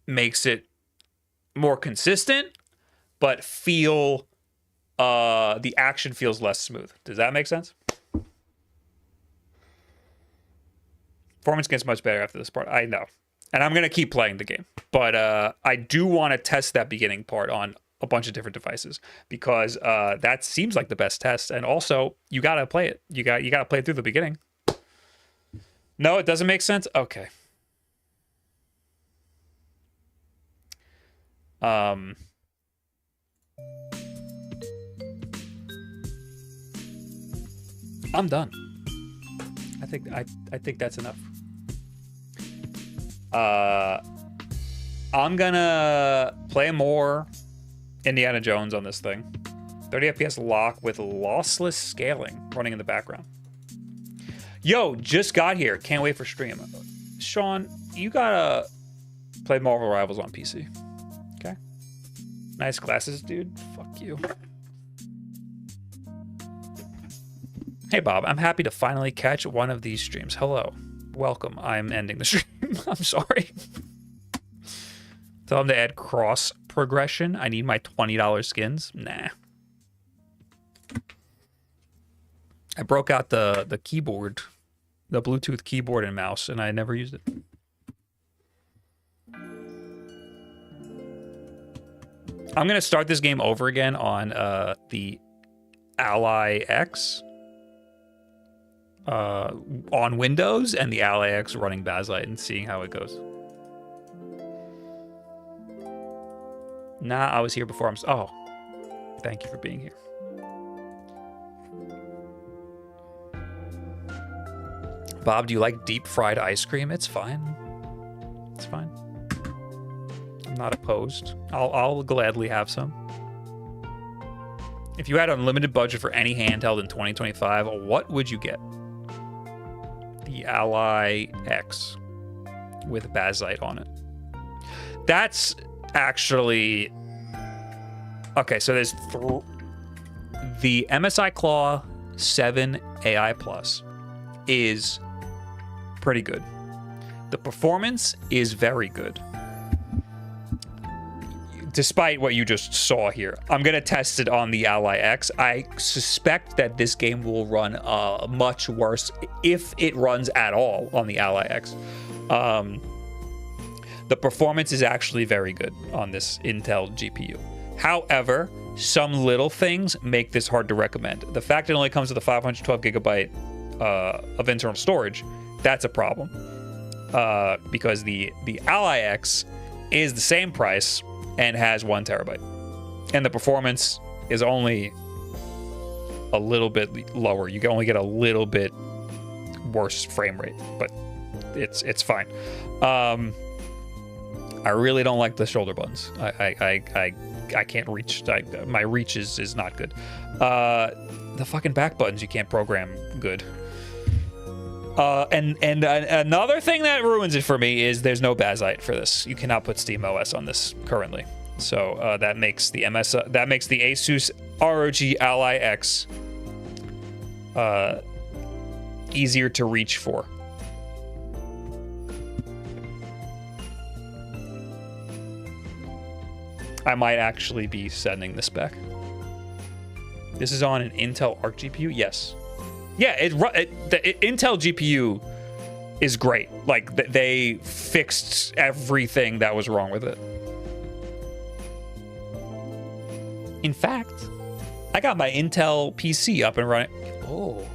makes it more consistent, but feel the action feels less smooth. Does that make sense? Performance gets much better after this part. I know. And I'm going to keep playing the game. But I do want to test that beginning part on a bunch of different devices because that seems like the best test. And also, you got to play it. You got to play it through the beginning. No, it doesn't make sense? Okay. I'm done. I think that's enough. I'm gonna play more Indiana Jones on this thing. 30 FPS lock with lossless scaling running in the background. Yo, just got here. Can't wait for stream. Sean, you gotta play Marvel Rivals on PC. Okay? Nice glasses, dude. Fuck you. Hey, Bob. I'm happy to finally catch one of these streams. Hello. Welcome. I'm ending the stream. I'm sorry. Tell them to add cross progression. I need my $20 skins. Nah. I broke out the keyboard, the Bluetooth keyboard and mouse, and I never used it. I'm going to start this game over again on the Ally X on Windows and the Ally X running Bazzlight and seeing how it goes. Nah, I was here before. Oh, thank you for being here. Bob, do you like deep fried ice cream? It's fine. It's fine. I'm not opposed. I'll gladly have some. If you had unlimited budget for any handheld in 2025, what would you get? The Ally X with Bazzlight on it. That's actually... Okay, so there's the MSI Claw 7 AI Plus is pretty good. The performance is very good. Despite what you just saw here, I'm going to test it on the Ally X. I suspect that this game will run much worse if it runs at all on the Ally X. The performance is actually very good on this Intel GPU. However, some little things make this hard to recommend. The fact it only comes with a 512 gigabyte of internal storage, that's a problem. Because the Ally X is the same price and has 1 terabyte. And the performance is only a little bit lower. You can only get a little bit worse frame rate, but it's fine. I really don't like the shoulder buttons. I can't reach. My reach is not good. The fucking back buttons you can't program good. And another thing that ruins it for me is there's no Bazite for this. You cannot put SteamOS on this currently. So that makes the Asus ROG Ally X easier to reach for. I might actually be sending this back. This is on an Intel Arc GPU? Yes. Yeah, the Intel GPU is great. Like, they fixed everything that was wrong with it. In fact, I got my Intel PC up and running. Oh.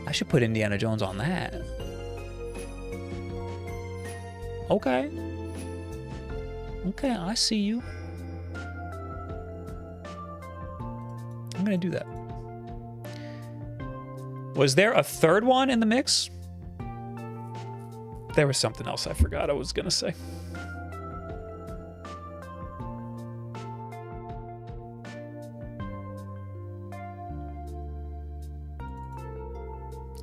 I should put Indiana Jones on that. Okay. Okay, I see you. I'm gonna do that. Was there a third one in the mix? There was something else I forgot I was gonna say.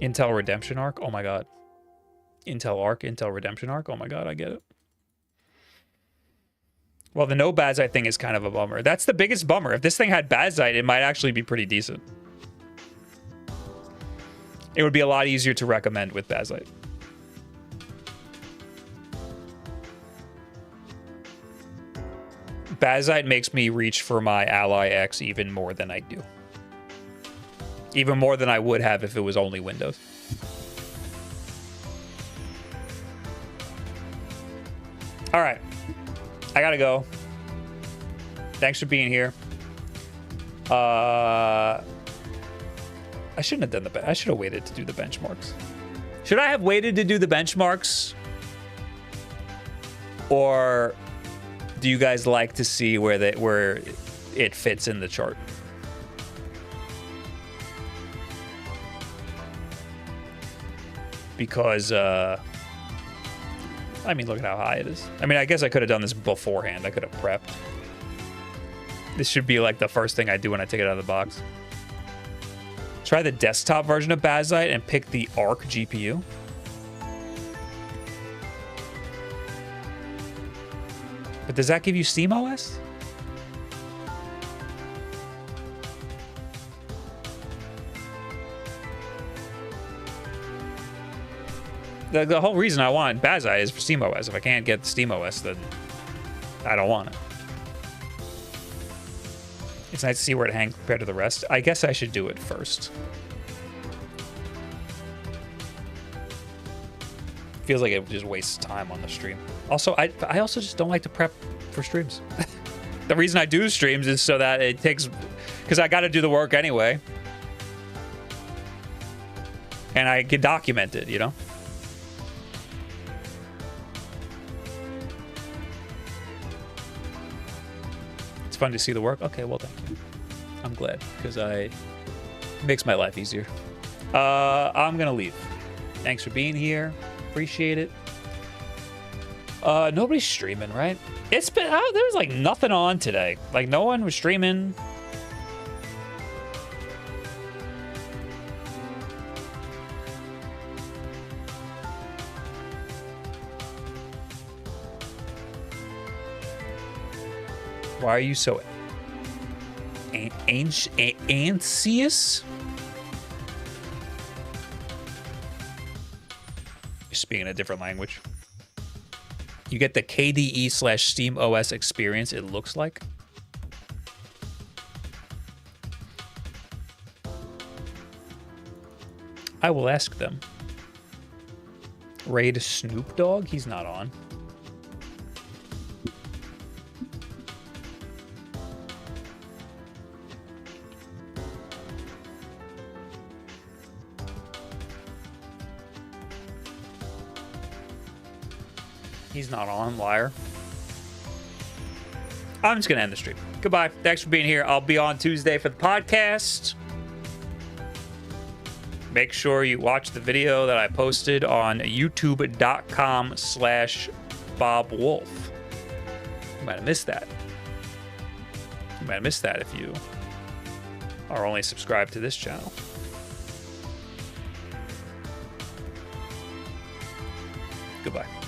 Intel Redemption Arc? Oh my god. Intel Arc, Intel Redemption Arc? Oh my god, I get it. Well, the no Bazite thing is kind of a bummer. That's the biggest bummer. If this thing had Bazite, it might actually be pretty decent. It would be a lot easier to recommend with Bazite. Bazite makes me reach for my Ally X even more than I do. Even more than I would have if it was only Windows. All right. I gotta go. Thanks for being here. I shouldn't have done I should have waited to do the benchmarks. Should I have waited to do the benchmarks? Or do you guys like to see where it fits in the chart? Because I mean, look at how high it is. I mean, I guess I could have done this beforehand. I could have prepped. This should be like the first thing I do when I take it out of the box. Try the desktop version of Bazite and pick the Arc GPU. But does that give you SteamOS? The whole reason I want Bazite is for SteamOS. If I can't get SteamOS, then I don't want it. It's nice to see where it hangs compared to the rest. I guess I should do it first. Feels like it just wastes time on the stream. Also, I also just don't like to prep for streams. The reason I do streams is so that it takes... Because I got to do the work anyway. And I can document it, you know? Fun to see the work. Okay, well, thank you. I'm glad because it makes my life easier. I'm gonna leave. Thanks for being here. Appreciate it. Nobody's streaming, right? It's been there was like nothing on today. Like no one was streaming. Why are you so anxious? You're speaking a different language. You get the KDE/SteamOS experience, it looks like. I will ask them. Raid Snoop Dogg? He's not on. He's not on, liar. I'm just going to end the stream. Goodbye. Thanks for being here. I'll be on Tuesday for the podcast. Make sure you watch the video that I posted on youtube.com/BobWulff. You might have missed that. You might have missed that if you are only subscribed to this channel. Goodbye.